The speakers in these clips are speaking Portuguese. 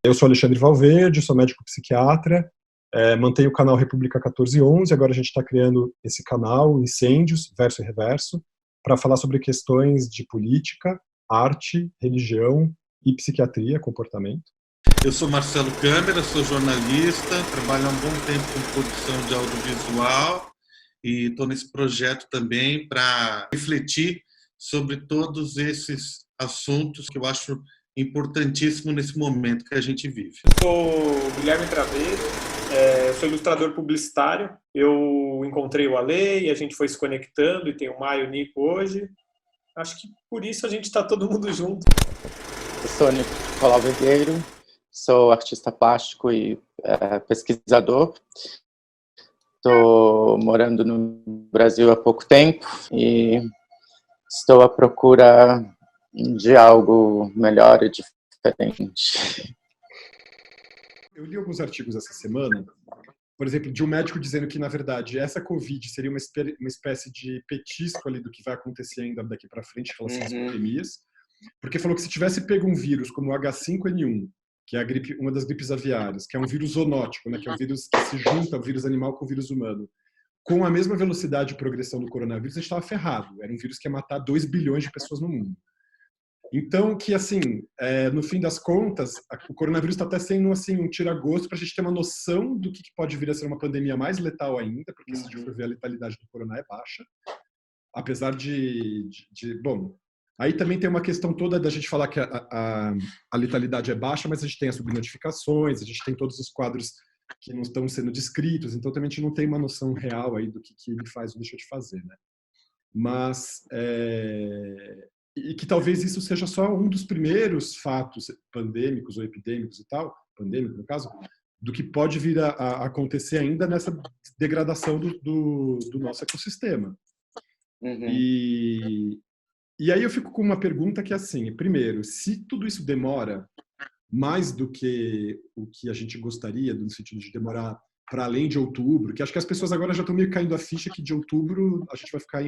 Eu sou Alexandre Valverde, sou médico psiquiatra, mantenho o canal República 1411, agora a gente está criando esse canal Incêndios, Verso e Reverso, para falar sobre questões de política, arte, religião e psiquiatria, comportamento. Eu sou Marcelo Câmara, sou jornalista, trabalho há um bom tempo com produção de audiovisual e estou nesse projeto também para refletir sobre todos esses assuntos que eu acho importantíssimo nesse momento que a gente vive. Sou Guilherme Traveso, sou ilustrador publicitário. Eu encontrei o Ale e a gente foi se conectando e tem o Maio e o Nico hoje. Acho que por isso a gente está todo mundo junto. Eu sou Nicolau Vergueiro, sou artista plástico e pesquisador. Estou morando no Brasil há pouco tempo e estou à procura de algo melhor e diferente. Eu li alguns artigos essa semana, por exemplo, de um médico dizendo que, na verdade, essa Covid seria uma espécie de petisco ali do que vai acontecer ainda daqui para frente em relação às pandemias, porque falou que se tivesse pego um vírus como o H5N1, que é a gripe, uma das gripes aviárias, que é um vírus zoonótico, né, que é um vírus que se junta ao vírus animal com o vírus humano, com a mesma velocidade de progressão do coronavírus, a gente estava ferrado. Era um vírus que ia matar 2 bilhões de pessoas no mundo. Então, que assim, no fim das contas, o coronavírus está até sendo assim, um tira-gosto para a gente ter uma noção do que pode vir a ser uma pandemia mais letal ainda, porque se a gente for ver a letalidade do corona é baixa, apesar bom, aí também tem uma questão toda da gente falar que a letalidade é baixa, mas a gente tem as subnotificações, a gente tem todos os quadros que não estão sendo descritos, então também a gente não tem uma noção real aí do que ele faz ou deixa de fazer, né? Mas e que talvez isso seja só um dos primeiros fatos pandêmicos ou epidêmicos e tal, pandêmico no caso, do que pode vir a acontecer ainda nessa degradação do nosso ecossistema. E aí eu fico com uma pergunta que é assim, primeiro, se tudo isso demora mais do que o que a gente gostaria, no sentido de demorar para além de outubro, que acho que as pessoas agora já estão meio caindo a ficha que de outubro a gente vai ficar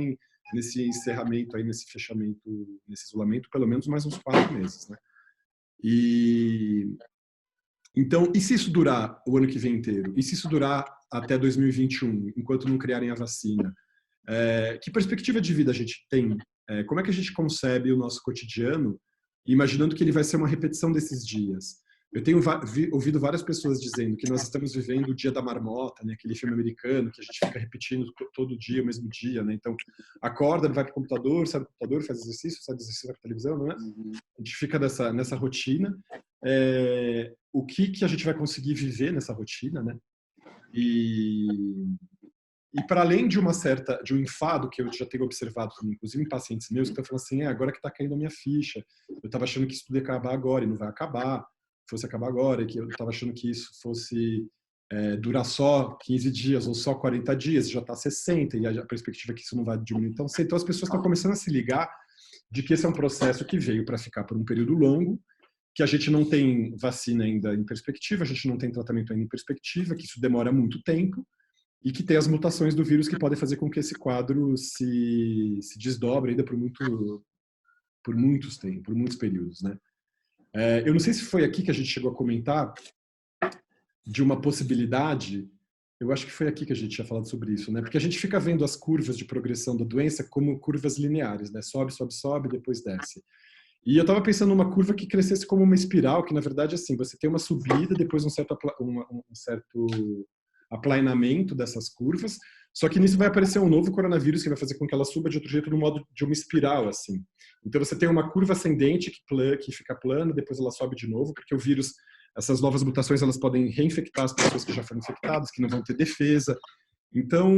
nesse encerramento aí, nesse fechamento, nesse isolamento, pelo menos mais uns 4 meses, né? Então, e se isso durar o ano que vem inteiro? E se isso durar até 2021, enquanto não criarem a vacina? Que perspectiva de vida a gente tem? Como é que a gente concebe o nosso cotidiano, imaginando que ele vai ser uma repetição desses dias? Eu tenho ouvido várias pessoas dizendo que nós estamos vivendo o dia da marmota, né? Aquele filme americano que a gente fica repetindo todo dia, o mesmo dia, né? Então, acorda, vai para o computador, sai do computador, faz exercício, sai do exercício, vai para a televisão, não é? A gente fica nessa rotina. O que a gente vai conseguir viver nessa rotina, né? E para além de um enfado que eu já tenho observado, inclusive em pacientes meus, que estão falando assim, agora que está caindo a minha ficha, eu estava achando que isso tudo ia acabar agora e não vai acabar, fosse acabar agora, e que eu estava achando que isso fosse durar só 15 dias ou só 40 dias, já está 60, e a perspectiva é que isso não vai diminuir tão cedo. Então as pessoas estão começando a se ligar de que esse é um processo que veio para ficar por um período longo, que a gente não tem vacina ainda em perspectiva, a gente não tem tratamento ainda em perspectiva, que isso demora muito tempo, e que tem as mutações do vírus que podem fazer com que esse quadro se desdobre ainda por muitos períodos, né? Eu não sei se foi aqui que a gente chegou a comentar de uma possibilidade, eu acho que foi aqui que a gente tinha falado sobre isso, né? Porque a gente fica vendo as curvas de progressão da doença como curvas lineares, né? Sobe, sobe, sobe, depois desce. E eu estava pensando numa curva que crescesse como uma espiral, que na verdade, assim, você tem uma subida, depois um certo aplainamento dessas curvas, só que nisso vai aparecer um novo coronavírus que vai fazer com que ela suba de outro jeito no modo de uma espiral, assim. Então você tem uma curva ascendente que fica plana, depois ela sobe de novo, porque o vírus, essas novas mutações, elas podem reinfectar as pessoas que já foram infectadas, que não vão ter defesa. Então,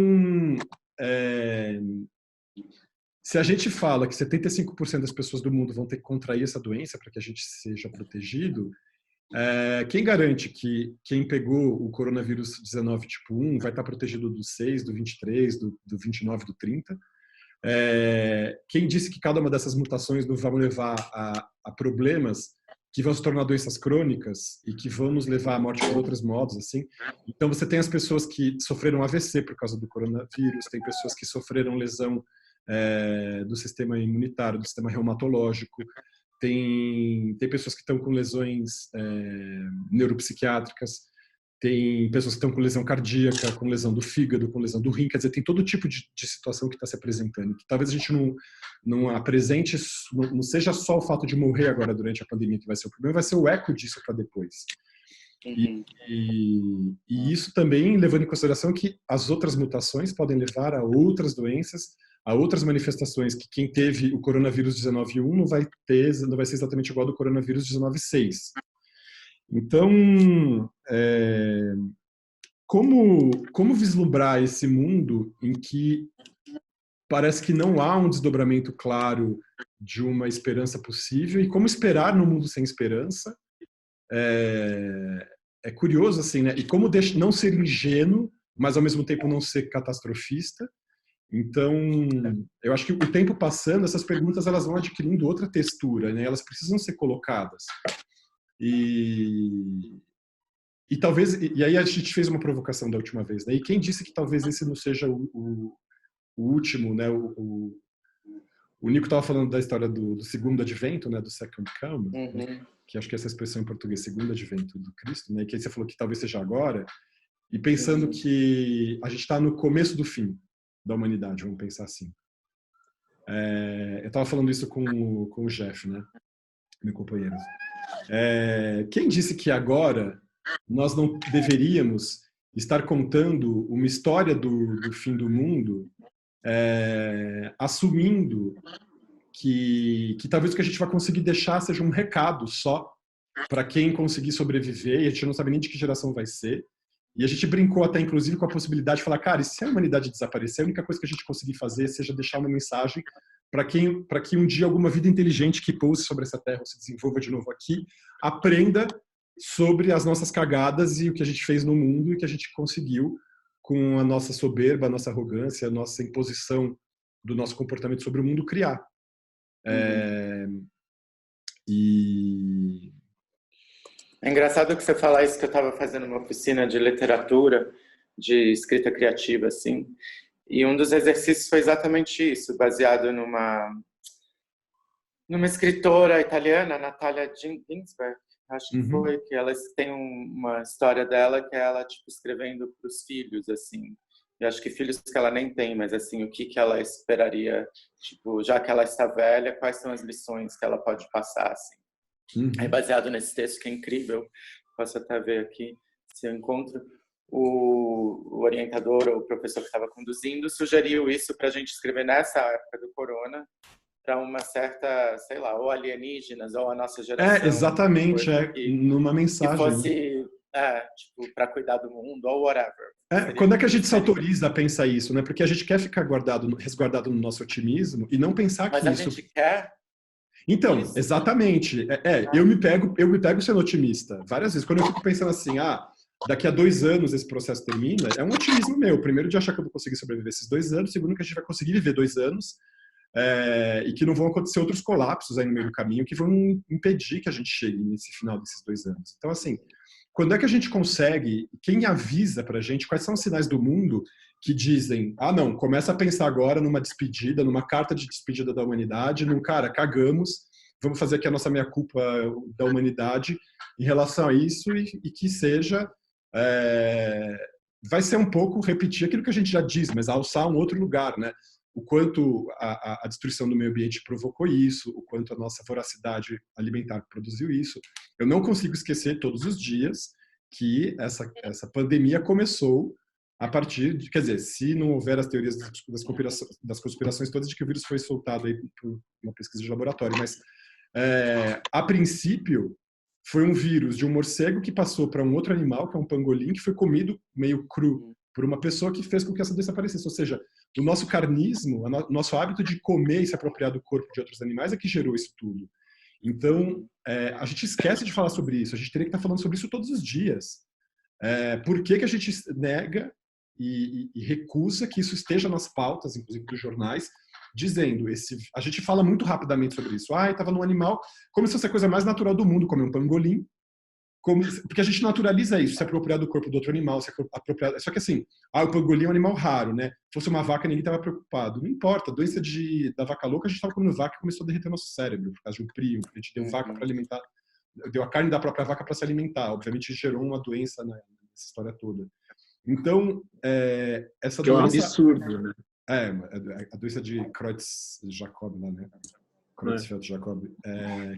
se a gente fala que 75% das pessoas do mundo vão ter que contrair essa doença para que a gente seja protegido, quem garante que quem pegou o coronavírus 19 tipo 1 vai estar protegido do 6, do 23, do 29, do 30? Quem disse que cada uma dessas mutações não vão levar a problemas que vão se tornar doenças crônicas e que vão nos levar à morte por outros modos, assim? Então você tem as pessoas que sofreram AVC por causa do coronavírus, tem pessoas que sofreram lesão do sistema imunitário, do sistema reumatológico, tem pessoas que estão com lesões neuropsiquiátricas, tem pessoas que estão com lesão cardíaca, com lesão do fígado, com lesão do rim, quer dizer, tem todo tipo de situação que está se apresentando, que talvez a gente não apresente, não seja só o fato de morrer agora durante a pandemia que vai ser o problema, vai ser o eco disso para depois. E isso também levando em consideração que as outras mutações podem levar a outras doenças, a outras manifestações, que quem teve o coronavírus 19.1 não vai ser exatamente igual ao do coronavírus 19.6. Então, como vislumbrar esse mundo em que parece que não há um desdobramento claro de uma esperança possível, e como esperar num mundo sem esperança? É curioso, assim, né? E como não ser ingênuo, mas ao mesmo tempo não ser catastrofista. Então, eu acho que o tempo passando, essas perguntas elas vão adquirindo outra textura, né? Elas precisam ser colocadas. E talvez, e aí a gente fez uma provocação da última vez, né? E quem disse que talvez esse não seja o último, né? O Nico estava falando da história do segundo advento, né? Do Second Coming, né? Que acho que essa expressão em português, segundo advento do Cristo, né? Que aí você falou que talvez seja agora, e pensando que a gente está no começo do fim da humanidade, vamos pensar assim. Eu estava falando isso com o Jeff, né? Meu companheiro. Quem disse que agora nós não deveríamos estar contando uma história do fim do mundo, assumindo que talvez o que a gente vai conseguir deixar seja um recado só para quem conseguir sobreviver, e a gente não sabe nem de que geração vai ser. E a gente brincou até, inclusive, com a possibilidade de falar, cara, e se a humanidade desaparecer, a única coisa que a gente conseguir fazer seja deixar uma mensagem para que um dia alguma vida inteligente que pouse sobre essa terra ou se desenvolva de novo aqui, aprenda sobre as nossas cagadas e o que a gente fez no mundo e que a gente conseguiu com a nossa soberba, a nossa arrogância, a nossa imposição do nosso comportamento sobre o mundo criar. É engraçado que você falar isso, que eu estava fazendo uma oficina de literatura, de escrita criativa, assim, e um dos exercícios foi exatamente isso, baseado numa escritora italiana, Natalia Ginsberg, acho que foi, que ela tem uma história dela que é ela, tipo, escrevendo para os filhos, assim, eu acho que filhos que ela nem tem, mas assim, o que ela esperaria, tipo, já que ela está velha, quais são as lições que ela pode passar, assim. Aí, baseado nesse texto, que é incrível, posso até ver aqui, se eu encontro, o orientador ou o professor que estava conduzindo sugeriu isso para a gente escrever nessa época do corona, para uma certa, sei lá, ou alienígenas, ou a nossa geração. Exatamente, numa mensagem. Que fosse, tipo, para cuidar do mundo, ou whatever. Quando é que a gente se autoriza a pensar isso, né? Porque a gente quer ficar resguardado no nosso otimismo e não pensar que isso... Mas a gente quer... Então, isso. Exatamente. Eu me pego sendo otimista várias vezes. Quando eu fico pensando assim, daqui a 2 anos esse processo termina, é um otimismo meu. Primeiro, de achar que eu vou conseguir sobreviver esses 2 anos. Segundo, que a gente vai conseguir viver 2 anos e que não vão acontecer outros colapsos aí no meio do caminho que vão impedir que a gente chegue nesse final desses 2 anos. Então, assim, quando é que a gente consegue, quem avisa pra gente quais são os sinais do mundo que dizem, não, começa a pensar agora numa despedida, numa carta de despedida da humanidade, cara, cagamos, vamos fazer aqui a nossa meia-culpa da humanidade em relação a isso e que seja, vai ser um pouco repetir aquilo que a gente já diz, mas alçar um outro lugar, né? O quanto a destruição do meio ambiente provocou isso, o quanto a nossa voracidade alimentar produziu isso. Eu não consigo esquecer todos os dias que essa pandemia começou a partir de, quer dizer, se não houver as teorias das conspirações todas de que o vírus foi soltado aí por uma pesquisa de laboratório, mas a princípio foi um vírus de um morcego que passou para um outro animal, que é um pangolim, que foi comido meio cru por uma pessoa que fez com que essa doença aparecesse. Ou seja, o nosso carnismo, o nosso hábito de comer e se apropriar do corpo de outros animais é que gerou isso tudo. Então, a gente esquece de falar sobre isso. A gente teria que estar falando sobre isso todos os dias. Por que a gente nega e recusa que isso esteja nas pautas, inclusive dos jornais, dizendo, a gente fala muito rapidamente sobre isso. Estava num animal, como se fosse a coisa mais natural do mundo, comer um pangolim, porque a gente naturaliza isso, se apropriar do corpo do outro animal, se apropriar... Só que assim, o pangolin é um animal raro, né? Se fosse uma vaca, ninguém estava preocupado. Não importa, a doença da vaca louca, a gente estava comendo vaca e começou a derreter nosso cérebro, por causa de um prion, a gente deu vaca para alimentar, deu a carne da própria vaca para se alimentar. Obviamente gerou uma doença nessa história toda. Então, essa que doença... é um absurdo, né? A doença de Creutzfeldt-Jakob, né? Creutzfeldt-Jakob,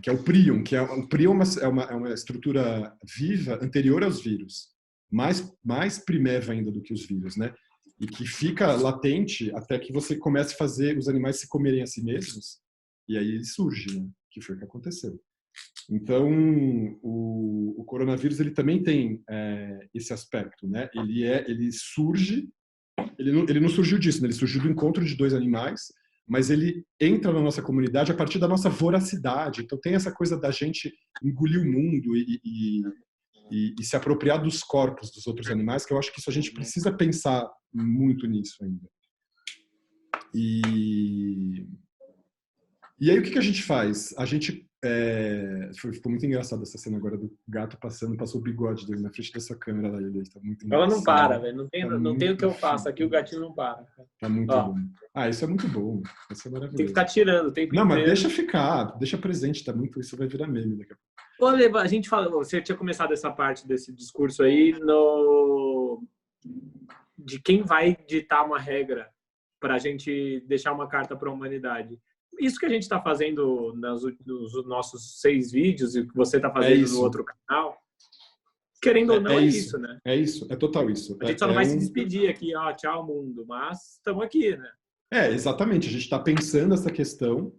que é o prion, o prion é uma estrutura viva anterior aos vírus, mais primeva ainda do que os vírus, né? E que fica latente até que você comece a fazer os animais se comerem a si mesmos, e aí ele surge, né? Que foi o que aconteceu. Então, o coronavírus ele também tem esse aspecto, né? Ele surge, ele não surgiu disso, né? Ele surgiu do encontro de dois animais, mas ele entra na nossa comunidade a partir da nossa voracidade. Então tem essa coisa da gente engolir o mundo e se apropriar dos corpos dos outros animais, que eu acho que isso a gente precisa pensar muito nisso ainda. E aí o que a gente faz? A gente ficou muito engraçado essa cena agora do gato passou o bigode dele na frente da sua câmera lá, ele tá muito engraçado. Ela não para, velho, não tem o que eu faço aqui, o gatinho não para. Tá muito bom. Isso é muito bom, isso é maravilhoso. Tem que ficar tirando, tem que... Não, mas deixa presente, tá muito, isso vai virar meme daqui a pouco. Ô, a gente fala, você tinha começado essa parte desse discurso aí de quem vai ditar uma regra para a gente deixar uma carta para a humanidade. Isso que a gente está fazendo nos nossos 6 vídeos e que você está fazendo no outro canal, querendo ou não, é isso, né? É isso, é total isso. A gente só não vai se despedir aqui, tchau mundo, mas estamos aqui, né? Exatamente, a gente está pensando essa questão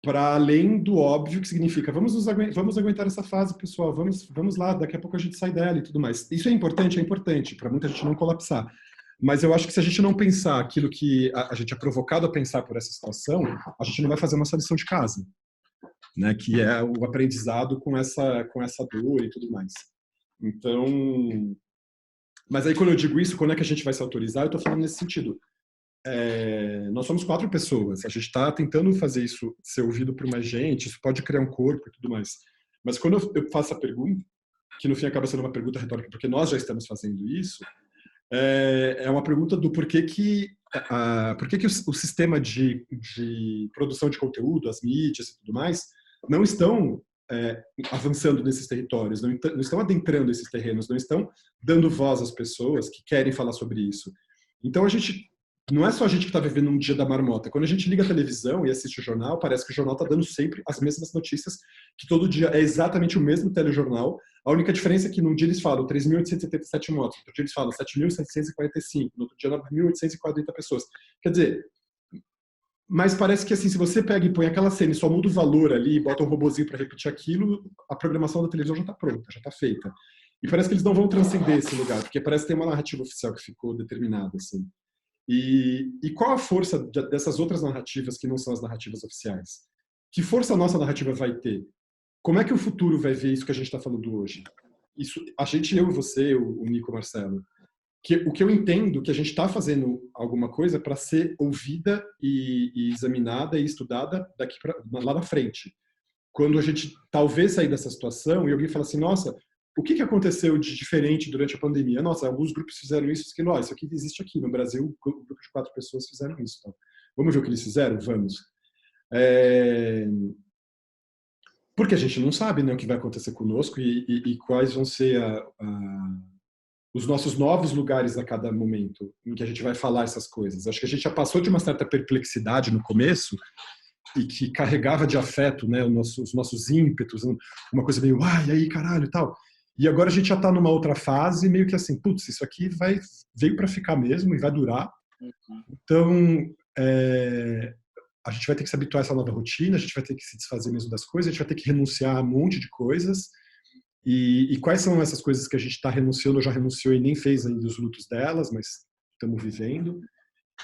para além do óbvio, que significa vamos aguentar essa fase, pessoal, vamos lá, daqui a pouco a gente sai dela e tudo mais. Isso é importante, para muita gente não colapsar. Mas eu acho que se a gente não pensar aquilo que a gente é provocado a pensar por essa situação, a gente não vai fazer a nossa lição de casa, né? Que é o aprendizado com essa dor e tudo mais. Então, mas aí quando eu digo isso, quando é que a gente vai se autorizar? Eu estou falando nesse sentido. Nós somos 4 pessoas, a gente está tentando fazer isso ser ouvido por mais gente, isso pode criar um corpo e tudo mais. Mas quando eu faço a pergunta, que no fim acaba sendo uma pergunta retórica, porque nós já estamos fazendo isso, é uma pergunta do porquê que o sistema de produção de conteúdo, as mídias e tudo mais, não estão avançando nesses territórios, não estão adentrando esses terrenos, não estão dando voz às pessoas que querem falar sobre isso. Então não é só a gente que está vivendo um dia da marmota. Quando a gente liga a televisão e assiste o jornal, parece que o jornal está dando sempre as mesmas notícias, que todo dia é exatamente o mesmo telejornal. A única diferença é que num dia eles falam 3.877 mortos, no outro dia eles falam 7.745, no outro dia 9.840 pessoas. Quer dizer, mas parece que assim, se você pega e põe aquela cena e só muda o valor ali e bota um robozinho para repetir aquilo, a programação da televisão já está pronta, já está feita. E parece que eles não vão transcender esse lugar, porque parece que tem uma narrativa oficial que ficou determinada, assim. E qual a força dessas outras narrativas que não são as narrativas oficiais? Que força a nossa narrativa vai ter? Como é que o futuro vai ver isso que a gente está falando hoje? Isso, a gente, eu e você, o Nico, o Marcelo, o que eu entendo que a gente está fazendo alguma coisa para ser ouvida e examinada e estudada lá na frente. Quando a gente talvez sair dessa situação e alguém fala assim, nossa, o que aconteceu de diferente durante a pandemia? Nossa, alguns grupos fizeram isso, isso aqui existe aqui. No Brasil, um grupo de 4 pessoas fizeram isso. Então, vamos ver o que eles fizeram? Vamos. Porque a gente não sabe, né, o que vai acontecer conosco e quais vão ser os nossos novos lugares a cada momento em que a gente vai falar essas coisas. Acho que a gente já passou de uma certa perplexidade no começo e que carregava de afeto, né, os nossos ímpetos, uma coisa meio, e aí, caralho, e tal. E agora a gente já está numa outra fase, meio que assim, putz, isso aqui veio para ficar mesmo e vai durar. Então, a gente vai ter que se habituar a essa nova rotina, a gente vai ter que se desfazer mesmo das coisas, a gente vai ter que renunciar a um monte de coisas. E quais são essas coisas que a gente está renunciando, ou já renunciou e nem fez ainda os lutos delas, mas estamos vivendo.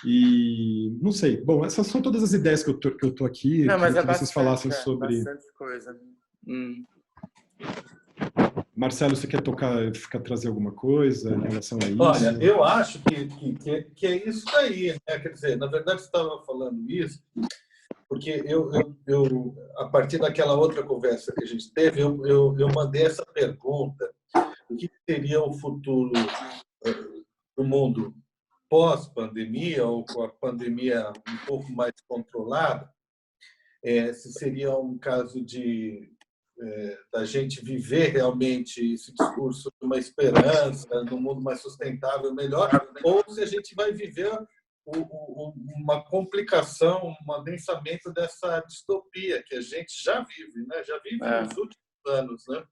E não sei. Bom, essas são todas as ideias que eu tô aqui. Não, mas que vocês falassem sobre. Bastante coisa. Marcelo, você quer trazer alguma coisa em relação a isso? Olha, eu acho que é isso daí, né? Quer dizer, na verdade você estava falando isso porque eu a partir daquela outra conversa que a gente teve, eu mandei essa pergunta o que seria o futuro do mundo pós-pandemia, ou com a pandemia um pouco mais controlada, se seria um caso da gente viver realmente esse discurso de uma esperança, de um mundo mais sustentável, melhor, ou se a gente vai viver uma complicação, um adensamento dessa distopia que a gente já vive, né? Já vive nos últimos anos, né?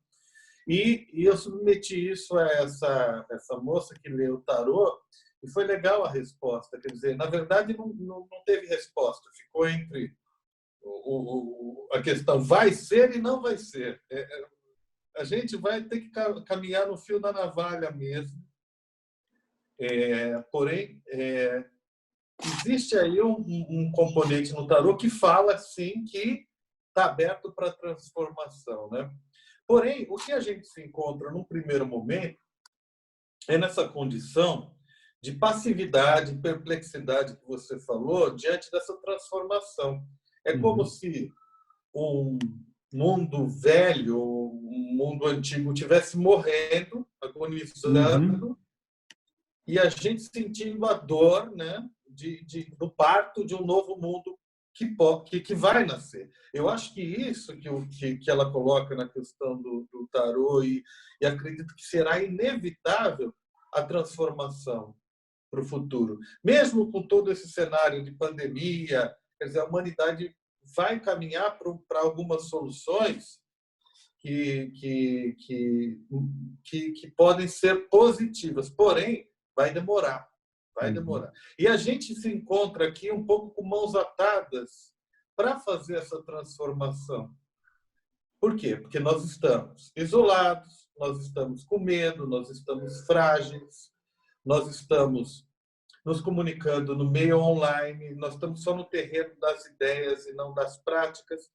E eu submeti isso a essa moça que leu o tarô, e foi legal a resposta. Quer dizer, na verdade, não teve resposta, ficou entre a questão vai ser e não vai ser. A gente vai ter que caminhar no fio da navalha mesmo. Porém, existe aí um componente no tarô que fala, sim, que está aberto para transformação, né? Porém, o que a gente se encontra num primeiro momento é nessa condição de passividade, perplexidade que você falou diante dessa transformação. É como se um mundo velho, um mundo antigo estivesse morrendo, agonizando, e a gente sentindo a dor, né, do parto de um novo mundo que vai nascer. Eu acho que isso que ela coloca na questão do tarô, e acredito que será inevitável a transformação para o futuro. Mesmo com todo esse cenário de pandemia, quer dizer, a humanidade vai caminhar para algumas soluções que podem ser positivas, porém, vai demorar. Vai demorar. E a gente se encontra aqui um pouco com mãos atadas para fazer essa transformação. Por quê? Porque nós estamos isolados, nós estamos com medo, nós estamos frágeis, nós estamos nos comunicando no meio online, nós estamos só no terreno das ideias e não das práticas.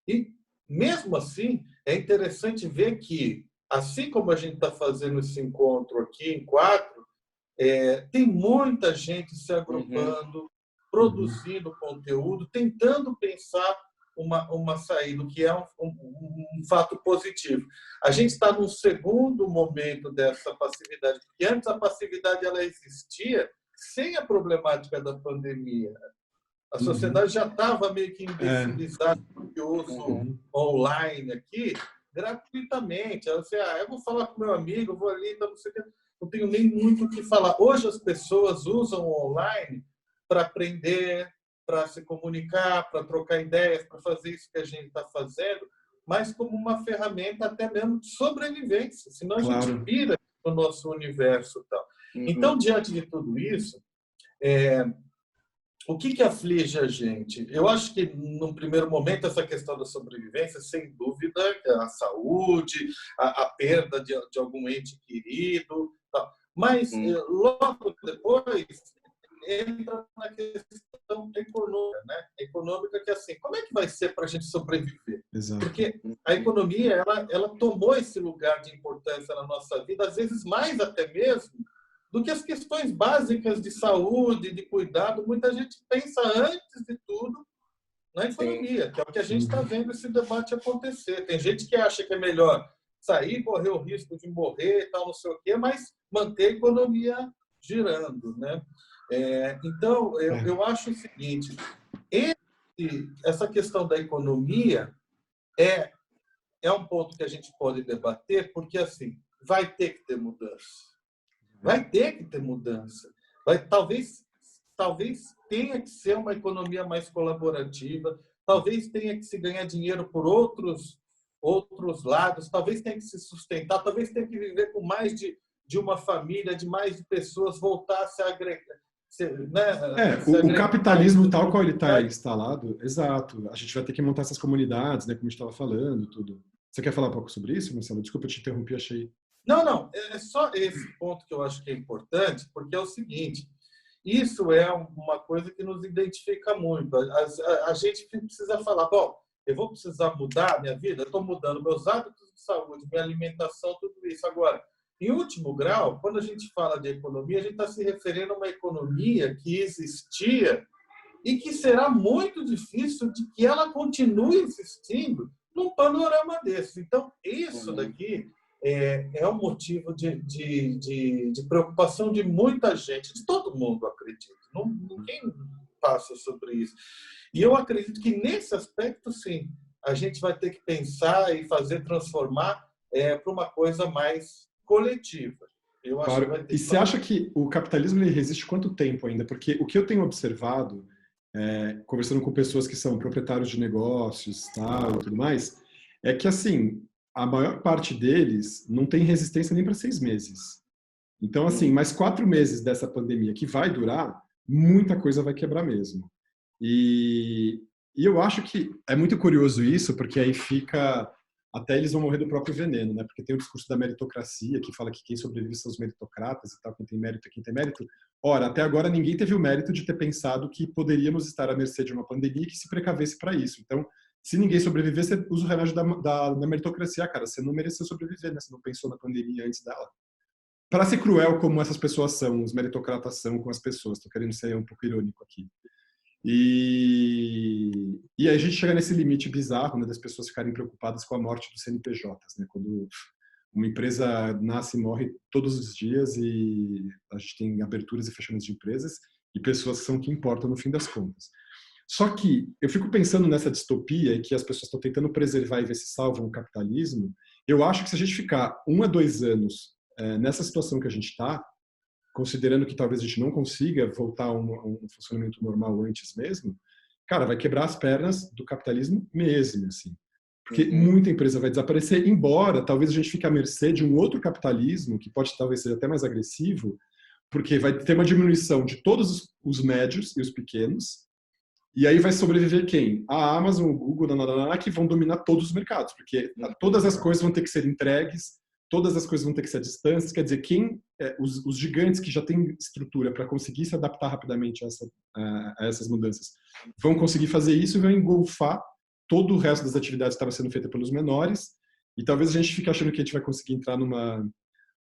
E, mesmo assim, é interessante ver que, assim como a gente está fazendo esse encontro aqui em 4, tem muita gente se agrupando, produzindo conteúdo, tentando pensar uma saída, o que é um fato positivo. A gente está num segundo momento dessa passividade, porque antes a passividade ela existia sem a problemática da pandemia. A sociedade já estava meio que imbecilizada com o uso online aqui, gratuitamente. Ela disse, eu vou falar com meu amigo, vou ali, não sei o que. Não tenho nem muito o que falar. Hoje as pessoas usam o online para aprender, para se comunicar, para trocar ideias, para fazer isso que a gente está fazendo, mas como uma ferramenta até mesmo de sobrevivência. Senão a gente vira no nosso universo e tal. Então, diante de tudo isso, o que aflige a gente? Eu acho que, num primeiro momento, essa questão da sobrevivência, sem dúvida, a saúde, a perda de algum ente querido, tal. Mas, logo depois, entra na questão econômica, né? Econômica que é assim, como é que vai ser para a gente sobreviver? Exato. Porque a economia, ela tomou esse lugar de importância na nossa vida, às vezes mais até mesmo do que as questões básicas de saúde, de cuidado. Muita gente pensa, antes de tudo, na economia, que é o que a gente está vendo esse debate acontecer. Tem gente que acha que é melhor sair, correr o risco de morrer e tal, não sei o quê, mas manter a economia girando, né? Então, eu acho o seguinte, essa questão da economia é um ponto que a gente pode debater, porque, assim, vai ter que ter mudança. Vai ter que ter mudança. Talvez tenha que ser uma economia mais colaborativa, talvez tenha que se ganhar dinheiro por outros lados, talvez tenha que se sustentar, talvez tenha que viver com mais de uma família, de mais de pessoas, voltar a se agregar. O capitalismo tal qual ele está instalado, exato. A gente vai ter que montar essas comunidades, né, como a gente estava falando, tudo. Você quer falar um pouco sobre isso, Marcelo? Desculpa, eu te interrompi, achei. Não, é só esse ponto que eu acho que é importante, porque é o seguinte, isso é uma coisa que nos identifica muito. A gente precisa falar, bom, eu vou precisar mudar a minha vida, eu estou mudando meus hábitos de saúde, minha alimentação, tudo isso. Agora, em último grau, quando a gente fala de economia, a gente está se referindo a uma economia que existia e que será muito difícil de que ela continue existindo num panorama desse. Então, isso daqui é um motivo de preocupação de muita gente, de todo mundo, acredito. Ninguém passa sobre isso. E eu acredito que, nesse aspecto, sim, a gente vai ter que pensar e transformar para uma coisa mais coletiva. Eu acho Claro. que vai ter E você acha que o capitalismo ele resiste quanto tempo ainda? Porque o que eu tenho observado, conversando com pessoas que são proprietários de negócios, tal, e tudo mais, é que, assim, a maior parte deles não tem resistência nem para 6 meses. Então, assim, mais 4 meses dessa pandemia que vai durar, muita coisa vai quebrar mesmo. E eu acho que é muito curioso isso, porque aí fica... Até eles vão morrer do próprio veneno, né? Porque tem o discurso da meritocracia, que fala que quem sobrevive são os meritocratas e tal, quem tem mérito é quem tem mérito. Ora, até agora ninguém teve o mérito de ter pensado que poderíamos estar à mercê de uma pandemia e que se precavesse para isso. Então, se ninguém sobreviver, você usa o remédio da meritocracia. Cara, você não mereceu sobreviver, né? Você não pensou na pandemia antes dela. Para ser cruel como essas pessoas são, os meritocratas são com as pessoas. Estou querendo ser um pouco irônico aqui. E a gente chega nesse limite bizarro, né, das pessoas ficarem preocupadas com a morte dos CNPJs, né? Quando uma empresa nasce e morre todos os dias e a gente tem aberturas e fechamentos de empresas e pessoas que são o que importam no fim das contas. Só que eu fico pensando nessa distopia que as pessoas estão tentando preservar e ver se salvam o capitalismo. Eu acho que se a gente ficar 1 a 2 anos nessa situação que a gente está, considerando que talvez a gente não consiga voltar a um funcionamento normal antes mesmo, cara, vai quebrar as pernas do capitalismo mesmo, assim. Porque muita empresa vai desaparecer, embora talvez a gente fique à mercê de um outro capitalismo, que pode talvez seja até mais agressivo, porque vai ter uma diminuição de todos os médios e os pequenos, e aí vai sobreviver quem? A Amazon, o Google, que vão dominar todos os mercados, porque todas as coisas vão ter que ser entregues, todas as coisas vão ter que ser à distância. Quer dizer, os gigantes que já têm estrutura para conseguir se adaptar rapidamente a essas mudanças vão conseguir fazer isso e vão engolfar todo o resto das atividades que estava sendo feita pelos menores. E talvez a gente fique achando que a gente vai conseguir entrar num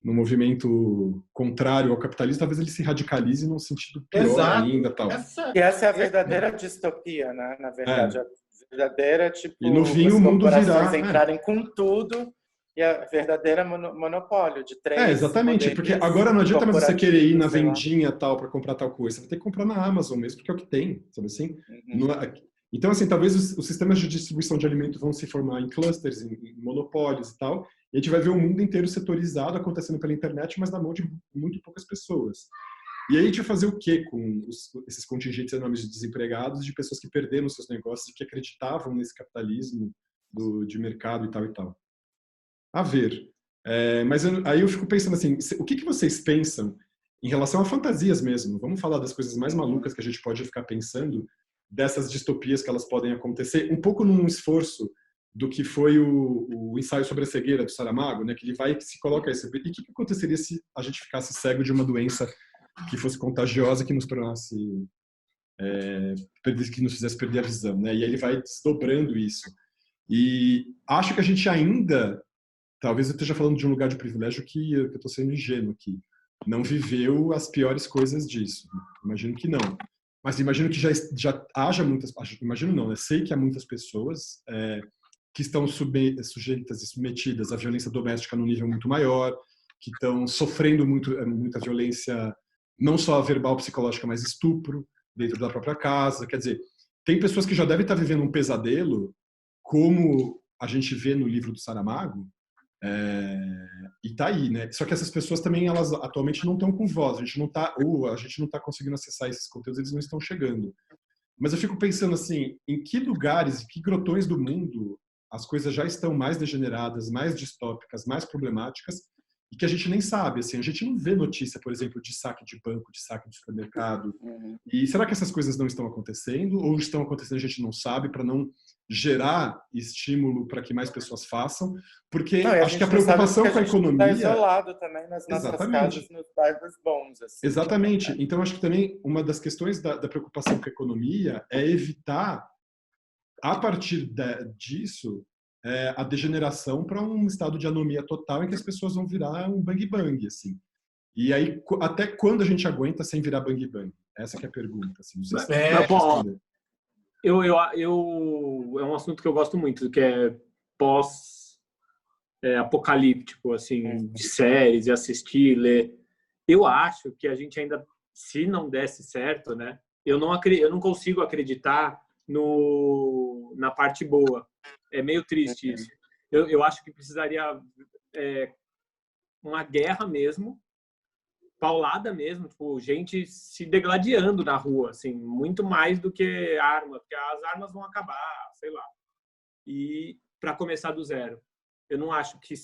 movimento contrário ao capitalismo, talvez ele se radicalize num sentido pior ainda. Tal. E essa é a verdadeira distopia, né? Na verdade, a verdadeira, tipo, e no fim, as o mundo corporações entrarem com tudo. E a verdadeira monopólio de 3 exatamente, porque agora não adianta mais você querer ir na vendinha tal para comprar tal coisa, você vai ter que comprar na Amazon mesmo, porque é o que tem, sabe assim? Então, assim, talvez os sistemas de distribuição de alimento vão se formar em clusters, em monopólios e tal, e a gente vai ver o mundo inteiro setorizado acontecendo pela internet, mas na mão de muito poucas pessoas. E aí a gente vai fazer o quê com esses contingentes enormes de desempregados, de pessoas que perderam seus negócios e que acreditavam nesse capitalismo de mercado e tal e tal? A ver. Mas aí eu fico pensando assim, o que vocês pensam em relação a fantasias mesmo? Vamos falar das coisas mais malucas que a gente pode ficar pensando, dessas distopias que elas podem acontecer, um pouco num esforço do que foi o ensaio sobre a cegueira do Saramago, né? Que ele vai e se coloca isso. E o que aconteceria se a gente ficasse cego de uma doença que fosse contagiosa, que nos tornasse... que nos fizesse perder a visão, né? E aí ele vai desdobrando isso. E acho que a gente ainda... Talvez eu esteja falando de um lugar de privilégio que eu estou sendo ingênuo aqui. Não viveu as piores coisas disso. Imagino que não. Mas imagino que já haja muitas... Imagino não, né? Sei que há muitas pessoas que estão sujeitas e submetidas à violência doméstica num nível muito maior, que estão sofrendo muita violência, não só verbal, psicológica, mas estupro dentro da própria casa. Quer dizer, tem pessoas que já devem estar vivendo um pesadelo, como a gente vê no livro do Saramago, e tá aí, né? Só que essas pessoas também, elas atualmente não estão com voz, a gente não tá conseguindo acessar esses conteúdos, eles não estão chegando. Mas eu fico pensando assim, em que lugares, em que grotões do mundo as coisas já estão mais degeneradas, mais distópicas, mais problemáticas, e que a gente nem sabe, assim, a gente não vê notícia, por exemplo, de saque de banco, de saque de supermercado. E será que essas coisas não estão acontecendo? Ou estão acontecendo e a gente não sabe, para não gerar estímulo para que mais pessoas façam? Porque acho que a preocupação com a economia... está isolado também nas nossas casas, nos bairros bons. Assim. Exatamente. Então, acho que também uma das questões da preocupação com a economia é evitar, a partir disso, a degeneração para um estado de anomia total em que as pessoas vão virar um bang-bang, assim. E aí, até quando a gente aguenta sem virar bang-bang? Essa que é a pergunta. Assim, é um assunto que eu gosto muito, que é apocalíptico, assim, de séries e assistir, ler. Eu acho que a gente ainda, se não desse certo, né? Eu não consigo acreditar na parte boa. É meio triste isso. Eu acho que precisaria uma guerra mesmo, paulada mesmo, tipo, gente se degladiando na rua, assim, muito mais do que armas, porque as armas vão acabar, sei lá. E para começar do zero. Eu não acho que...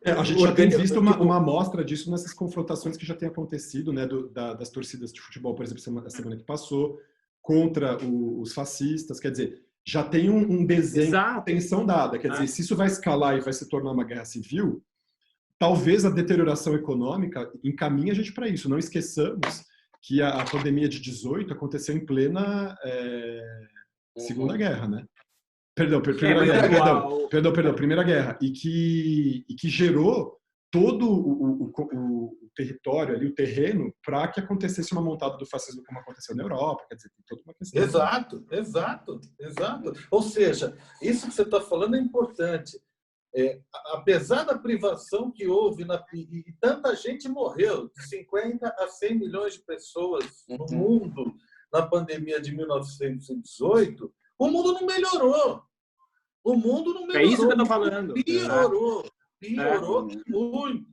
A gente já tem visto uma amostra disso nessas confrontações que já têm acontecido, né, das torcidas de futebol, por exemplo, a semana que passou, contra os fascistas. Quer dizer, já tem um desenho de atenção dada. Quer dizer, se isso vai escalar e vai se tornar uma guerra civil, talvez a deterioração econômica encaminhe a gente para isso. Não esqueçamos que a pandemia de 18 aconteceu em plena Segunda Guerra, né? Primeira Guerra. E que gerou todo o território ali, o terreno, para que acontecesse uma montada do fascismo como aconteceu na Europa. Quer dizer, tem toda uma questão. Exato. Ou seja, isso que você está falando é importante. Apesar da privação que houve, e tanta gente morreu, de 50 a 100 milhões de pessoas no mundo na pandemia de 1918, o mundo não melhorou. É isso que eu estou falando. Piorou muito.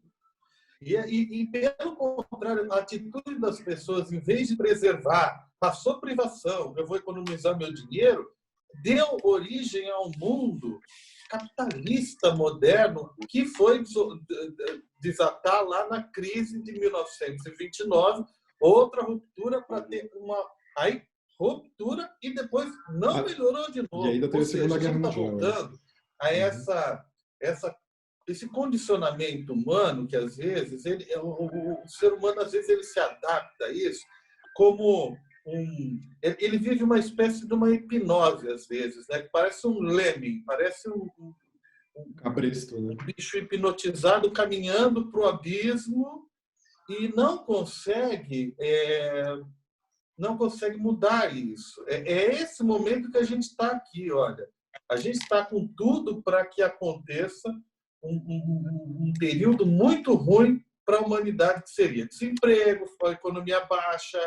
E, pelo contrário, a atitude das pessoas, em vez de preservar, passou privação, eu vou economizar meu dinheiro, deu origem ao mundo capitalista moderno que foi desatar lá na crise de 1929, outra ruptura para ter uma... Aí, ruptura e depois não melhorou de novo. E ainda teve a Segunda Guerra Mundial. Voltando a esse condicionamento humano que às vezes o ser humano às vezes ele se adapta a isso como ele vive uma espécie de uma hipnose às vezes, né? Que parece um lemming, parece um cabresto, né? Um bicho hipnotizado caminhando para o abismo e não consegue mudar isso. É esse momento que a gente está aqui, olha. A gente está com tudo para que aconteça um período muito ruim para a humanidade, que seria desemprego, a economia baixa,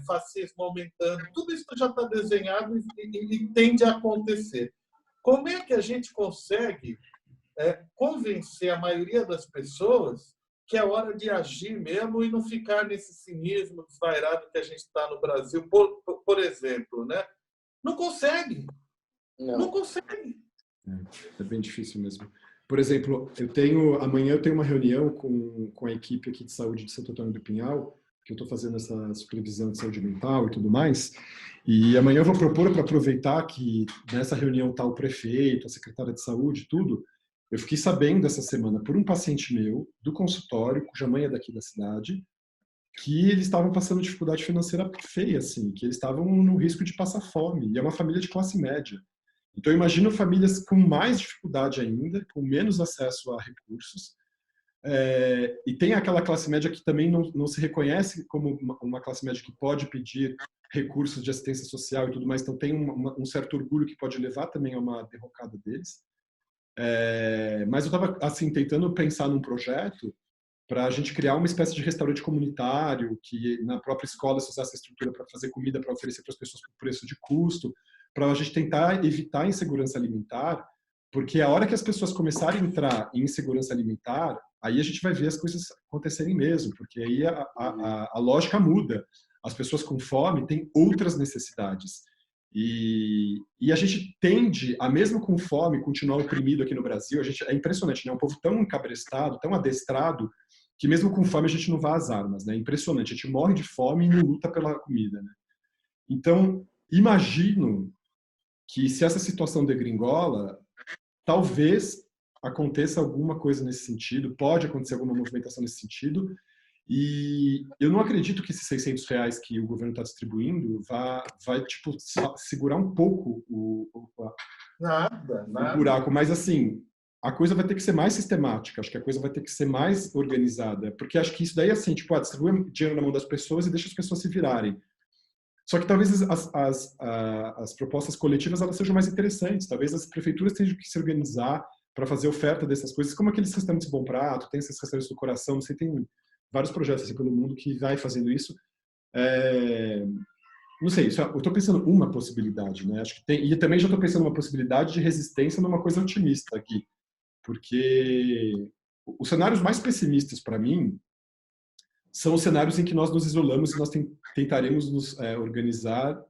fascismo aumentando. Tudo isso já está desenhado e tende a acontecer. Como é que a gente consegue convencer a maioria das pessoas que é hora de agir mesmo e não ficar nesse cinismo desvairado que a gente está no Brasil, por exemplo, né? Não consegue. Não consegue. É bem difícil mesmo. Por exemplo, amanhã eu tenho uma reunião com a equipe aqui de saúde de Santo Antônio do Pinhal, que eu estou fazendo essa supervisão de saúde mental e tudo mais, e amanhã eu vou propor para aproveitar que nessa reunião está o prefeito, a secretária de saúde, tudo. Eu fiquei sabendo essa semana por um paciente meu, do consultório, cuja mãe é daqui da cidade, que eles estavam passando dificuldade financeira feia, assim, que eles estavam no risco de passar fome, e é uma família de classe média. Então, eu imagino famílias com mais dificuldade ainda, com menos acesso a recursos, e tem aquela classe média que também não se reconhece como uma classe média que pode pedir recursos de assistência social e tudo mais, então tem um certo orgulho que pode levar também a uma derrocada deles. Mas eu estava assim, tentando pensar num projeto para a gente criar uma espécie de restaurante comunitário, que na própria escola se usasse essa estrutura para fazer comida para oferecer para as pessoas por preço de custo, para a gente tentar evitar a insegurança alimentar, porque a hora que as pessoas começarem a entrar em insegurança alimentar, aí a gente vai ver as coisas acontecerem mesmo, porque aí a lógica muda. As pessoas com fome têm outras necessidades. E a gente tende a, mesmo com fome, continuar oprimido aqui no Brasil. É impressionante, né? Um povo tão encabrestado, tão adestrado, que mesmo com fome a gente não vai às armas, né? É impressionante, a gente morre de fome e não luta pela comida, né? Então, imagino que se essa situação degringola, talvez aconteça alguma coisa nesse sentido, pode acontecer alguma movimentação nesse sentido, e eu não acredito que esses R$600 que o governo está distribuindo vai tipo, segurar um pouco o buraco, mas assim, a coisa vai ter que ser mais sistemática, acho que a coisa vai ter que ser mais organizada, porque acho que isso daí, assim, tipo, distribui dinheiro na mão das pessoas e deixa as pessoas se virarem. Só que talvez as propostas coletivas elas sejam mais interessantes, talvez as prefeituras tenham que se organizar para fazer oferta dessas coisas, como aqueles restaurantes Bom Prato, tem esses restaurantes do coração, você tem vários projetos assim pelo mundo que vai fazendo isso. Não sei, eu estou pensando uma possibilidade, né? Acho que tem, e também já estou pensando uma possibilidade de resistência numa coisa otimista aqui, porque os cenários mais pessimistas para mim são os cenários em que nós nos isolamos e nós tentaremos nos organizar,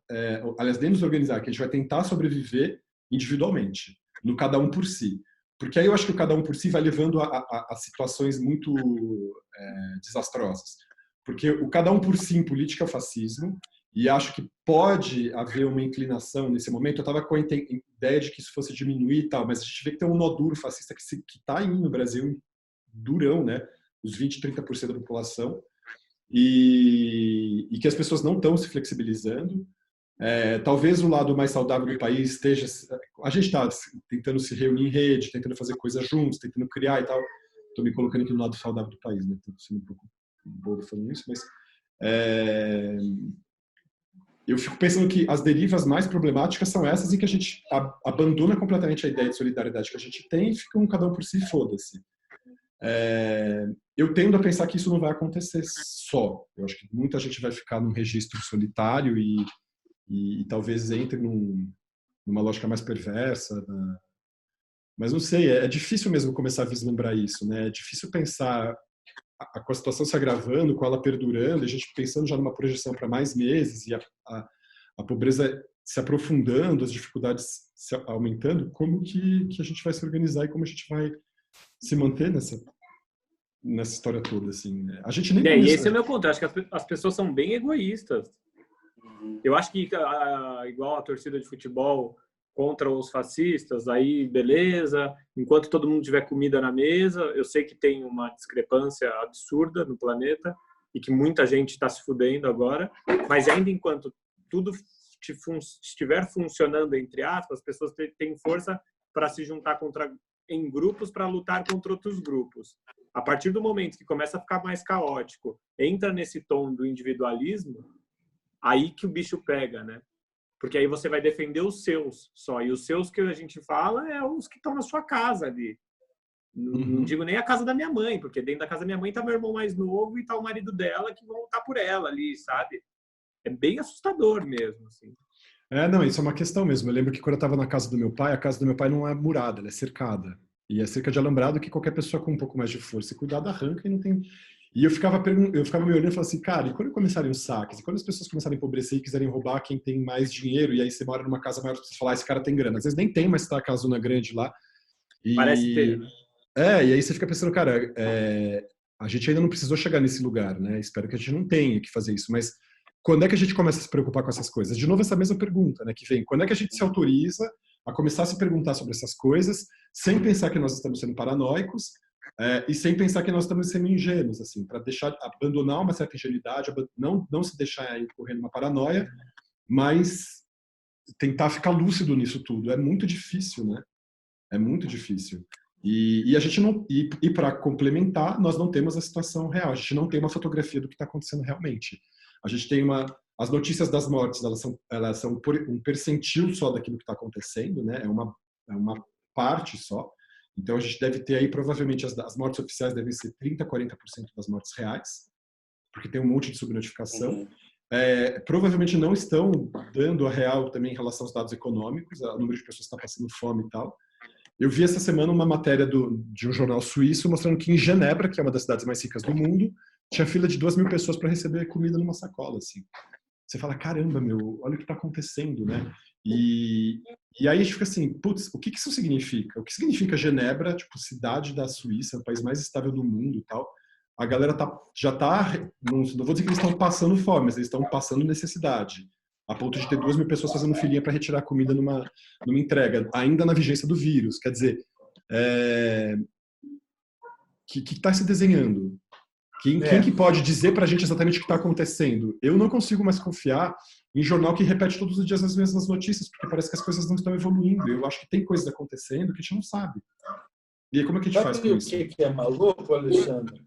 aliás, nem nos organizar, que a gente vai tentar sobreviver individualmente, no cada um por si. Porque aí eu acho que o cada um por si vai levando a situações muito desastrosas. Porque o cada um por si em política é o fascismo, e acho que pode haver uma inclinação nesse momento. Eu estava com a ideia de que isso fosse diminuir e tal, mas a gente vê que tem um nó duro fascista que está aí no Brasil, durão, né? Os 20%, 30% da população, e que as pessoas não estão se flexibilizando. Talvez o lado mais saudável do país esteja... A gente está tentando se reunir em rede, tentando fazer coisas juntos, tentando criar e tal. Estou me colocando aqui no lado saudável do país, né? Estou sendo um pouco bobo falando isso, mas... eu fico pensando que as derivas mais problemáticas são essas em que a gente abandona completamente a ideia de solidariedade que a gente tem e fica cada um por si, foda-se. Eu tendo a pensar que isso não vai acontecer só. Eu acho que muita gente vai ficar num registro solitário e talvez entre numa lógica mais perversa. Mas não sei, é difícil mesmo começar a vislumbrar isso, né? É difícil pensar com a situação se agravando, com ela perdurando, a gente pensando já numa projeção para mais meses e a pobreza se aprofundando, as dificuldades se aumentando, como que a gente vai se organizar e como a gente vai se manter nessa história toda, assim, né? A gente nem e esse é o meu ponto. Eu acho que as pessoas são bem egoístas. Eu acho que igual a torcida de futebol contra os fascistas, aí beleza, enquanto todo mundo tiver comida na mesa, eu sei que tem uma discrepância absurda no planeta e que muita gente está se fudendo agora, mas ainda enquanto tudo estiver funcionando, entre aspas, as pessoas têm força para se juntar em grupos para lutar contra outros grupos. A partir do momento que começa a ficar mais caótico, entra nesse tom do individualismo, aí que o bicho pega, né? Porque aí você vai defender os seus só. E os seus que a gente fala é os que estão na sua casa ali. Não digo nem a casa da minha mãe, porque dentro da casa da minha mãe tá meu irmão mais novo e tá o marido dela que vão lutar por ela ali, sabe? É bem assustador mesmo, assim. Não, isso é uma questão mesmo. Eu lembro que quando eu estava na casa do meu pai, a casa do meu pai não é murada, ela é cercada. E é cerca de alambrado que qualquer pessoa com um pouco mais de força e cuidado arranca e não tem... E eu ficava me olhando e falava assim, cara, e quando começarem os saques? E quando as pessoas começarem a empobrecer e quiserem roubar quem tem mais dinheiro, e aí você mora numa casa maior, você fala, esse cara tem grana. Às vezes nem tem, mas tá a casona grande lá. Parece ter, né? E aí você fica pensando, cara, a gente ainda não precisou chegar nesse lugar, né? Espero que a gente não tenha que fazer isso, mas quando é que a gente começa a se preocupar com essas coisas? De novo, essa mesma pergunta, né, que vem. Quando é que a gente se autoriza a começar a se perguntar sobre essas coisas, sem pensar que nós estamos sendo paranoicos, e sem pensar que nós estamos sendo ingênuos, assim, para abandonar uma certa ingenuidade, não se deixar incorrer numa paranoia, mas tentar ficar lúcido nisso tudo. É muito difícil, né? É muito difícil. E a gente não, e para complementar, nós não temos a situação real. A gente não tem uma fotografia do que está acontecendo realmente. A gente tem as notícias das mortes, elas são um percentil só daquilo que está acontecendo, né? É uma parte só. Então a gente deve ter aí, provavelmente, as mortes oficiais devem ser 30%, 40% das mortes reais, porque tem um monte de subnotificação. Provavelmente não estão dando a real também em relação aos dados econômicos, o número de pessoas que está passando fome e tal. Eu vi essa semana uma matéria de um jornal suíço mostrando que em Genebra, que é uma das cidades mais ricas do mundo, tinha fila de 2.000 pessoas para receber comida numa sacola, assim. Você fala, caramba, meu, olha o que está acontecendo, né? E aí a gente fica assim, putz, o que isso significa? O que significa Genebra, tipo, cidade da Suíça, o país mais estável do mundo e tal? A galera já tá, não vou dizer que eles estão passando fome, mas eles estão passando necessidade, a ponto de ter 2.000 pessoas fazendo filinha para retirar comida numa entrega, ainda na vigência do vírus. Quer dizer, que está se desenhando? Quem que pode dizer para a gente exatamente o que está acontecendo? Eu não consigo mais confiar em jornal que repete todos os dias as mesmas notícias, porque parece que as coisas não estão evoluindo. Eu acho que tem coisas acontecendo que a gente não sabe. E aí, como é que a gente faz com isso? O que é maluco, Alexandre?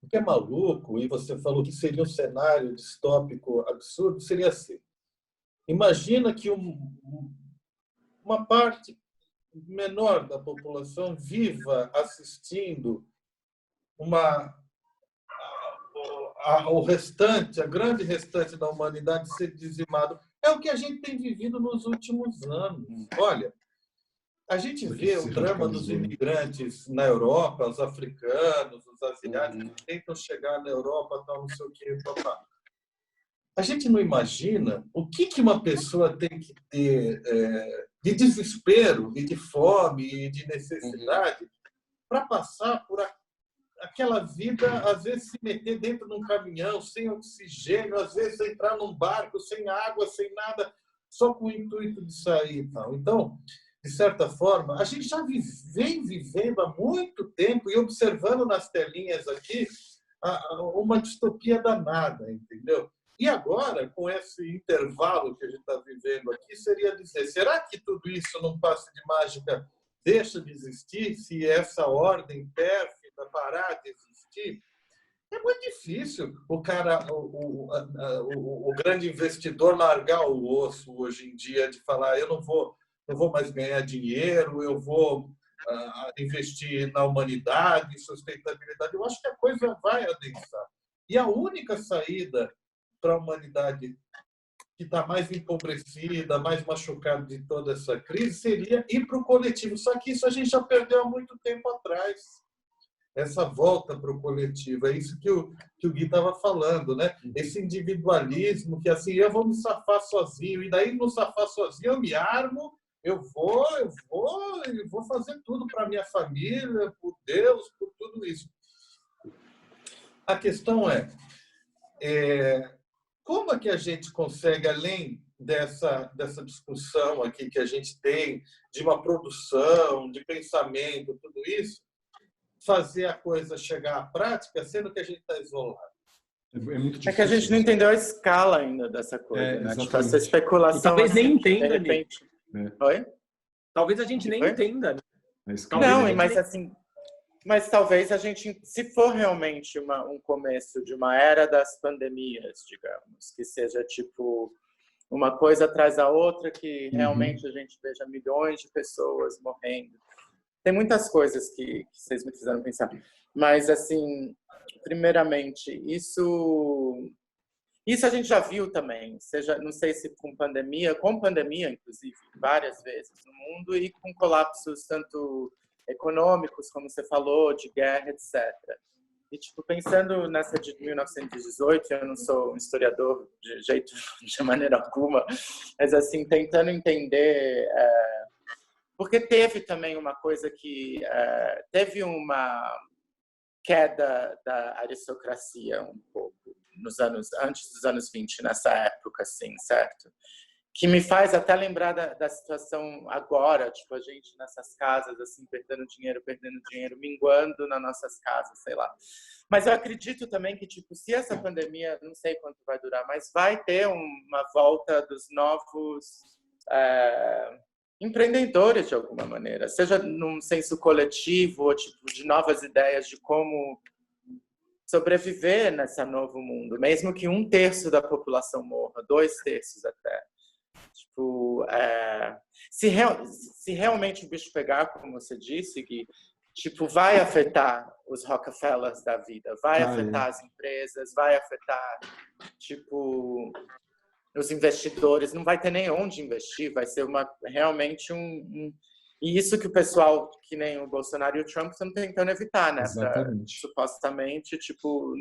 O que é maluco, e você falou que seria um cenário distópico absurdo, seria assim. Imagina que uma parte menor da população viva assistindo o restante, a grande restante da humanidade ser dizimado. É o que a gente tem vivido nos últimos anos. Olha, a gente vê o drama dos imigrantes na Europa, os africanos, os asiáticos que tentam chegar na Europa, tal, não sei o que, papá. A gente não imagina o que uma pessoa tem que ter de desespero, e de fome, e de necessidade para passar por aquela vida, às vezes se meter dentro de um caminhão, sem oxigênio, às vezes entrar num barco, sem água, sem nada, só com o intuito de sair e tal. Então, de certa forma, a gente já vem vivendo há muito tempo e observando nas telinhas aqui uma distopia danada, entendeu? E agora, com esse intervalo que a gente está vivendo aqui, seria dizer, será que tudo isso num passe de mágica deixa de existir se essa ordem pérfida parar de existir? É muito difícil o grande investidor largar o osso hoje em dia de falar eu não vou mais ganhar dinheiro, eu vou investir na humanidade, em sustentabilidade. Eu acho que a coisa vai adensar. E a única saída para a humanidade que está mais empobrecida, mais machucada de toda essa crise, seria ir para o coletivo. Só que isso a gente já perdeu há muito tempo atrás. Essa volta para o coletivo. É isso que o Gui estava falando, né? Esse individualismo que assim, eu vou me safar sozinho, e daí no safar sozinho eu me armo, eu vou fazer tudo para minha família, por Deus, por tudo isso. A questão é como é que a gente consegue, além dessa discussão aqui que a gente tem, de uma produção, de pensamento, tudo isso, fazer a coisa chegar à prática, sendo que a gente está isolado? É muito difícil. É que a gente não entendeu a escala ainda dessa coisa, né? Tipo, essa especulação. E talvez nem assim, entenda, de repente. Oi? Talvez a gente nem entenda. Não, mas assim... Mas talvez a gente, se for realmente um começo de uma era das pandemias, digamos, que seja tipo uma coisa atrás da outra, que realmente a gente veja milhões de pessoas morrendo. Tem muitas coisas que vocês me fizeram pensar. Mas, assim, primeiramente, isso a gente já viu também, seja, não sei se com pandemia, inclusive, várias vezes no mundo, e com colapsos tanto econômicos, como você falou, de guerra, etc. E, tipo, pensando nessa de 1918, eu não sou um historiador de maneira alguma, mas, assim, tentando entender... porque teve também uma coisa que... teve uma queda da aristocracia um pouco, antes dos anos 20, nessa época, assim, certo? Que me faz até lembrar da situação agora, tipo, a gente nessas casas, assim, perdendo dinheiro, minguando nas nossas casas, sei lá. Mas eu acredito também que, tipo, se essa pandemia, não sei quanto vai durar, mas vai ter uma volta dos novos empreendedores, de alguma maneira, seja num senso coletivo, ou, tipo, de novas ideias de como sobreviver nesse novo mundo, mesmo que 1/3 da população morra, 2/3 até. Tipo, se realmente o bicho pegar, como você disse, Gui, tipo, vai afetar os Rockefellers da vida, vai afetar as empresas, vai afetar, tipo, os investidores, não vai ter nem onde investir, vai ser realmente E isso que o pessoal, que nem o Bolsonaro e o Trump, estão tentando evitar, né? Supostamente, tipo...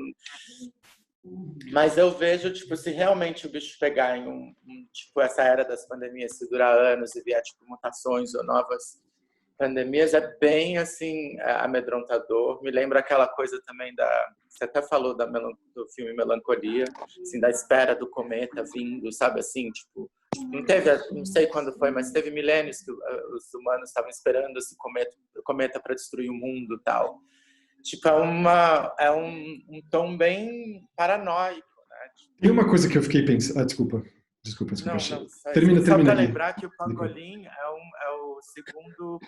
Mas eu vejo, tipo, se realmente o bicho pegar em tipo, essa era das pandemias, se durar anos e vier, tipo, mutações ou novas pandemias, é bem, assim, amedrontador. Me lembra aquela coisa também você até falou do filme Melancolia, assim, da espera do cometa vindo, sabe, assim, tipo... não sei quando foi, mas teve milênios que os humanos estavam esperando esse cometa para destruir o mundo e tal. Tipo, é um tom bem paranoico, né? E uma coisa que eu fiquei pensando... Desculpa. Não, termina. Só para lembrar que o Pangolin é o segundo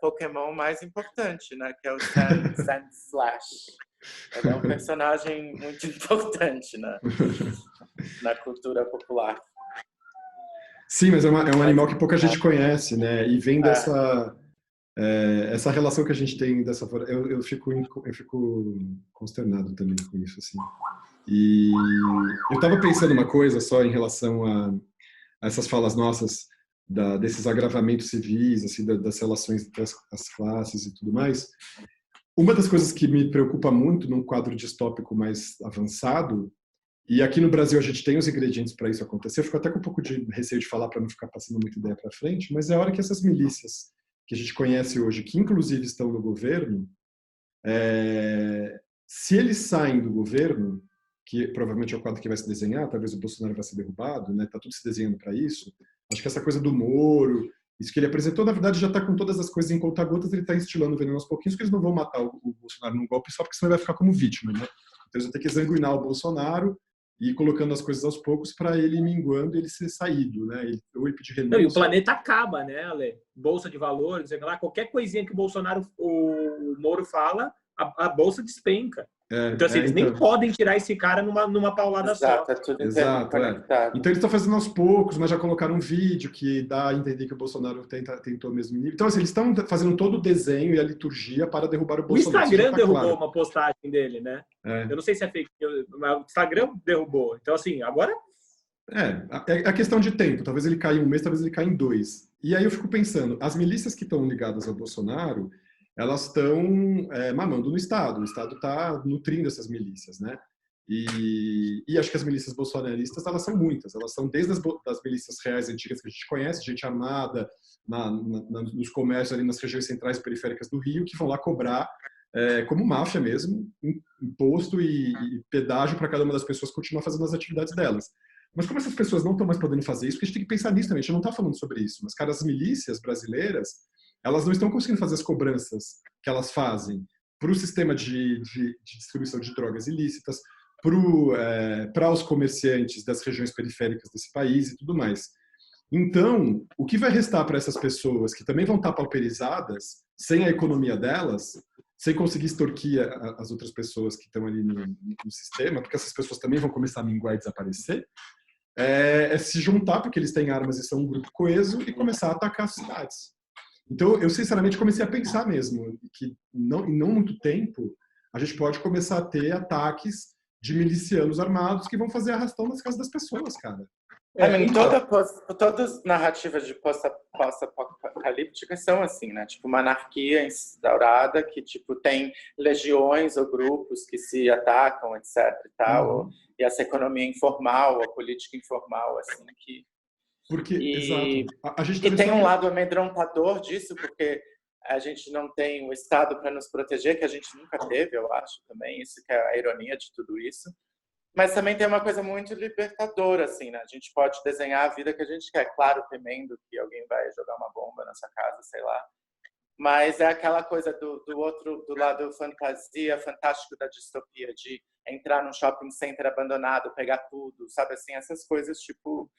Pokémon mais importante, né? Que é o Sandslash. Ele é um personagem muito importante, né? Na cultura popular. Sim, mas é um animal que pouca gente conhece, né? E vem É. essa relação que a gente tem dessa forma. Eu fico consternado também com isso, assim. E eu estava pensando uma coisa só em relação a essas falas nossas desses agravamentos civis, assim, das relações das classes e tudo mais. Uma das coisas que me preocupa muito num quadro distópico mais avançado, e aqui no Brasil a gente tem os ingredientes para isso acontecer, eu fico até com um pouco de receio de falar para não ficar passando muita ideia para frente, mas é a hora que essas milícias que a gente conhece hoje, que inclusive estão no governo, se eles saem do governo, que provavelmente é o quadro que vai se desenhar, talvez o Bolsonaro vai ser derrubado, né? Tá tudo se desenhando para isso. Acho que essa coisa do Moro, isso que ele apresentou, na verdade, já está com todas as coisas em conta-gotas, ele está instilando o veneno aos pouquinhos, porque eles não vão matar o Bolsonaro num golpe só porque senão ele vai ficar como vítima, né? Então eles vão ter que exanguinar o Bolsonaro e ir colocando as coisas aos poucos para ele ir minguando e ele ser saído, né? Ou ele pedir renúncia. Não, e o planeta acaba, né, Ale? Bolsa de valores, sei lá, qualquer coisinha que o Moro fala, a bolsa despenca. Então, assim, eles nem podem tirar esse cara numa paulada Exato, só. é tudo conectado. Então eles estão fazendo aos poucos, mas já colocaram um vídeo que dá a entender que o Bolsonaro tentou mesmo nível. Então, assim, eles estão fazendo todo o desenho e a liturgia para derrubar o Bolsonaro. O Instagram derrubou uma postagem dele, né? Eu não sei se é fake, mas o Instagram derrubou. Então, assim, agora... É a questão de tempo. Talvez ele caia em um mês, talvez ele caia em 2. E aí eu fico pensando, as milícias que estão ligadas ao Bolsonaro, elas estão mamando no Estado. O Estado está nutrindo essas milícias, né? E acho que as milícias bolsonaristas, elas são muitas. Elas são desde das milícias reais antigas que a gente conhece, gente armada nos comércios ali nas regiões centrais e periféricas do Rio, que vão lá cobrar, como máfia mesmo, imposto e pedágio para cada uma das pessoas continuar fazendo as atividades delas. Mas como essas pessoas não estão mais podendo fazer isso, porque a gente tem que pensar nisso também, a gente não está falando sobre isso, mas, cara, as milícias brasileiras, elas não estão conseguindo fazer as cobranças que elas fazem para o sistema de distribuição de drogas ilícitas, para os comerciantes das regiões periféricas desse país e tudo mais. Então, o que vai restar para essas pessoas que também vão estar pauperizadas, sem a economia delas, sem conseguir extorquir as outras pessoas que estão ali no sistema, porque essas pessoas também vão começar a minguar e desaparecer, se juntar, porque eles têm armas e são um grupo coeso, e começar a atacar as cidades. Então, eu sinceramente comecei a pensar mesmo que em não muito tempo a gente pode começar a ter ataques de milicianos armados que vão fazer arrastão nas casas das pessoas, cara. Todas as narrativas de pós-apocalípticas são assim, né? Tipo, uma anarquia instaurada que, tipo, tem legiões ou grupos que se atacam, etc. e tal. E essa economia informal, a política informal, assim, que... Exato. A gente e tem um lado amedrontador disso, porque a gente não tem o Estado para nos proteger, que a gente nunca teve, eu acho, também. Isso que é a ironia de tudo isso. Mas também tem uma coisa muito libertadora, assim, né? A gente pode desenhar a vida que a gente quer. Claro, temendo que alguém vai jogar uma bomba na sua casa, sei lá. Mas é aquela coisa do lado fantasia, fantástico da distopia, de entrar num shopping center abandonado, pegar tudo, sabe? Assim, essas coisas, tipo...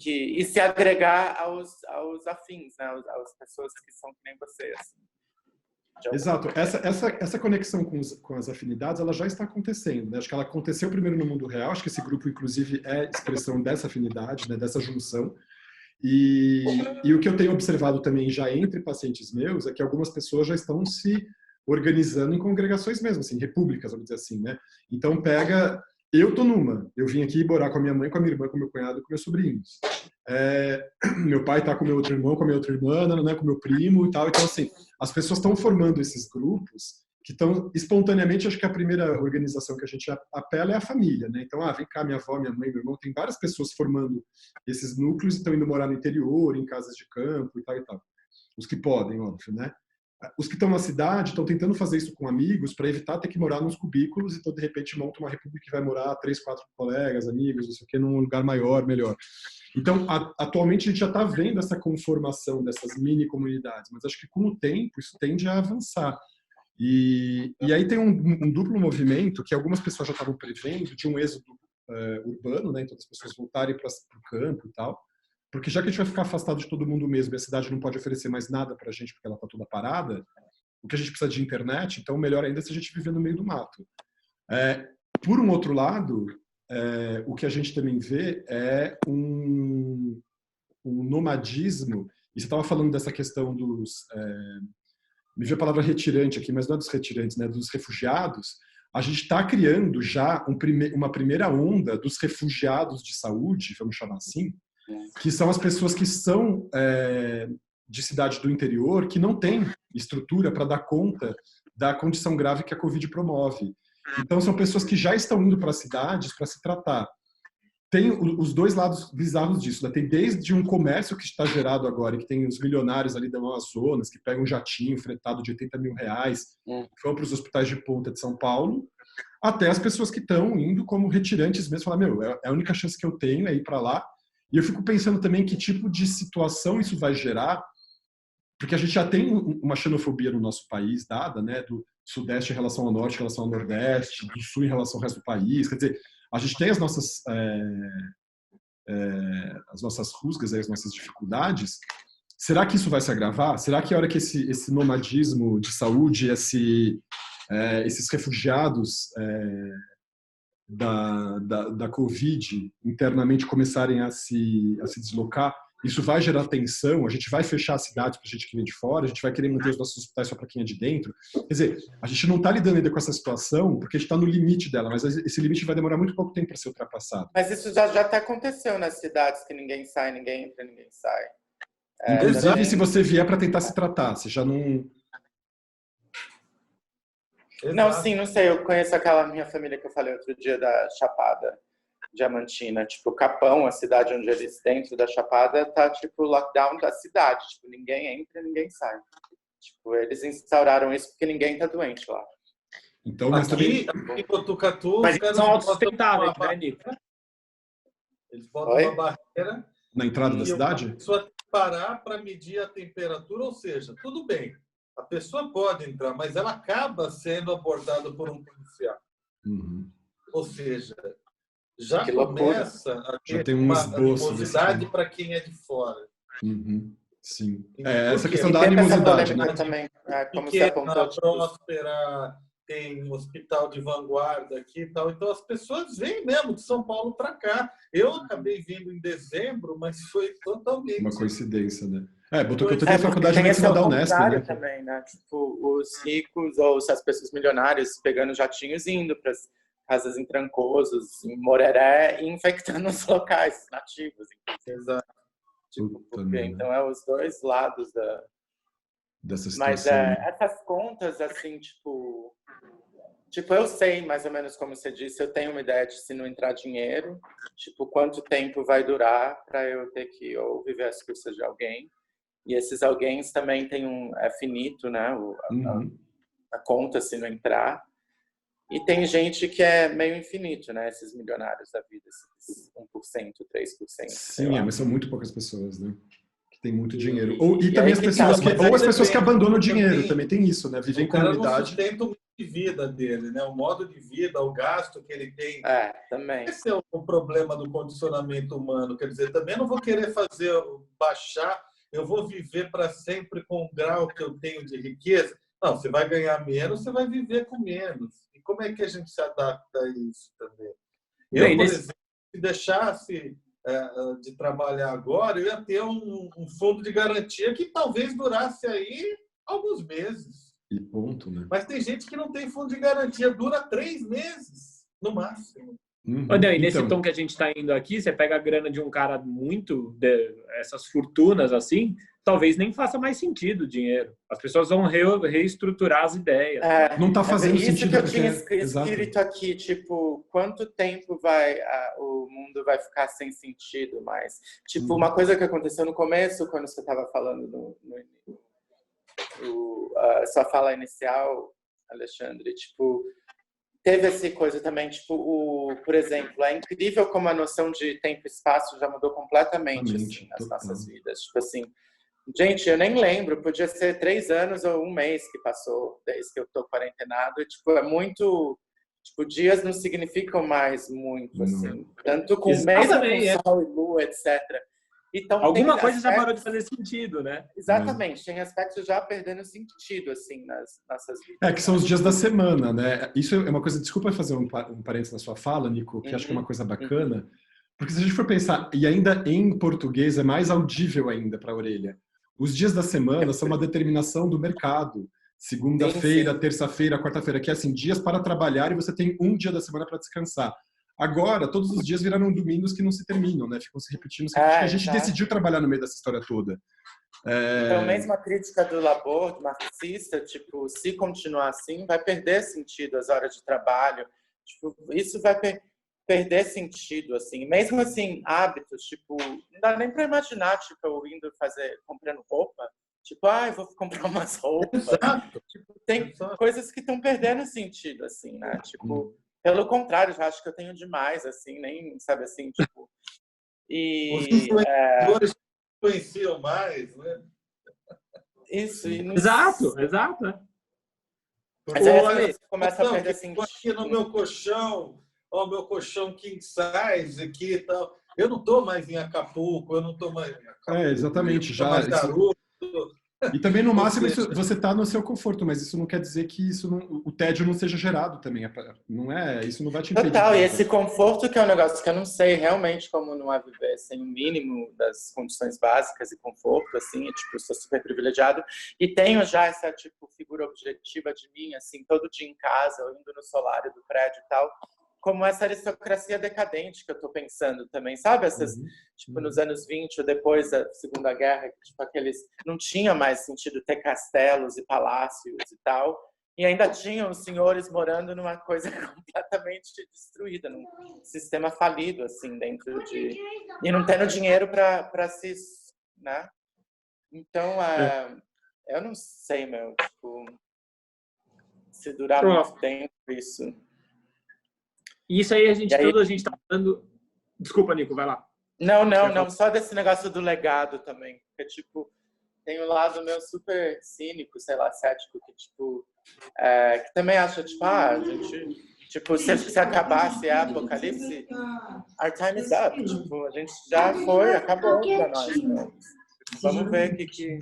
e se agregar aos afins, né? Às pessoas que são que nem você, assim. Exato. Essa conexão com as afinidades, ela já está acontecendo, né? Acho que ela aconteceu primeiro no mundo real, acho que esse grupo, inclusive, é expressão dessa afinidade, né? Dessa junção. E o que eu tenho observado também já entre pacientes meus é que algumas pessoas já estão se organizando em congregações mesmo, assim, repúblicas, vamos dizer assim, né? Então eu tô numa. Eu vim aqui morar com a minha mãe, com a minha irmã, com o meu cunhado e com meus sobrinhos. Meu pai tá com o meu outro irmão, com a minha outra irmã, né, com o meu primo e tal. Então, assim, as pessoas estão formando esses grupos que estão espontaneamente, acho que a primeira organização que a gente apela é a família, né? Então, vem cá, minha avó, minha mãe, meu irmão, tem várias pessoas formando esses núcleos e estão indo morar no interior, em casas de campo e tal e tal. Os que podem, óbvio, né? Os que estão na cidade estão tentando fazer isso com amigos para evitar ter que morar nos cubículos, então de repente monta uma república que vai morar 3, 4 colegas, amigos, não sei o que, num lugar maior, melhor. Então, atualmente a gente já está vendo essa conformação dessas mini comunidades, mas acho que com o tempo isso tende a avançar. E aí tem um duplo movimento que algumas pessoas já estavam prevendo de um êxodo urbano, né? Então as pessoas voltarem para o campo e tal. Porque já que a gente vai ficar afastado de todo mundo mesmo e a cidade não pode oferecer mais nada para a gente porque ela está toda parada, o que a gente precisa de internet, então melhor ainda se a gente viver no meio do mato. Por um outro lado, o que a gente também vê é um nomadismo, e você estava falando dessa questão dos... me veio a palavra retirante aqui, mas não é dos retirantes, né? Dos refugiados. A gente está criando já uma primeira onda dos refugiados de saúde, vamos chamar assim, que são as pessoas que são de cidade do interior, que não têm estrutura para dar conta da condição grave que a Covid promove. Então, são pessoas que já estão indo para as cidades para se tratar. Tem os dois lados bizarros disso, né? Tem desde um comércio que está gerado agora, que tem os milionários ali da Amazonas, que pegam um jatinho fretado de R$80 mil, que vão para os hospitais de ponta de São Paulo, até as pessoas que estão indo como retirantes mesmo, falar, é a única chance que eu tenho é ir para lá. E eu fico pensando também que tipo de situação isso vai gerar, porque a gente já tem uma xenofobia no nosso país dada, né? Do Sudeste em relação ao Norte, em relação ao Nordeste, do Sul em relação ao resto do país. Quer dizer, a gente tem as nossas rusgas, as nossas dificuldades. Será que isso vai se agravar? Será que a hora que esse nomadismo de saúde, esses refugiados da Covid internamente começarem a se deslocar, isso vai gerar tensão? A gente vai fechar as cidades para a gente que vem de fora? A gente vai querer manter os nossos hospitais só para quem é de dentro? Quer dizer, a gente não está lidando ainda com essa situação porque a gente está no limite dela, mas esse limite vai demorar muito pouco tempo para ser ultrapassado. Mas isso já até aconteceu nas cidades, que ninguém sai, ninguém entra, ninguém sai. Inclusive, também... se você vier para tentar se tratar, você já não... Não, sim, não sei. Eu conheço aquela minha família que eu falei outro dia da Chapada Diamantina. Tipo, Capão, a cidade onde eles, dentro da Chapada, tá tipo lockdown da cidade. Tipo, ninguém entra, ninguém sai. Tipo, eles instauraram isso porque ninguém tá doente lá. Então, mas aqui em Botucatu... Mas eles são autossustentáveis, né, Nico? Eles botam uma barreira... Na entrada da cidade? A pessoa tem que parar para medir a temperatura, ou seja, tudo bem. A pessoa pode entrar, mas ela acaba sendo abordada por um policial. Uhum. Ou seja, já que começa a ter uma animosidade para quem é de fora. Uhum. Sim. Então, Essa questão da animosidade, né? Também, como pequena, você próspera, tem um hospital de vanguarda aqui e tal. Então, as pessoas vêm mesmo de São Paulo para cá. Eu acabei vindo em dezembro, mas foi totalmente... Uma coincidência, né? Botucatu tem a faculdade de medicina da Unesp, né? Também, né? Tipo, os ricos ou as pessoas milionárias pegando jatinhos e indo para as casas em Trancosos, em Moreré, e infectando os locais nativos. Exato. Tipo, então, os dois lados dessa situação. Mas essas contas, assim, tipo, eu sei mais ou menos como você disse, eu tenho uma ideia de se não entrar dinheiro, tipo, quanto tempo vai durar para eu ter que ou viver às custas de alguém. E esses alguém também tem é finito, né? A conta se não entrar. E tem gente que é meio infinito, né? Esses milionários da vida, esses 1%, 3%. Sim, mas são muito poucas pessoas, né? Que tem muito dinheiro. E também as pessoas as pessoas que abandonam o dinheiro, também tem isso, né? Vivem em comunidade. O cara não sustenta o modo de vida dele, né? O modo de vida, o gasto que ele tem. Também. Esse é o problema do condicionamento humano. Quer dizer, também não vou querer baixar, eu vou viver para sempre com o grau que eu tenho de riqueza. Não, você vai ganhar menos, você vai viver com menos. E como é que a gente se adapta a isso também? Eu, por exemplo, se deixasse de trabalhar agora, eu ia ter um fundo de garantia que talvez durasse aí alguns meses. E ponto, né? Mas tem gente que não tem fundo de garantia, dura 3 meses, no máximo. E nesse tom que a gente está indo aqui, você pega a grana de um cara essas fortunas assim, talvez nem faça mais sentido o dinheiro. As pessoas vão reestruturar as ideias. Não está fazendo isso sentido. Que eu tinha escrito aqui, tipo, quanto tempo o mundo vai ficar sem sentido mais? Tipo, uma coisa que aconteceu no começo, quando você estava falando sua fala inicial, Alexandre, tipo, teve essa coisa também, tipo, por exemplo, é incrível como a noção de tempo e espaço já mudou completamente assim, nas nossas vidas. Tipo assim, gente, eu nem lembro, podia ser 3 anos ou 1 mês que passou desde que eu tô quarentenado. E, tipo, é muito... Tipo, dias não significam mais muito, assim. Tanto com mês, com sol e lua, etc. Então, alguma coisa já parou de fazer sentido, né? Exatamente, tem aspectos já perdendo sentido, assim, nas nossas vidas. Que são os dias da semana, né? Isso é uma coisa, desculpa fazer um parênteses na sua fala, Nico, que acho que é uma coisa bacana, Porque se a gente for pensar, e ainda em português é mais audível ainda para a orelha. Os dias da semana são uma determinação do mercado. Segunda-feira, terça-feira, quarta-feira, que é assim, dias para trabalhar e você tem um dia da semana para descansar. Agora, todos os dias viraram domingos que não se terminam, né? Ficam se repetindo, porque a gente decidiu trabalhar no meio dessa história toda. Então, mesmo a crítica do labor, do marxista, tipo, se continuar assim, vai perder sentido as horas de trabalho. Tipo, isso vai perder sentido, assim. Mesmo assim, hábitos, tipo, não dá nem para imaginar, tipo, eu indo comprando roupa, tipo, eu vou comprar umas roupas. Exato. Tipo, tem coisas que estão perdendo sentido, assim, né? Tipo, pelo contrário, eu acho que eu tenho demais, assim, nem, sabe, assim, tipo... Os influenciadores influenciam mais, né? Isso. E Exato. Né? Mas aí você começa a perder sentido. Aqui no meu colchão, meu colchão king size aqui e tal. Eu não estou mais em Acapulco, eu não estou mais em Acapulco. Exatamente. Já mais garoto. E também, no máximo, você está no seu conforto, mas isso não quer dizer que o tédio não seja gerado também. Isso não vai te impedir. Total, e esse conforto que é um negócio que eu não sei realmente como não é viver sem o mínimo das condições básicas e conforto, assim, tipo, sou super privilegiado. E tenho já essa, tipo, figura objetiva de mim, assim, todo dia em casa, ou indo no solário do prédio e tal, como essa aristocracia decadente que eu tô pensando também, sabe? Essas, tipo, nos anos 20 ou depois da Segunda Guerra, tipo, não tinha mais sentido ter castelos e palácios e tal, e ainda tinham os senhores morando numa coisa completamente destruída, num sistema falido, assim, dentro de... E não tendo dinheiro para se... né? Então, eu não sei, tipo, se durar muito tempo isso... Isso aí a gente tá falando... Desculpa, Nico, vai lá. Não, só desse negócio do legado também. Porque, tipo, tem um lado meu super cínico, sei lá, cético, que, tipo, que também acha, tipo, a gente, tipo, se acabasse a apocalipse, our time is up. Tipo, a gente já foi, acabou pra nós, né? Vamos ver que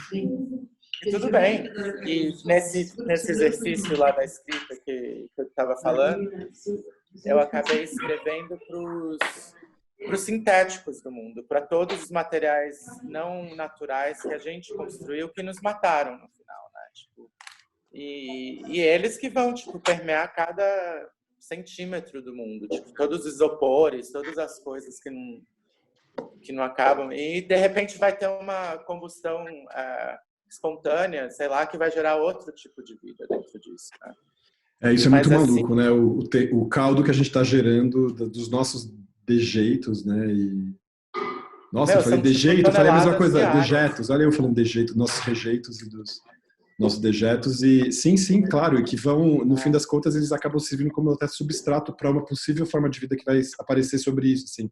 e tudo bem. E nesse exercício lá da escrita que eu estava falando, eu acabei escrevendo para os sintéticos do mundo, para todos os materiais não naturais que a gente construiu, que nos mataram no final, né? Tipo, e eles que vão, tipo, permear cada centímetro do mundo, tipo, todos os isopores, todas as coisas que não acabam, e de repente vai ter uma combustão espontânea, sei lá, que vai gerar outro tipo de vida dentro disso, né? Isso é muito maluco, né? O caldo que a gente está gerando dos nossos dejeitos, né? Nossa, eu falei dejeito, eu falei a mesma coisa, dejetos. Olha eu falando dejeito, nossos rejeitos e dos nossos dejetos. E sim, claro, e que vão, no fim das contas, eles acabam servindo como até substrato para uma possível forma de vida que vai aparecer sobre isso, assim.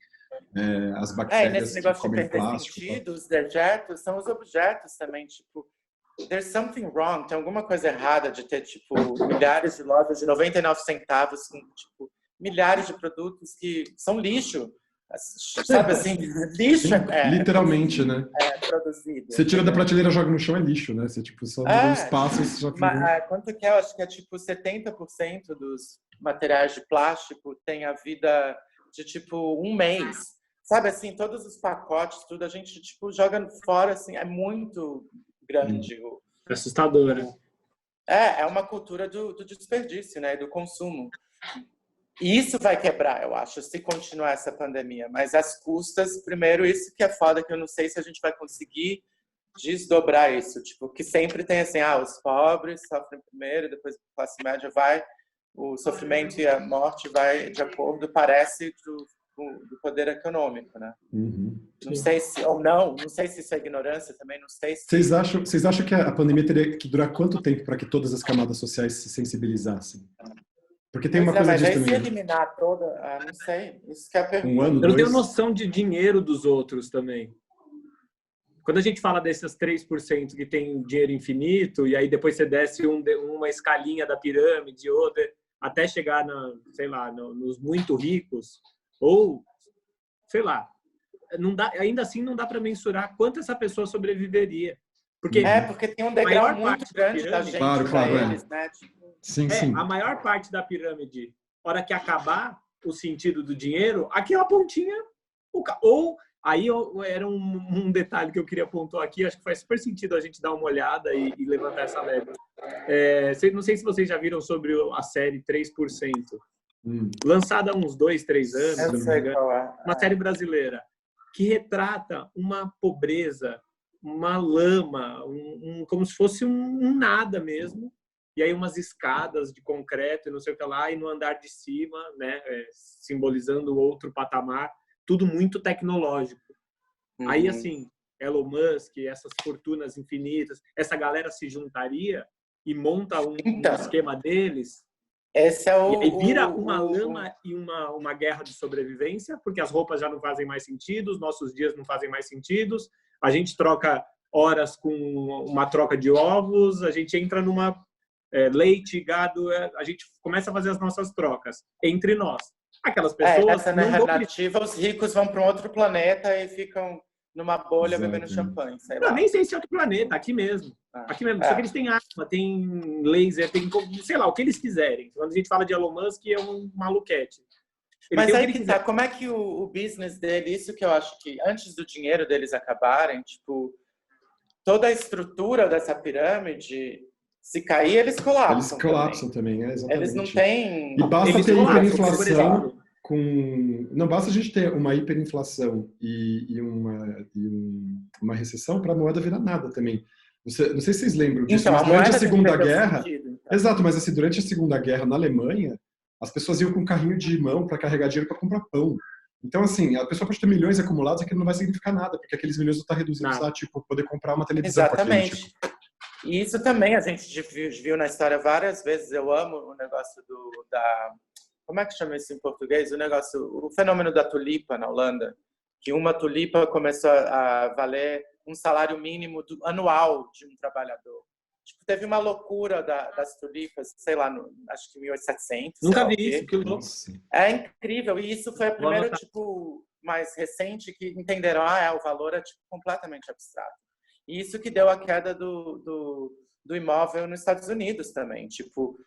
As bactérias nesse negócio que comem de perder plástico. Sentido, os dejetos são os objetos também, tipo, there's something wrong, tem alguma coisa errada de ter, tipo, milhares de lojas de 99 centavos com, tipo, milhares de produtos que são lixo, sabe assim, lixo. Sim, literalmente, né? Produzido. Você tira da prateleira, joga no chão, é lixo, né? Você, tipo, só no espaço, você já... Quanto que é? Eu acho que é, tipo, 70% dos materiais de plástico tem a vida de, tipo, um mês. Sabe, assim, todos os pacotes, tudo, a gente, tipo, joga fora, assim, é muito grande. Assustador, né? É uma cultura do desperdício, né, do consumo. E isso vai quebrar, eu acho, se continuar essa pandemia. Mas as custas, primeiro, isso que é foda, que eu não sei se a gente vai conseguir desdobrar isso. Tipo, que sempre tem assim, os pobres sofrem primeiro, depois a classe média vai, o sofrimento e a morte vai de acordo, parece, do poder econômico, né? Não sei se, ou não sei se isso é ignorância também, não sei se... Vocês acham que a pandemia teria que durar quanto tempo para que todas as camadas sociais se sensibilizassem? Porque tem uma coisa disso também. Mas aí se eliminar toda, não sei, isso que é a pergunta. Um ano, eu não tenho noção de dinheiro dos outros também. Quando a gente fala desses 3% que tem dinheiro infinito, e aí depois você desce uma escalinha da pirâmide, outra, até chegar, sei lá, nos muito ricos, ou, sei lá, não dá, ainda assim não dá para mensurar quanto essa pessoa sobreviveria. Porque tem um degrau muito grande da gente para eles, né? Sim. A maior parte da pirâmide, hora que acabar o sentido do dinheiro, aqui é uma pontinha Ou aí era um detalhe que eu queria pontuar aqui, acho que faz super sentido a gente dar uma olhada e levantar essa lebre. Não sei se vocês já viram sobre a série 3%, lançada há uns 2, 3 anos, Eu sei qual é. uma série brasileira, que retrata uma pobreza, uma lama, como se fosse um nada mesmo, e aí umas escadas de concreto e não sei o que lá, e no andar de cima, né, simbolizando outro patamar, tudo muito tecnológico. Aí, assim, Elon Musk, essas fortunas infinitas, essa galera se juntaria e monta um esquema deles. Esse é e aí vira uma lama e uma guerra de sobrevivência, porque as roupas já não fazem mais sentido, os nossos dias não fazem mais sentido, a gente troca horas com uma troca de ovos, a gente entra numa leite, gado, a gente começa a fazer as nossas trocas entre nós. Aquelas pessoas... Essa narrativa, os ricos vão para um outro planeta e ficam numa bolha bebendo champanhe. Nem sei se é outro planeta, aqui mesmo. Aqui mesmo. Só que eles têm arma, tem laser, tem, sei lá, o que eles quiserem. Quando a gente fala de Elon Musk, é um maluquete. Mas aí que tá, como é que o business dele, isso que eu acho que antes do dinheiro deles acabarem, tipo, toda a estrutura dessa pirâmide, se cair, eles colapsam. Eles colapsam também, exatamente. Eles não têm... E basta ter hiperinflação... Não basta a gente ter uma hiperinflação e uma recessão para a moeda virar nada também. Não sei se vocês lembram disso, então, mas durante a Segunda Guerra... Sentido, então. Exato, mas assim, durante a Segunda Guerra na Alemanha, as pessoas iam com um carrinho de mão para carregar dinheiro para comprar pão. Então, assim, a pessoa pode ter milhões acumulados e aquilo não vai significar nada, porque aqueles milhões não estão reduzidos a, tipo, poder comprar uma televisão. Exatamente. Com aquele, tipo. E isso também a gente viu na história várias vezes. Eu amo o negócio como é que chama isso em português? O fenômeno da tulipa na Holanda, que uma tulipa começou a valer um salário mínimo anual de um trabalhador. Tipo, teve uma loucura das tulipas, sei lá, acho que em 1700. Nunca vi isso, que louco. É incrível. E isso foi a primeira, tipo, mais recente que entenderam, o valor é tipo, completamente abstrato. E isso que deu a queda do imóvel nos Estados Unidos também, tipo,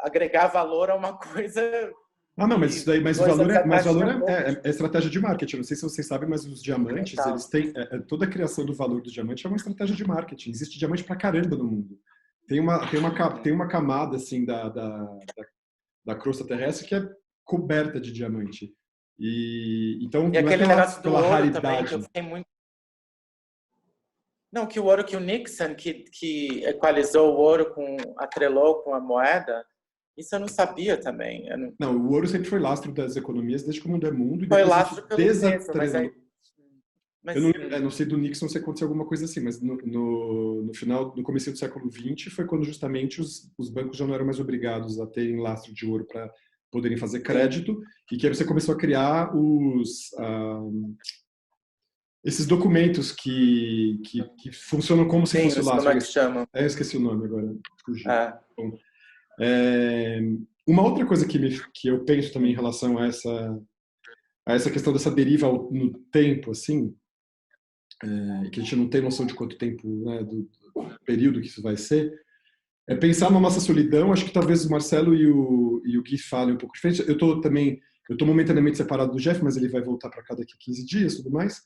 agregar valor a uma coisa... não, mas isso daí, mas o valor é estratégia de marketing. Não sei se vocês sabem, mas os diamantes, eles têm toda a criação do valor do diamante é uma estratégia de marketing. Existe diamante pra caramba no mundo. Tem uma camada assim da crosta terrestre que é coberta de diamante. Então e aquele negócio do ouro raridade. Também, que eu fiquei muito... Não, que o ouro que o Nixon, que equalizou o ouro, atrelou com a moeda, isso eu não sabia também. Não, o ouro sempre foi lastro das economias desde que o mundo é mundo. E foi lastro pelo peso, eu não sei do Nixon se aconteceu alguma coisa assim, mas no começo do século XX foi quando justamente os bancos já não eram mais obrigados a terem lastro de ouro para poderem fazer crédito, e que aí você começou a criar esses documentos que funcionam como se fosse lastro. Como é que chama? Eu esqueci o nome agora. Fugiu. Bom, uma outra coisa que eu penso também em relação a essa questão dessa deriva no tempo, assim, que a gente não tem noção de quanto tempo, né, do período que isso vai ser, é pensar na nossa solidão. Acho que talvez o Marcelo e o Gui falem um pouco diferente. Eu tô momentaneamente separado do Jeff, mas ele vai voltar para cá daqui a 15 dias e tudo mais.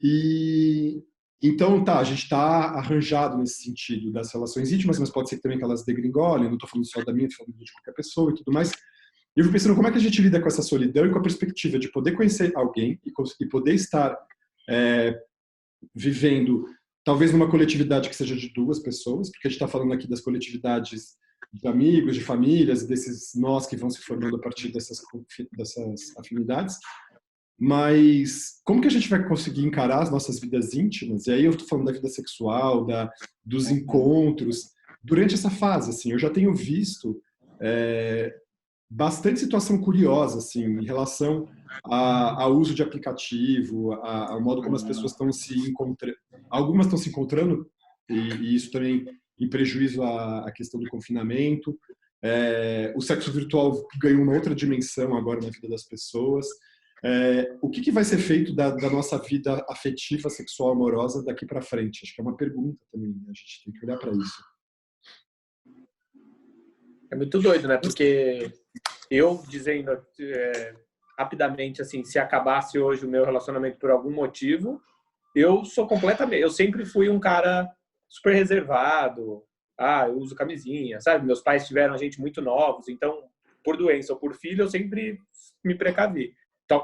E então, a gente está arranjado nesse sentido das relações íntimas, mas pode ser também que elas degringolem. Não estou falando só da minha, estou falando de qualquer pessoa e tudo mais. E eu fico pensando como é que a gente lida com essa solidão e com a perspectiva de poder conhecer alguém e poder estar vivendo, talvez numa coletividade que seja de 2 pessoas, porque a gente está falando aqui das coletividades de amigos, de famílias, desses nós que vão se formando a partir dessas afinidades. Mas como que a gente vai conseguir encarar as nossas vidas íntimas? E aí eu estou falando da vida sexual, dos encontros, durante essa fase. Assim, eu já tenho visto bastante situação curiosa assim, em relação ao uso de aplicativo, ao modo como as pessoas estão se encontrando. Algumas estão se encontrando, e isso também em prejuízo à questão do confinamento. O sexo virtual ganhou uma outra dimensão agora na vida das pessoas. O que vai ser feito da nossa vida afetiva, sexual, amorosa daqui para frente? Acho que é uma pergunta também, né? A gente tem que olhar para isso. É muito doido, né? Porque eu dizendo rapidamente, assim, se acabasse hoje o meu relacionamento por algum motivo, eu sou completamente... Eu sempre fui um cara super reservado. Eu uso camisinha, sabe? Meus pais tiveram a gente muito novos, então, por doença ou por filho, eu sempre me precavi. Então,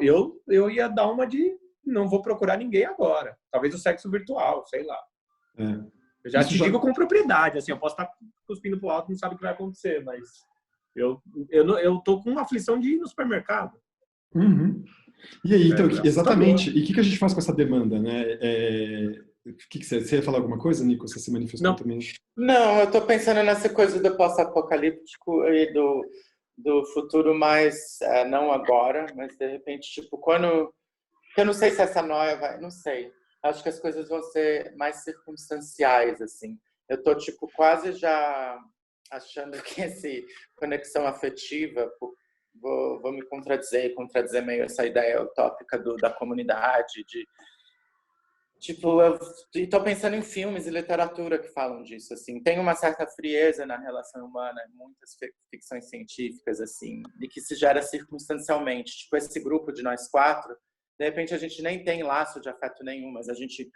eu ia dar uma de não vou procurar ninguém agora. Talvez o sexo virtual, sei lá. Eu já te digo com propriedade, assim, eu posso estar cuspindo pro alto e não sabe o que vai acontecer, mas eu tô com uma aflição de ir no supermercado. Uhum. E aí, então, exatamente, e o que a gente faz com essa demanda, né? Você ia falar alguma coisa, Nico? Você se manifestou também? Não, eu tô pensando nessa coisa do pós-apocalíptico e do futuro mais, não agora, mas de repente, tipo, quando... Eu não sei se essa noia vai... Não sei. Acho que as coisas vão ser mais circunstanciais, assim. Eu tô, tipo, quase já achando que essa conexão afetiva... Vou me contradizer meio essa ideia utópica da comunidade, de... Tipo, eu tô pensando em filmes e literatura que falam disso, assim. Tem uma certa frieza na relação humana, muitas ficções científicas, assim, e que se gera circunstancialmente. Tipo, esse grupo de nós 4, de repente a gente nem tem laço de afeto nenhum, mas a gente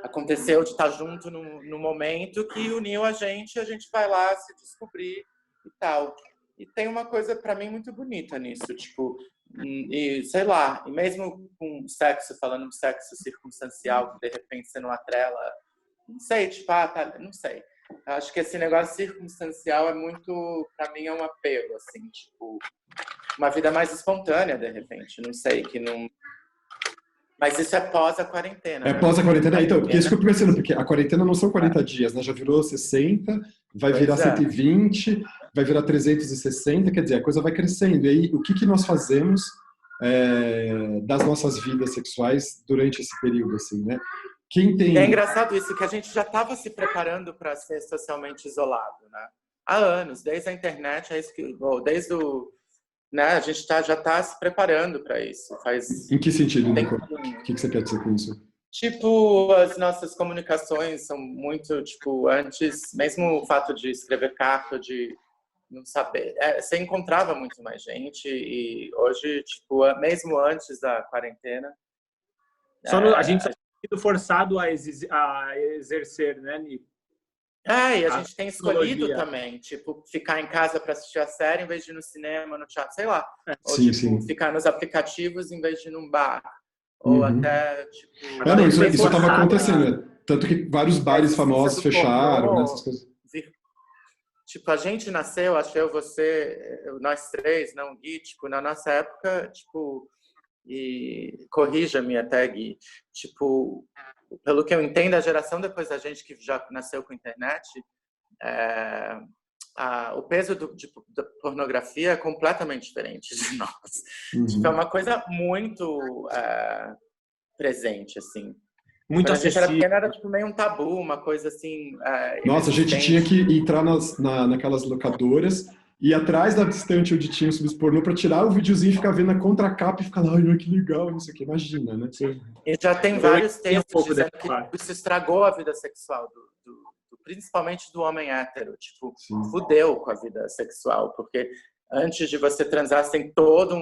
aconteceu de estar junto no momento que uniu a gente vai lá se descobrir e tal. E tem uma coisa, para mim, muito bonita nisso, tipo... E sei lá, e mesmo com sexo, falando de sexo circunstancial, que de repente você não atrela, não sei, tipo, não sei. Acho que esse negócio circunstancial é muito, pra mim, é um apelo, assim, tipo, uma vida mais espontânea, de repente, não sei, que não... Mas isso é pós a quarentena. É pós a quarentena, então, porque isso que eu tô pensando, porque a quarentena não são 40 dias, né? Já virou 60, vai virar 120, vai virar 360, quer dizer, a coisa vai crescendo. E aí, o que nós fazemos das nossas vidas sexuais durante esse período, assim, né? Quem tem... É engraçado isso, que a gente já estava se preparando para ser socialmente isolado, né? Há anos, desde a internet, desde o... Né? A gente já está se preparando para isso. Em que sentido, Nico? O que você quer dizer com isso? Tipo, as nossas comunicações são muito, tipo, antes, mesmo o fato de escrever carta, de não saber, você encontrava muito mais gente e hoje, tipo, mesmo antes da quarentena... A gente está sendo forçado a exercer, né, Nico? E a gente tem escolhido também, tipo, ficar em casa para assistir a série em vez de ir no cinema, no teatro, sei lá. Ou, sim. ficar nos aplicativos em vez de ir num bar. Ou até, tipo... isso estava acontecendo, né? Tanto que vários bares famosos fecharam, né, essas coisas. Tipo, a gente nasceu, acho eu, você, nós três, não Gui, tipo, na nossa época, tipo, e corrija-me até, Gui, tipo... Pelo que eu entendo, a geração depois da gente que já nasceu com internet, o peso da pornografia é completamente diferente de nós. Tipo, é uma coisa muito presente, assim. Muito Quando a gente era acessível. pequena, era tipo meio um tabu, uma coisa assim... Nossa, a gente tinha que entrar naquelas locadoras e atrás da estante onde tinha o subs pornô para tirar o videozinho e ficar vendo a contracapa e ficar lá, ai, que legal, não sei o que, imagina, né? Sim. E já tem vários textos dizendo que isso estragou a vida sexual, principalmente do homem hétero. Tipo, fudeu com a vida sexual, porque antes de você transar, você tem todo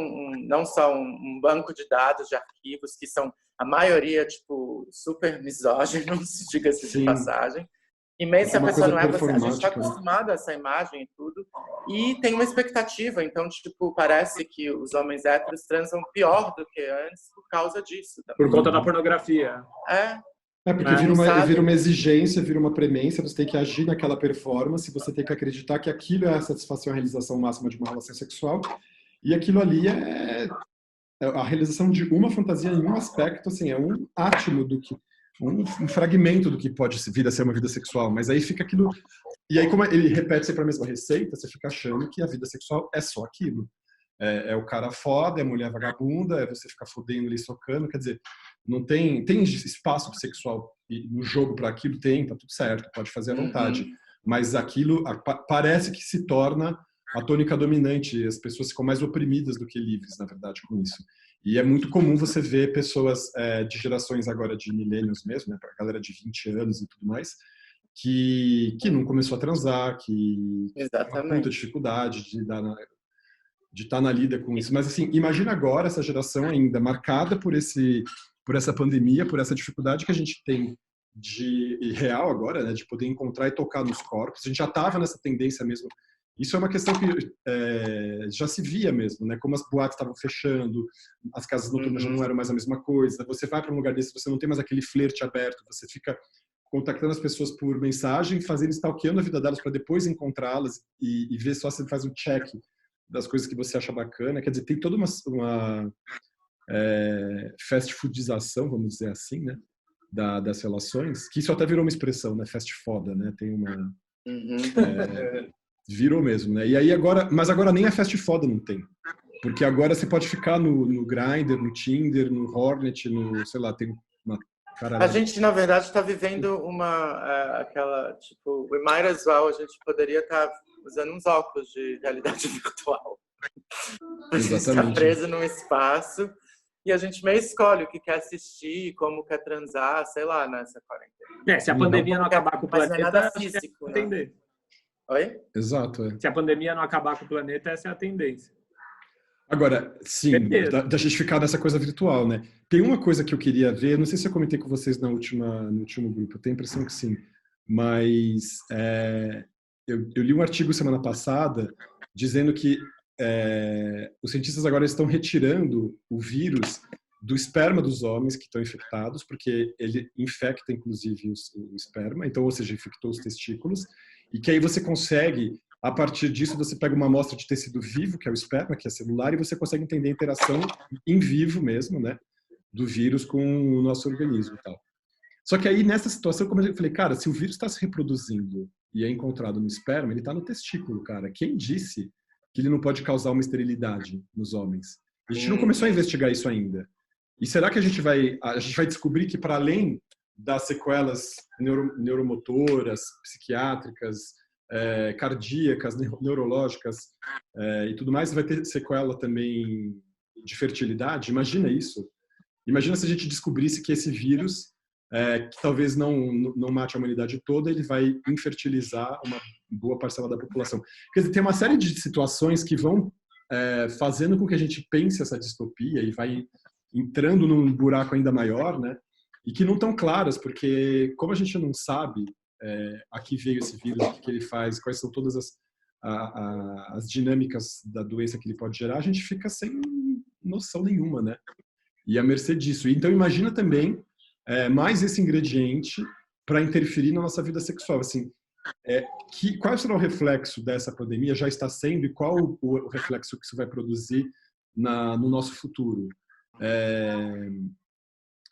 não só um banco de dados, de arquivos, que são, a maioria, tipo, super misóginos, diga-se de passagem. E mesmo se a pessoa não é você, a gente está acostumado a essa imagem e tudo, e tem uma expectativa. Então, tipo, parece que os homens héteros transam pior do que antes por causa disso também. Por conta da pornografia. Porque vira uma exigência, vira uma premência, você tem que agir naquela performance, você tem que acreditar que aquilo é a satisfação e a realização máxima de uma relação sexual, e aquilo ali é a realização de uma fantasia em um aspecto, assim, é um átimo do que... um fragmento do que pode vir a ser uma vida sexual, mas aí fica aquilo... E aí, como ele repete sempre a mesma receita, você fica achando que a vida sexual é só aquilo. É o cara foda, é a mulher vagabunda, é você ficar fodendo ali, socando, quer dizer, não tem espaço sexual no jogo para aquilo, tá tudo certo, pode fazer à vontade. Mas aquilo parece que se torna a tônica dominante, as pessoas ficam mais oprimidas do que livres, na verdade, com isso. E é muito comum você ver pessoas de gerações agora de millennials mesmo, né, pra galera de 20 anos e tudo mais, que não começou a transar, que tem muita dificuldade de dar de estar na lida com isso. Mas, assim, imagina agora essa geração ainda marcada por essa pandemia, por essa dificuldade que a gente tem de real agora, né, de poder encontrar e tocar nos corpos. A gente já estava nessa tendência mesmo. Isso é uma questão que já se via mesmo, né? Como as boates estavam fechando, as casas noturnas já não eram mais a mesma coisa. Você vai para um lugar desse, você não tem mais aquele flerte aberto, você fica contactando as pessoas por mensagem, fazendo stalkeando a vida delas para depois encontrá-las e ver só se você faz um check das coisas que você acha bacana. Quer dizer, tem toda uma fast foodização, vamos dizer assim, né? Das relações, que isso até virou uma expressão, né? Fast foda, né? Tem uma... virou mesmo, né? E aí agora, mas agora nem a fast foda não tem. Porque agora você pode ficar no Grindr, no Tinder, no Hornet, no, sei lá, tem uma caralho. A gente, na verdade, está vivendo aquela, tipo, we might as well, a gente poderia estar usando uns óculos de realidade virtual. A gente está preso num espaço e a gente meio escolhe o que quer assistir, como quer transar, sei lá, nessa quarentena. Se a pandemia não acabar com o planeta, não é nada físico, é entender. Oi? Exato. Se a pandemia não acabar com o planeta, essa é a tendência. Agora, sim, da gente ficar nessa coisa virtual, né? Tem uma coisa que eu queria ver, não sei se eu comentei com vocês no último grupo, eu tenho a impressão que sim, mas eu li um artigo semana passada dizendo que os cientistas agora estão retirando o vírus do esperma dos homens que estão infectados, porque ele infecta, inclusive, o esperma, então, ou seja, infectou os testículos, e que aí você consegue, a partir disso, você pega uma amostra de tecido vivo, que é o esperma, que é celular, e você consegue entender a interação em vivo mesmo, né, do vírus com o nosso organismo e tal. Só que aí, nessa situação, como eu falei, cara, se o vírus está se reproduzindo e é encontrado no esperma, ele está no testículo, cara. Quem disse que ele não pode causar uma esterilidade nos homens? A gente não começou a investigar isso ainda. E será que a gente vai descobrir que, para além das sequelas neuromotoras, psiquiátricas, cardíacas, neurológicas e tudo mais, vai ter sequela também de fertilidade? Imagina isso. Imagina se a gente descobrisse que esse vírus, que talvez não mate a humanidade toda, ele vai infertilizar uma boa parcela da população. Quer dizer, tem uma série de situações que vão fazendo com que a gente pense essa distopia e vai entrando num buraco ainda maior, né? E que não estão claras, porque como a gente não sabe a que veio esse vírus, o que ele faz, quais são todas as dinâmicas da doença que ele pode gerar, a gente fica sem noção nenhuma, né? E à mercê disso. Então imagina também mais esse ingrediente para interferir na nossa vida sexual. Assim, qual será o reflexo dessa pandemia? Já está sendo, e qual o reflexo que isso vai produzir no nosso futuro?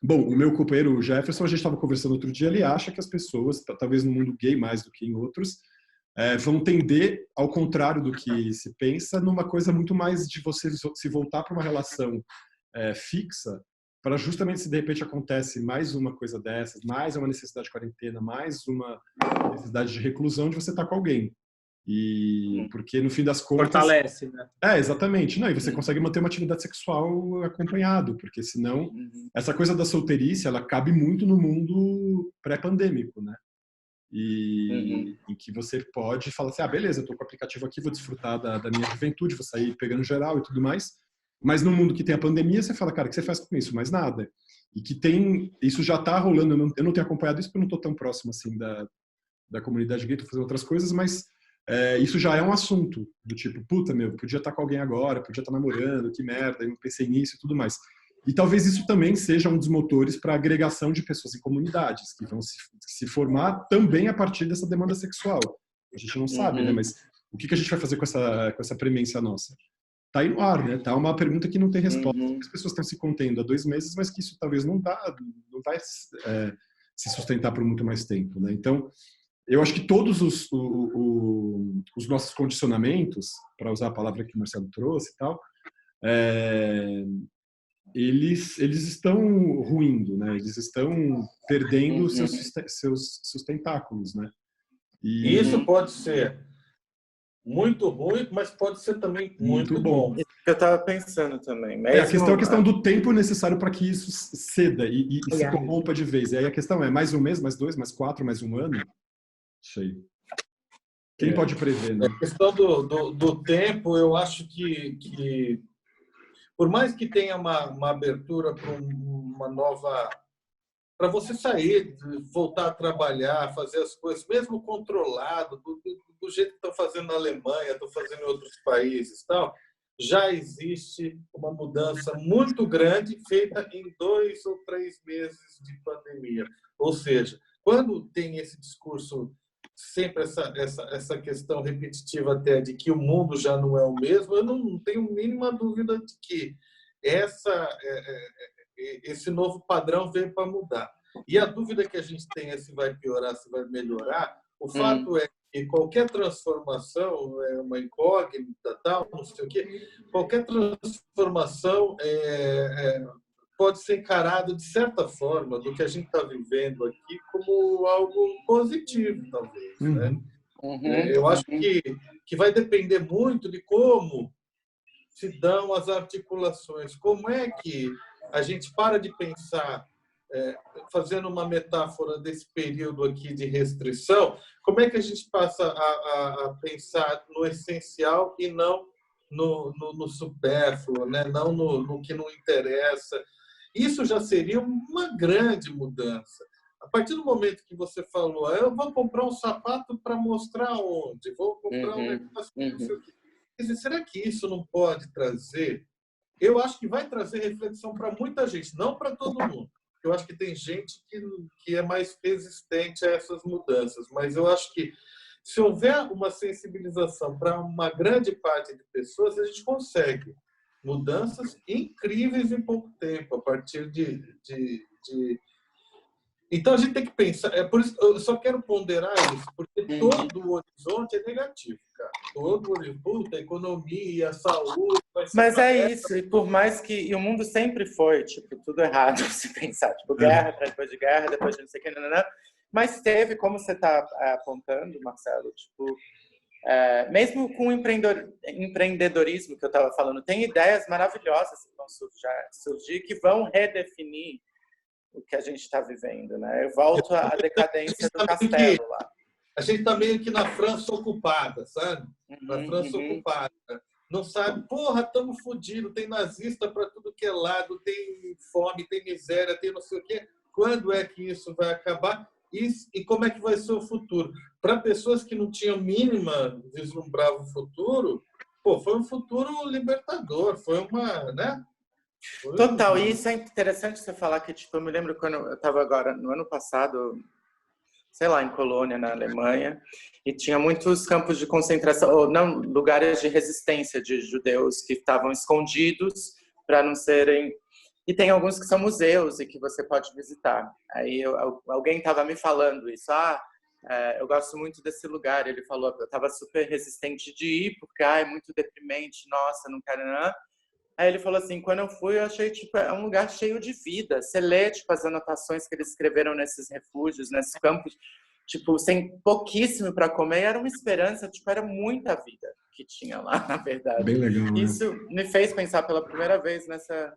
Bom, o meu companheiro o Jefferson, a gente estava conversando outro dia, ele acha que as pessoas, talvez no mundo gay mais do que em outros, vão tender, ao contrário do que se pensa, numa coisa muito mais de você se voltar para uma relação fixa, para justamente se de repente acontece mais uma coisa dessas, mais uma necessidade de quarentena, mais uma necessidade de reclusão, de você estar com alguém. E porque no fim das contas... Fortalece, né? Exatamente. Não, e você consegue manter uma atividade sexual acompanhado, porque senão essa coisa da solteirice, ela cabe muito no mundo pré-pandêmico, né? E em que você pode falar assim, beleza, eu tô com o aplicativo aqui, vou desfrutar da minha juventude, vou sair pegando geral e tudo mais. Mas no mundo que tem a pandemia, você fala, cara, o que você faz com isso? Mais nada. E que isso já tá rolando, eu não tenho acompanhado isso porque eu não tô tão próximo assim da comunidade gay, tô fazendo outras coisas, mas isso já é um assunto do tipo, puta, podia estar com alguém agora, podia estar namorando, que merda, eu não pensei nisso e tudo mais. E talvez isso também seja um dos motores para a agregação de pessoas em comunidades, que vão se formar também a partir dessa demanda sexual. A gente não sabe, né? Mas o que a gente vai fazer com essa premência nossa? Tá aí no ar, né? Tá uma pergunta que não tem resposta. As pessoas estão se contendo há 2 meses, mas que isso talvez não vai se sustentar por muito mais tempo, né? Então, eu acho que todos os nossos condicionamentos, para usar a palavra que o Marcelo trouxe e tal, eles estão ruindo, né? Eles estão perdendo seus sustentáculos, né? E isso pode ser muito ruim, mas pode ser também muito bom. Isso que eu estava pensando também. A questão do tempo necessário para que isso ceda e se corrompa de vez. E aí a questão é mais um mês, mais 2, mais 4, mais um ano? Sei. Quem pode prever, né? A questão do tempo, eu acho que por mais que tenha uma abertura para uma nova... Para você sair, voltar a trabalhar, fazer as coisas, mesmo controlado, do jeito que estão fazendo na Alemanha, estão fazendo em outros países, tal, já existe uma mudança muito grande feita em 2 ou 3 meses de pandemia. Ou seja, quando tem esse discurso, sempre essa questão repetitiva até de que o mundo já não é o mesmo, eu não tenho mínima dúvida de que esse novo padrão veio para mudar. E a dúvida que a gente tem é se vai piorar, se vai melhorar. O fato é que qualquer transformação é uma incógnita, tal, não sei o quê. Qualquer transformação pode ser encarada, de certa forma, do que a gente está vivendo aqui como algo positivo, talvez. Né? Eu acho que vai depender muito de como se dão as articulações. Como é que a gente para de pensar, fazendo uma metáfora desse período aqui de restrição, como é que a gente passa a pensar no essencial e não no supérfluo, né? Não no que não interessa? Isso já seria uma grande mudança. A partir do momento que você falou, eu vou comprar um sapato para mostrar onde, vou comprar um negócio, não sei o quê. Quer dizer, será que isso não pode trazer? Eu acho que vai trazer reflexão para muita gente, não para todo mundo. Eu acho que tem gente que é mais resistente a essas mudanças, mas eu acho que se houver uma sensibilização para uma grande parte de pessoas, a gente consegue mudanças incríveis em pouco tempo, a partir de... Então, a gente tem que pensar... por isso eu só quero ponderar isso, porque todo o horizonte é negativo, cara. Todo o horizonte, a economia, a saúde... Mas é isso, e por mais que... E o mundo sempre foi, tipo, tudo errado, se pensar. Tipo, guerra, depois de guerra, depois de não sei o que, não. Mas teve, como você está apontando, Marcelo, tipo... mesmo com o empreendedorismo que eu estava falando, tem ideias maravilhosas que vão surgir, que vão redefinir o que a gente está vivendo, né? Eu volto à decadência do castelo lá. A gente está meio que na França ocupada, sabe? Na França ocupada. Não sabe, porra, estamos fodidos, tem nazista para tudo que é lado, tem fome, tem miséria, tem não sei o quê. Quando é que isso vai acabar? E como é que vai ser o futuro? Para pessoas que não tinham mínima vislumbrava o futuro, pô, foi um futuro libertador, foi uma, né? Total, e isso é interessante você falar que, tipo, eu me lembro quando eu estava agora, no ano passado, sei lá, em Colônia, na Alemanha, e tinha muitos campos de concentração, ou não, lugares de resistência de judeus que estavam escondidos para não serem... E tem alguns que são museus e que você pode visitar. Aí alguém estava me falando isso, eu gosto muito desse lugar. Ele falou, eu estava super resistente de ir, porque é muito deprimente, nossa, não quero nada. Aí ele falou assim, quando eu fui, eu achei, tipo, é um lugar cheio de vida. Você lê, tipo, as anotações que eles escreveram nesses refúgios, nesses campos, tipo, sem pouquíssimo para comer, era uma esperança, tipo, era muita vida que tinha lá, na verdade. Bem legal, né? Isso me fez pensar pela primeira vez nessa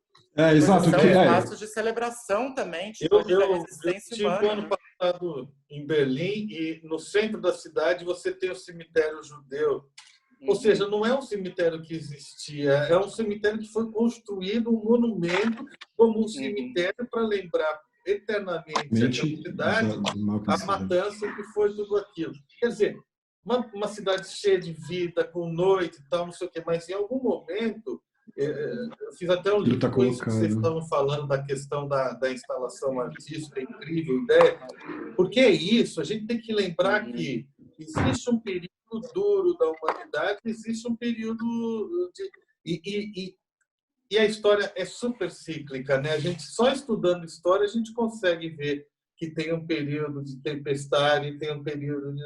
exato, espaços de celebração também, tipo, eu resistência estive humana. ano passado em Berlim e no centro da cidade você tem o cemitério judeu. Ou seja, não é um cemitério que existia, é um cemitério que foi construído, um monumento, como um cemitério para lembrar eternamente a cidade, a matança que foi tudo aquilo. Quer dizer, uma cidade cheia de vida, com noite e tal, não sei o quê, mas em algum momento, eu fiz até um livro com isso que vocês estavam falando da questão da instalação artística, incrível ideia, porque é isso, a gente tem que lembrar que existe um período duro da humanidade, existe um período de... E a história é super cíclica, né? A gente só estudando história a gente consegue ver que tem um período de tempestade, tem um período de...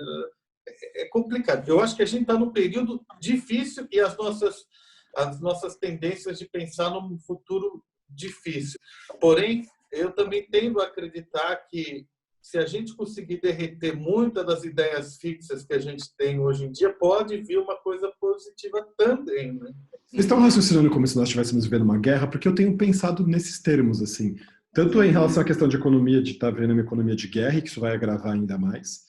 É complicado. Eu acho que a gente está num período difícil e as nossas tendências de pensar num futuro difícil. Porém, eu também tendo a acreditar que se a gente conseguir derreter muitas das ideias fixas que a gente tem hoje em dia, pode vir uma coisa positiva também, né? Vocês estão raciocinando como se nós estivéssemos vivendo uma guerra, porque eu tenho pensado nesses termos, assim. Tanto em relação à questão de economia, de estar vendo uma economia de guerra, e que isso vai agravar ainda mais.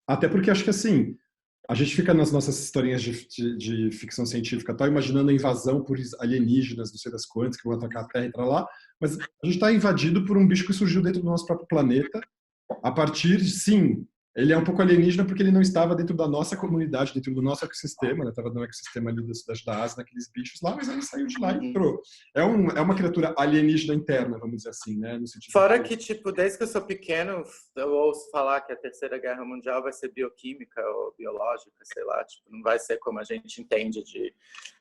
Até porque acho que assim, a gente fica nas nossas historinhas de ficção científica, tá imaginando a invasão por alienígenas, não sei das quantas, que vão atacar a Terra e tal lá, mas a gente está invadido por um bicho que surgiu dentro do nosso próprio planeta, a partir, sim, ele é um pouco alienígena porque ele não estava dentro da nossa comunidade, dentro do nosso ecossistema, né? Estava no ecossistema ali da Cidade da Ásia, naqueles bichos lá, mas ele saiu de lá e entrou. É uma criatura alienígena interna, vamos dizer assim, né? No sentido Fora que, tipo, desde que eu sou pequeno, eu ouço falar que a Terceira Guerra Mundial vai ser bioquímica ou biológica, sei lá, tipo, não vai ser como a gente entende de,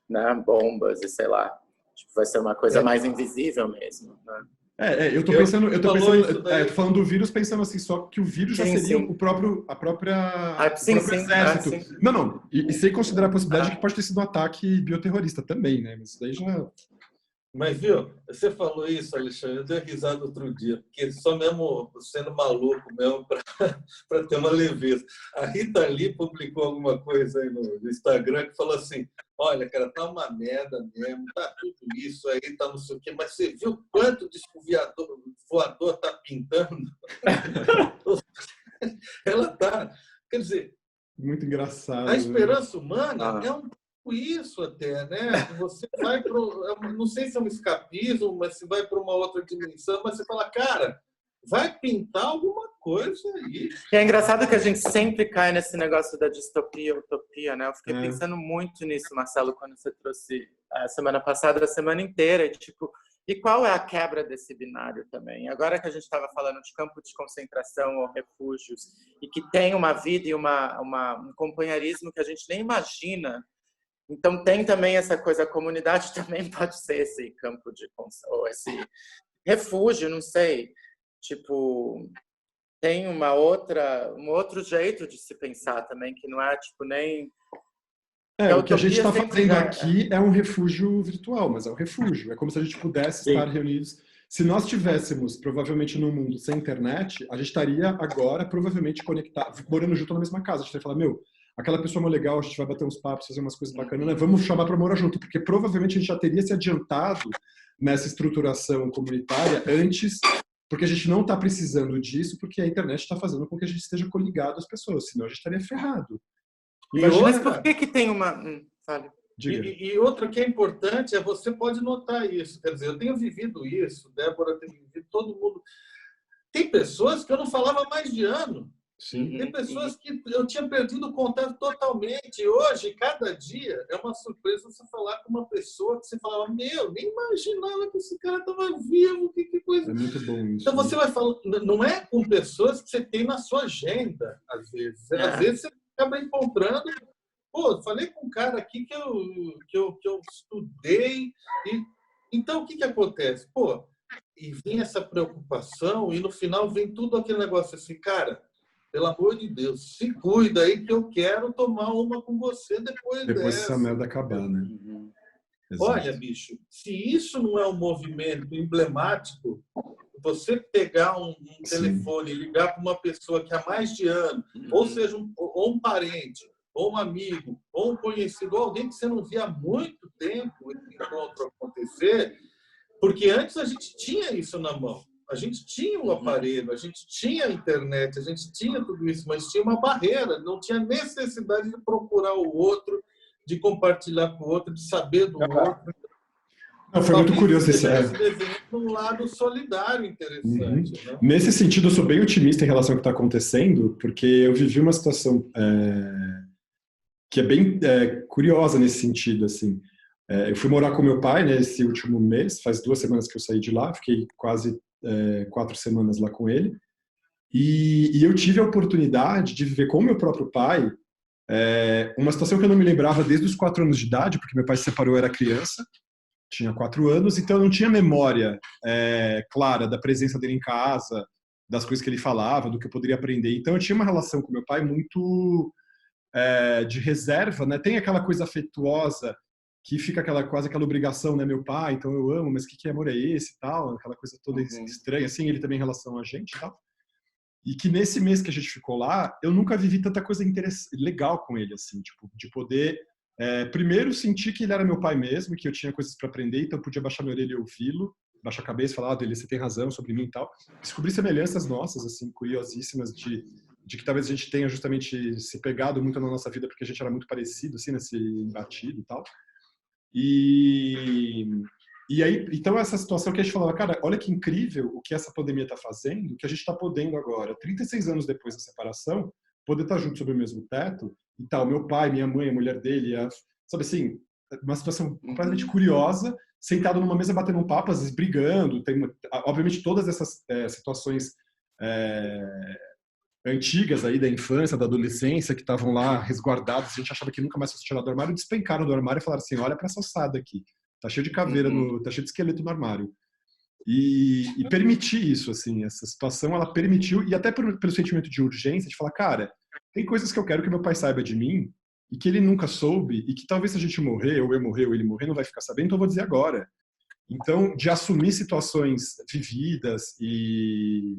né, bombas e sei lá. Tipo, vai ser uma coisa mais invisível mesmo, né? Eu tô falando do vírus pensando assim, só que o vírus já seria o próprio exército. Não. E sem considerar a possibilidade de que pode ter sido um ataque bioterrorista também, né? Mas isso daí já... Mas, viu, você falou isso, Alexandre, eu dei risada outro dia, porque só mesmo sendo maluco mesmo para ter uma leveza. A Rita Lee publicou alguma coisa aí no Instagram que falou assim, olha, cara, tá uma merda mesmo, tá tudo isso aí, tá não sei o quê, mas você viu quanto disco voador tá pintando? Ela tá, quer dizer... Muito engraçado. A esperança humana é um isso até, né? Você vai para, não sei se é um escapismo, mas se vai para uma outra dimensão, mas você fala, cara, vai pintar alguma coisa aí. E é engraçado que a gente sempre cai nesse negócio da distopia, utopia, né? Eu fiquei pensando muito nisso, Marcelo, quando você trouxe a semana passada, a semana inteira, e, tipo, e qual é a quebra desse binário também? Agora que a gente estava falando de campo de concentração ou refúgios, e que tem uma vida e um companheirismo que a gente nem imagina. Então tem também essa coisa, a comunidade também pode ser esse campo de ou esse refúgio, não sei. Tipo, tem um outro jeito de se pensar também, que não é tipo nem... o que a gente está fazendo aqui é um refúgio virtual, mas é um refúgio. É como se a gente pudesse estar reunidos. Se nós estivéssemos, provavelmente, num mundo sem internet, a gente estaria agora, provavelmente, conectado, morando junto na mesma casa. A gente ia falar, aquela pessoa é uma legal, a gente vai bater uns papos, fazer umas coisas bacanas, né? Vamos chamar para morar junto, porque provavelmente a gente já teria se adiantado nessa estruturação comunitária antes, porque a gente não está precisando disso, porque a internet está fazendo com que a gente esteja coligado às pessoas, senão a gente estaria ferrado. Mas por que tem uma... Fale. E outra que é importante é você pode notar isso. Quer dizer, eu tenho vivido isso, Débora tem vivido, todo mundo... Tem pessoas que eu não falava há mais de ano. Sim. Tem pessoas que eu tinha perdido o contato totalmente. E hoje, cada dia, é uma surpresa você falar com uma pessoa que você falava, nem imaginava que esse cara estava vivo, que coisa. É muito bom isso. Então você vai falando, não é com pessoas que você tem na sua agenda, às vezes. Às vezes você acaba encontrando. Pô, falei com um cara aqui que eu estudei. Então, o que acontece? Pô, e vem essa preocupação, e no final vem tudo aquele negócio assim, cara. Pelo amor de Deus, se cuida aí que eu quero tomar uma com você depois dessa. Essa merda acabar, né? Olha, bicho, se isso não é um movimento emblemático, você pegar um telefone e ligar para uma pessoa que há mais de ano, ou seja, ou um parente, ou um amigo, ou um conhecido, ou alguém que você não via há muito tempo esse encontro acontecer, porque antes a gente tinha isso na mão. A gente tinha um aparelho, a gente tinha a internet, a gente tinha tudo isso, mas tinha uma barreira, não tinha necessidade de procurar o outro, de compartilhar com o outro, de saber do outro. Não, foi muito curioso esse um lado solidário interessante. Né? Nesse sentido, eu sou bem otimista em relação ao que está acontecendo, porque eu vivi uma situação que é bem curiosa nesse sentido. Assim. Eu fui morar com meu pai nesse último mês, faz 2 semanas que eu saí de lá, fiquei quase 4 semanas lá com ele, e eu tive a oportunidade de viver com o meu próprio pai uma situação que eu não me lembrava desde os 4 anos de idade, porque meu pai se separou, eu era criança, tinha 4 anos, então eu não tinha memória clara da presença dele em casa, das coisas que ele falava, do que eu poderia aprender. Então eu tinha uma relação com meu pai muito de reserva, né? Tem aquela coisa afetuosa que fica quase aquela obrigação, né? Meu pai, então eu amo, mas que amor é esse e tal? Aquela coisa toda estranha, assim, ele também em relação a gente e tal. E que nesse mês que a gente ficou lá, eu nunca vivi tanta coisa legal com ele, assim, tipo, de poder, primeiro, sentir que ele era meu pai mesmo, que eu tinha coisas para aprender, então eu podia baixar minha orelha e ouvi-lo, baixar a cabeça e falar, dele, você tem razão sobre mim e tal. Descobri semelhanças nossas, assim, curiosíssimas de que talvez a gente tenha justamente se pegado muito na nossa vida porque a gente era muito parecido, assim, nesse embatido e tal. E aí, então essa situação que a gente falava, cara, olha que incrível o que essa pandemia está fazendo, que a gente está podendo agora, 36 anos depois da separação, poder estar junto sob o mesmo teto e tal. Meu pai, minha mãe, a mulher dele, sabe assim, uma situação completamente curiosa, sentado numa mesa batendo um papo, às vezes brigando. Tem, obviamente, todas essas situações antigas aí da infância, da adolescência, que estavam lá resguardadas, a gente achava que nunca mais fosse tirar do armário, despencaram do armário e falaram assim, olha para essa ossada aqui, tá cheio de caveira, tá cheio de esqueleto no armário. E permitir isso, assim, essa situação, ela permitiu, e até pelo sentimento de urgência, de falar, cara, tem coisas que eu quero que meu pai saiba de mim, e que ele nunca soube, e que talvez se a gente morrer, ou eu morrer, ou ele morrer, não vai ficar sabendo, então eu vou dizer agora. Então, de assumir situações vividas e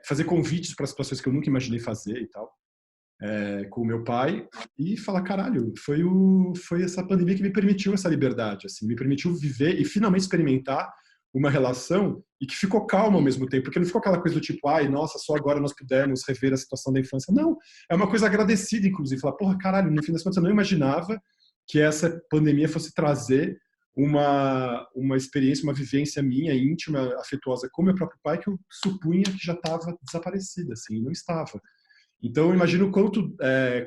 fazer convites para situações que eu nunca imaginei fazer e tal, com o meu pai, e falar, caralho, foi essa pandemia que me permitiu essa liberdade, assim, me permitiu viver e finalmente experimentar uma relação e que ficou calma ao mesmo tempo, porque não ficou aquela coisa do tipo, ai, nossa, só agora nós pudemos rever a situação da infância. Não, é uma coisa agradecida, inclusive, falar, porra, caralho, no fim das contas eu não imaginava que essa pandemia fosse trazer uma experiência, uma vivência minha, íntima, afetuosa com meu próprio pai, que eu supunha que já estava desaparecida, assim, e não estava. Então, eu imagino o quanto,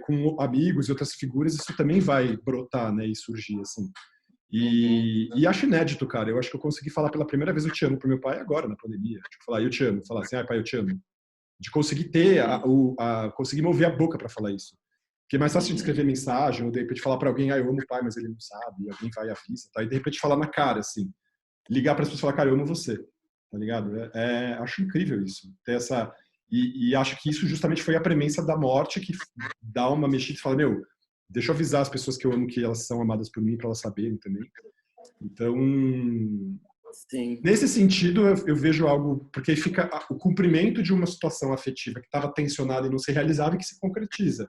com amigos e outras figuras, isso também vai brotar, né, e surgir, assim. E acho inédito, cara. Eu acho que eu consegui falar pela primeira vez eu te amo pro meu pai agora, na pandemia. Tipo, falar eu te amo. Falar assim, pai, eu te amo. De conseguir ter, conseguir mover a boca para falar isso. Porque é mais fácil de escrever mensagem, ou de repente falar para alguém, eu amo o pai, mas ele não sabe, e alguém vai e avisa, tá? E de repente falar na cara, assim. Ligar para as pessoas e falar, cara, eu amo você. Tá ligado? Acho incrível isso. Ter essa... E acho que isso justamente foi a premissa da morte, que dá uma mexida e fala, meu, deixa eu avisar as pessoas que eu amo que elas são amadas por mim, para elas saberem também. Então, sim, nesse sentido, eu vejo algo... Porque fica o cumprimento de uma situação afetiva que estava tensionada e não se realizava e que se concretiza.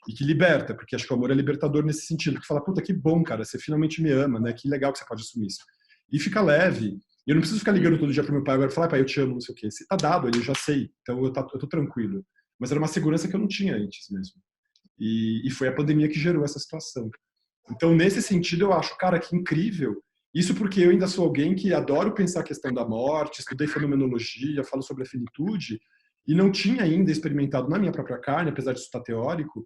E que liberta, porque acho que o amor é libertador nesse sentido. Que fala, puta, que bom, cara, você finalmente me ama, né? Que legal que você pode assumir isso. E fica leve. E eu não preciso ficar ligando todo dia pro meu pai agora e falar, pai, eu te amo, não sei o quê. Se tá dado, ele já sei. Então, eu tô tranquilo. Mas era uma segurança que eu não tinha antes mesmo. E foi a pandemia que gerou essa situação. Então, nesse sentido, eu acho, cara, que incrível. Isso porque eu ainda sou alguém que adoro pensar a questão da morte, estudei fenomenologia, falo sobre a finitude, e não tinha ainda experimentado na minha própria carne, apesar disso estar teórico,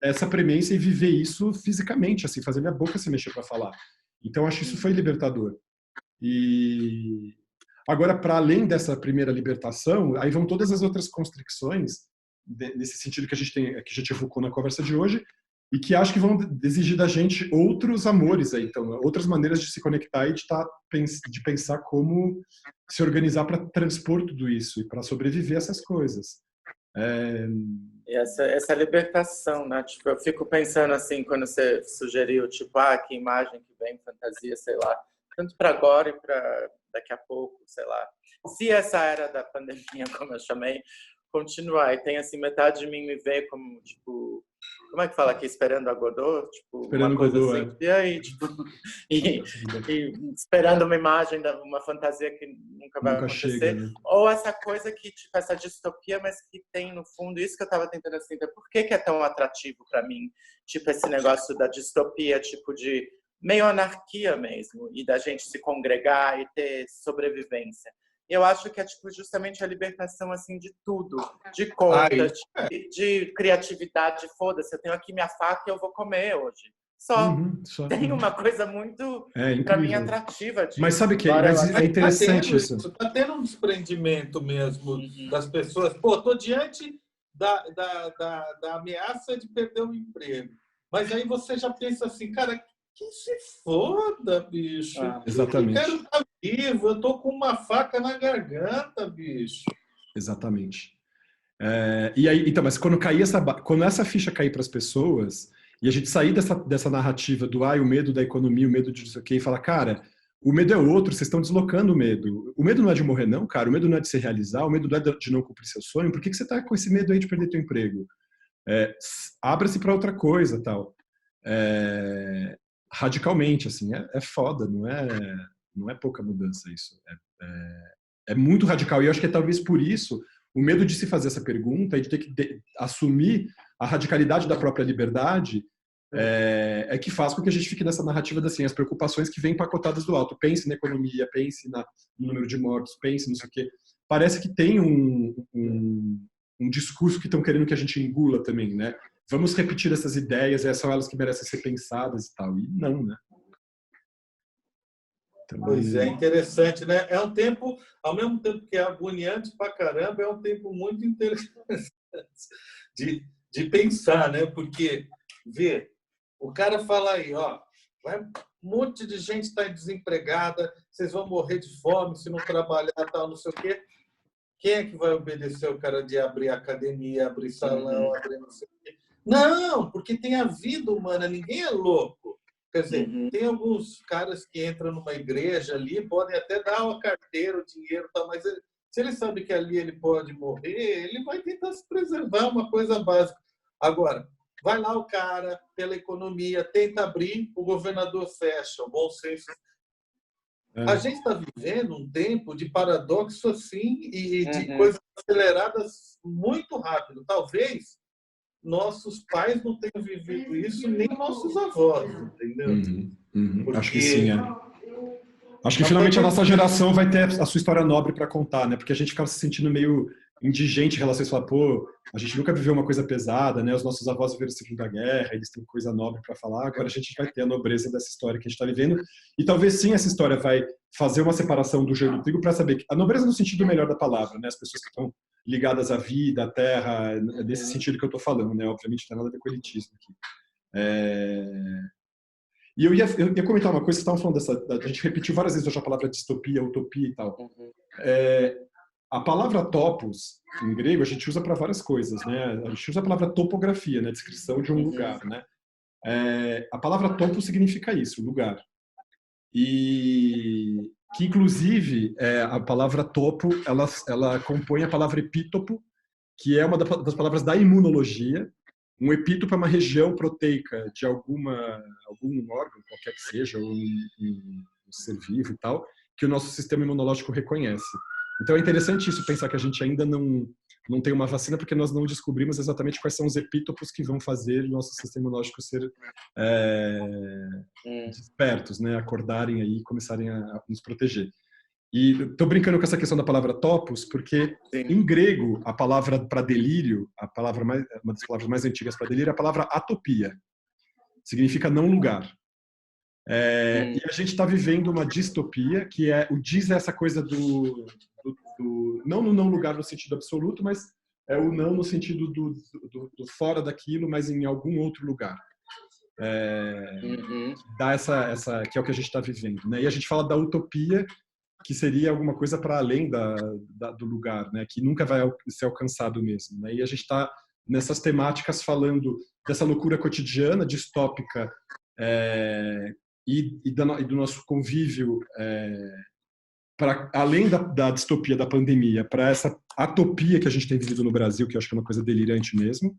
essa premência e viver isso fisicamente, assim, fazer minha boca se mexer para falar. Então, acho que isso foi libertador. E agora, para além dessa primeira libertação, aí vão todas as outras constricções, nesse sentido que a gente evocou na conversa de hoje, e que acho que vão exigir da gente outros amores aí, então, outras maneiras de se conectar e de pensar como se organizar para transpor tudo isso e para sobreviver a essas coisas. E essa libertação, né? Tipo, eu fico pensando assim, quando você sugeriu, tipo, que imagem que vem, fantasia, sei lá, tanto para agora e para daqui a pouco, sei lá. Se essa era da pandemia, como eu chamei, continuar, e tem assim, metade de mim me vê como, tipo, como é que fala aqui, esperando a Godot? Tipo, esperando uma coisa Godot, assim. E aí, tipo, e esperando uma imagem, uma fantasia que nunca vai acontecer. Chega, né? Ou essa coisa que, tipo, essa distopia, mas que tem no fundo, isso que eu tava tentando assim, por que é tão atrativo para mim? Tipo, esse negócio da distopia, tipo, de meio anarquia mesmo, e da gente se congregar e ter sobrevivência. Eu acho que é tipo justamente a libertação assim de tudo, de conta, de criatividade. Foda-se, eu tenho aqui minha faca e eu vou comer hoje. Só. Tem uma coisa muito, para mim, atrativa disso. Mas sabe que é interessante isso. Está tendo um desprendimento mesmo das pessoas. Pô, tô diante da ameaça de perder o emprego. Mas aí você já pensa assim, cara, que se foda, bicho. Exatamente. Eu quero estar vivo, eu tô com uma faca na garganta, bicho. Exatamente. E aí, então, mas quando essa ficha cair para as pessoas e a gente sair dessa narrativa do o medo da economia, o medo de não sei o quê, e falar, cara, o medo é outro, vocês estão deslocando o medo. O medo não é de morrer, não, cara. O medo não é de se realizar, o medo não é de não cumprir seu sonho. Por que você tá com esse medo aí de perder teu emprego? Abra-se para outra coisa, tal. Radicalmente, assim, é foda, não é pouca mudança isso. É muito radical. E eu acho que é talvez por isso o medo de se fazer essa pergunta e de ter que assumir a radicalidade da própria liberdade é que faz com que a gente fique nessa narrativa assim, as preocupações que vêm empacotadas do alto. Pense na economia, pense no número de mortos, pense não sei o quê. Parece que tem um discurso que estão querendo que a gente engula também, né? Vamos repetir essas ideias, são elas que merecem ser pensadas e tal. E não, né? Então, pois é, interessante, né? É um tempo, ao mesmo tempo que é agoniante pra caramba, é um tempo muito interessante de pensar, né? Porque, vê, o cara fala aí, ó, um monte de gente está desempregada, vocês vão morrer de fome se não trabalhar, tal, não sei o quê. Quem é que vai obedecer o cara de abrir academia, abrir salão, abrir não sei o quê? Não, porque tem a vida humana, ninguém é louco. Quer dizer, tem alguns caras que entram numa igreja ali, podem até dar uma carteira, o dinheiro, tal, mas se ele sabe que ali ele pode morrer, ele vai tentar se preservar, uma coisa básica. Agora, vai lá o cara, pela economia, tenta abrir, o governador fecha, o bom senso. A gente está vivendo um tempo de paradoxo assim e de coisas aceleradas muito rápido. Talvez nossos pais não tenham vivido isso, nem nossos avós, entendeu? Porque... Acho que sim, Acho que finalmente a nossa geração vai ter a sua história nobre para contar, né? Porque a gente ficava se sentindo meio indigente em relação a isso, falar, pô, a gente nunca viveu uma coisa pesada, né? Os nossos avós viveram a Segunda Guerra, eles têm coisa nobre para falar, agora a gente vai ter a nobreza dessa história que a gente está vivendo, e talvez sim essa história vai fazer uma separação do joio do trigo para saber que a nobreza no sentido melhor da palavra, né? As pessoas que estão ligadas à vida, à terra, nesse sentido que eu estou falando, né? Obviamente não tem nada a ver com elitismo aqui. E eu ia comentar uma coisa, vocês estavam falando a gente repetiu várias vezes hoje a palavra distopia, utopia e tal. A palavra topos, em grego, a gente usa para várias coisas, né? A gente usa a palavra topografia, né? Descrição de um lugar, né? A palavra topo significa isso, lugar. E que, inclusive, a palavra topo, ela compõe a palavra epítopo, que é uma das palavras da imunologia. Um epítopo é uma região proteica de algum órgão, qualquer que seja, um ser vivo e tal, que o nosso sistema imunológico reconhece. Então é interessante isso, pensar que a gente ainda não tem uma vacina, porque nós não descobrimos exatamente quais são os epítopos que vão fazer o nosso sistema imunológico ser despertos, né? Acordarem aí e começarem a nos proteger. E estou brincando com essa questão da palavra topos, porque em grego a palavra para delírio, uma das palavras mais antigas para delírio, é a palavra atopia. Significa não lugar. E a gente está vivendo uma distopia, que o dis é essa coisa do não no não lugar no sentido absoluto, mas é o não no sentido do fora daquilo, mas em algum outro lugar. Dá que é o que a gente está vivendo, né? E a gente fala da utopia, que seria alguma coisa para além do lugar, né? Que nunca vai ser alcançado mesmo, né? E a gente está nessas temáticas falando dessa loucura cotidiana, distópica, e do nosso convívio, para além da distopia da pandemia, para essa atopia que a gente tem vivido no Brasil, que eu acho que é uma coisa delirante mesmo,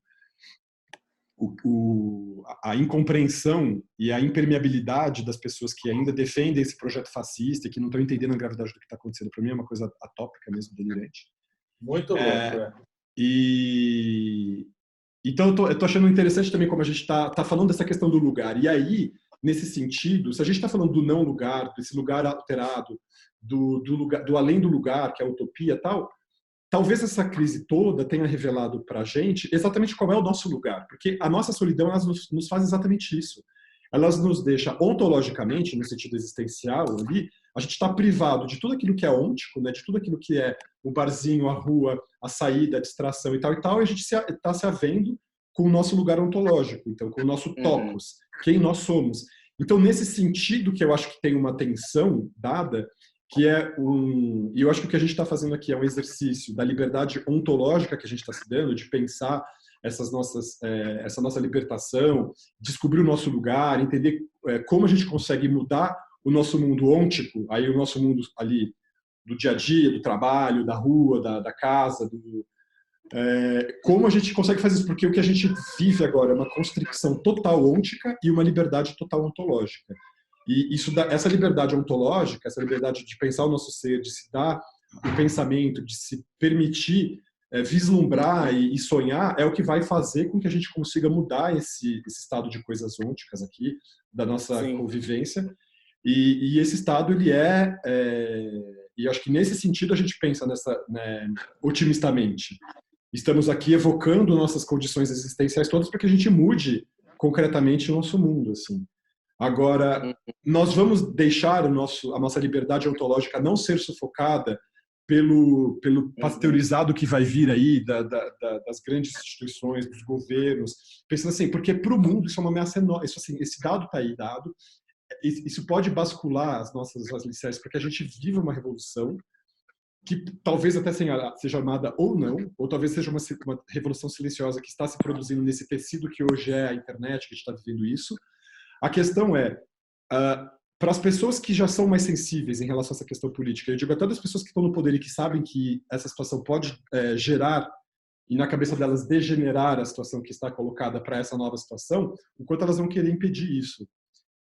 a incompreensão e a impermeabilidade das pessoas que ainda defendem esse projeto fascista e que não estão entendendo a gravidade do que está acontecendo, para mim é uma coisa atópica mesmo, delirante. Muito louco, Então eu tô achando interessante também como a gente tá falando dessa questão do lugar. E aí, nesse sentido, se a gente está falando do não lugar, desse lugar alterado, do além do lugar, que é a utopia e tal, talvez essa crise toda tenha revelado para a gente exatamente qual é o nosso lugar, porque a nossa solidão nos faz exatamente isso. Elas nos deixa ontologicamente, no sentido existencial, ali, a gente está privado de tudo aquilo que é ôntico, né, de tudo aquilo que é o barzinho, a rua, a saída, a distração e tal, e a gente está se havendo com o nosso lugar ontológico, então com o nosso topos, quem nós somos. Então, nesse sentido que eu acho que tem uma tensão dada, que e eu acho que o que a gente está fazendo aqui é um exercício da liberdade ontológica que a gente está se dando, de pensar essa nossa libertação, descobrir o nosso lugar, entender como a gente consegue mudar o nosso mundo ôntico, aí o nosso mundo ali do dia a dia, do trabalho, da rua, da casa, como a gente consegue fazer isso, porque o que a gente vive agora é uma constricção total ôntica e uma liberdade total ontológica. E essa liberdade ontológica, essa liberdade de pensar o nosso ser, de se dar o pensamento, de se permitir vislumbrar e sonhar é o que vai fazer com que a gente consiga mudar esse estado de coisas ônticas aqui, da nossa convivência. E esse estado, ele e acho que nesse sentido a gente pensa otimistamente. Estamos aqui evocando nossas condições existenciais todas para que a gente mude concretamente o nosso mundo, assim. Agora, nós vamos deixar a nossa liberdade ontológica não ser sufocada pelo pasteurizado que vai vir aí das grandes instituições, dos governos, pensando assim, porque para o mundo isso é uma ameaça enorme. Isso, assim, esse dado está aí dado, isso pode bascular as nossas alicerces para que a gente viva uma revolução que talvez até seja armada ou não, ou talvez seja uma revolução silenciosa que está se produzindo nesse tecido que hoje é a internet, que a gente está vivendo isso. A questão é, para as pessoas que já são mais sensíveis em relação a essa questão política, eu digo até das pessoas que estão no poder e que sabem que essa situação pode gerar, e na cabeça delas degenerar a situação que está colocada para essa nova situação, o quanto elas vão querer impedir isso.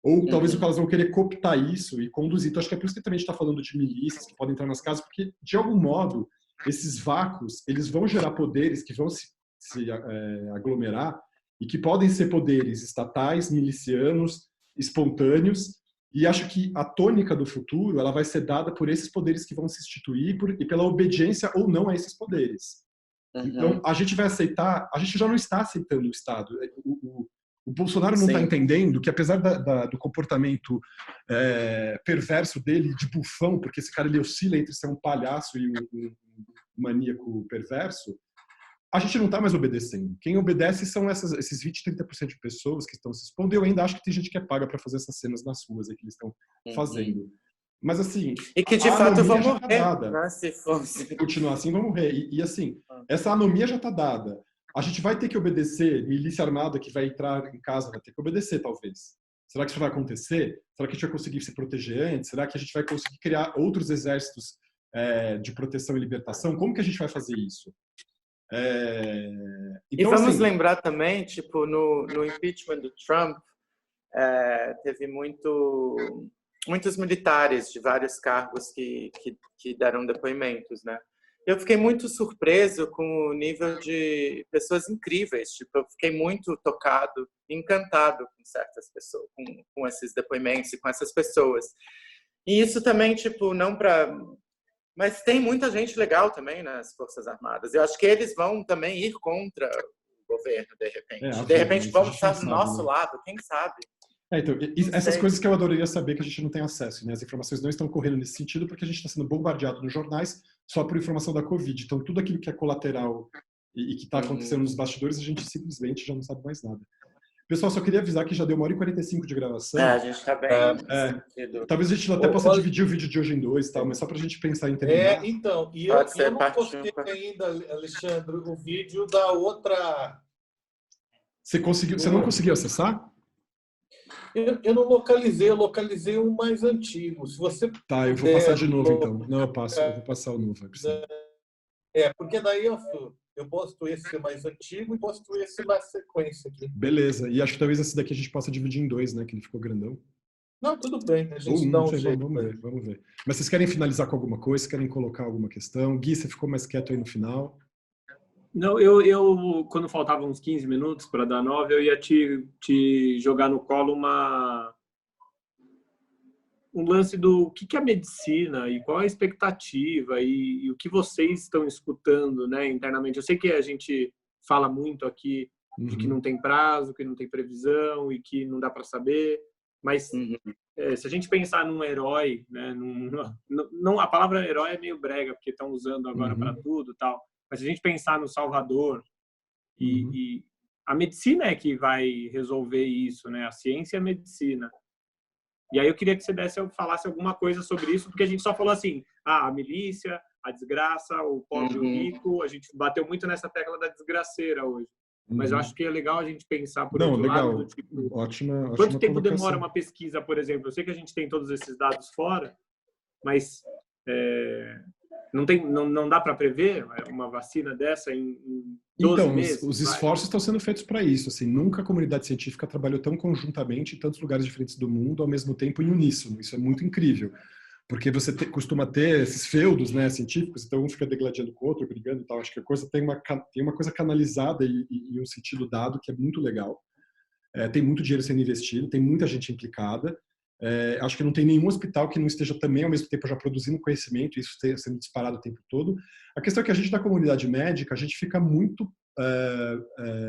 Ou talvez o que elas vão querer cooptar isso e conduzir. Então, acho que é por isso que também a gente está falando de milícias que podem entrar nas casas, porque, de algum modo, esses vácuos, eles vão gerar poderes que vão se aglomerar e que podem ser poderes estatais, milicianos, espontâneos, e acho que a tônica do futuro ela vai ser dada por esses poderes que vão se instituir e pela obediência ou não a esses poderes. Então, a gente vai aceitar, a gente já não está aceitando o Estado. O Bolsonaro não está entendendo que, apesar do comportamento perverso dele, de bufão, porque esse cara ele oscila entre ser um palhaço e um maníaco perverso, a gente não está mais obedecendo. Quem obedece são esses 20, 30% de pessoas que estão se expondo. Eu ainda acho que tem gente que é paga para fazer essas cenas nas ruas aí que eles estão fazendo. Mas assim... E que de fato vão morrer, né? Se continuar assim, vão morrer. E assim, essa anomia já está dada. A gente vai ter que obedecer, milícia armada que vai entrar em casa vai ter que obedecer, talvez. Será que isso vai acontecer? Será que a gente vai conseguir se proteger antes? Será que a gente vai conseguir criar outros exércitos de proteção e libertação? Como que a gente vai fazer isso? Então, e vamos assim, lembrar também, tipo, no impeachment do Trump, teve muitos militares de vários cargos que deram depoimentos, né? Eu fiquei muito surpreso com o nível de pessoas incríveis. Tipo, eu fiquei muito tocado, encantado com certas pessoas, com esses depoimentos e com essas pessoas. E isso também, tipo, não para... Mas tem muita gente legal também nas Forças Armadas. Eu acho que eles vão também ir contra o governo, de repente. De repente vão estar do nosso lado, quem sabe? Então, essas coisas que eu adoraria saber que a gente não tem acesso, né? As informações não estão correndo nesse sentido porque a gente está sendo bombardeado nos jornais só por informação da Covid. Então, tudo aquilo que é colateral e que está acontecendo nos bastidores, a gente simplesmente já não sabe mais nada. Pessoal, só queria avisar que já deu 1h45 de gravação. A gente está bem. Talvez a gente até possa dividir o vídeo de hoje em 2, tal, mas só para a gente pensar em terminar. Então, e eu não postei ainda, Alexandre, o vídeo da outra... Você não conseguiu acessar? Eu não localizei, eu localizei um mais antigo. Se você eu vou passar de novo, então. Não, eu vou passar o novo. Porque daí eu posto esse mais antigo e posto esse na sequência aqui. Beleza. E acho que talvez esse daqui a gente possa dividir em 2, né? Que ele ficou grandão. Não, tudo bem. A gente dá um jeito. Vamos ver. Mas vocês querem finalizar com alguma coisa? Vocês querem colocar alguma questão? Gui, você ficou mais quieto aí no final? Não, eu quando faltavam uns 15 minutos para dar 9, eu ia te jogar no colo um lance do que é a medicina e qual é a expectativa e o que vocês estão escutando, né, internamente. Eu sei que a gente fala muito aqui de que não tem prazo, que não tem previsão e que não dá para saber, mas se a gente pensar num herói, né, a palavra herói é meio brega, porque estão usando agora para tudo e tal. Mas se a gente pensar no Salvador, e a medicina é que vai resolver isso, né? A ciência e a medicina. E aí eu queria que você falasse alguma coisa sobre isso, porque a gente só falou assim, a milícia, a desgraça, o pobre e o rico, a gente bateu muito nessa tecla da desgraceira hoje. Mas eu acho que é legal a gente pensar por outro lado. Tipo, ótima quanto tempo demora uma pesquisa, por exemplo? Eu sei que a gente tem todos esses dados fora, mas... Não dá para prever uma vacina dessa em 12 meses? Então, os esforços estão sendo feitos para isso. Assim, nunca a comunidade científica trabalhou tão conjuntamente em tantos lugares diferentes do mundo, ao mesmo tempo, em uníssono. Isso é muito incrível. porque você costuma ter esses feudos, né, científicos, então um fica degladiando com o outro, brigando e tal. Acho que a coisa tem uma coisa canalizada e um sentido dado que é muito legal. Tem muito dinheiro sendo investido, tem muita gente implicada. Acho que não tem nenhum hospital que não esteja também, ao mesmo tempo, já produzindo conhecimento, e isso sendo disparado o tempo todo. A questão é que a gente, da comunidade médica, a gente fica muito...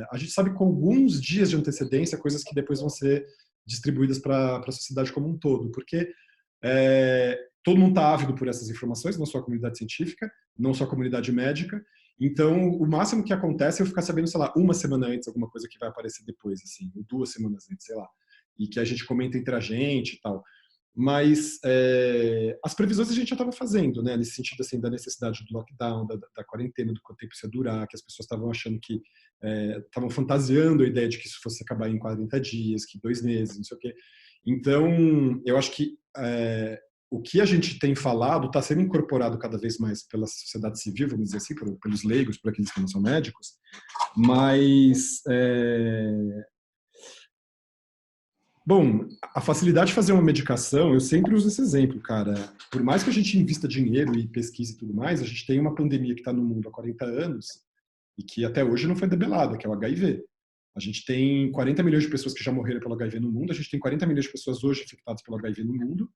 a gente sabe com alguns dias de antecedência coisas que depois vão ser distribuídas para a sociedade como um todo, porque todo mundo está ávido por essas informações, não só a comunidade científica, não só a comunidade médica. Então, o máximo que acontece é eu ficar sabendo, sei lá, uma semana antes, alguma coisa que vai aparecer depois, assim, ou 2 semanas antes, sei lá, e que a gente comenta entre a gente e tal. Mas as previsões a gente já estava fazendo, né, nesse sentido, assim, da necessidade do lockdown, da quarentena, do quanto tempo isso ia durar, que as pessoas estavam achando que, estavam fantasiando a ideia de que isso fosse acabar em 40 dias, que 2 meses, não sei o quê. Então, eu acho que o que a gente tem falado está sendo incorporado cada vez mais pela sociedade civil, vamos dizer assim, pelos leigos, por aqueles que não são médicos, mas... Bom, a facilidade de fazer uma medicação, eu sempre uso esse exemplo, cara. Por mais que a gente invista dinheiro e pesquise e tudo mais, a gente tem uma pandemia que está no mundo há 40 anos e que até hoje não foi debelada, que é o HIV. A gente tem 40 milhões de pessoas que já morreram pelo HIV no mundo, a gente tem 40 milhões de pessoas hoje infectadas pelo HIV no mundo.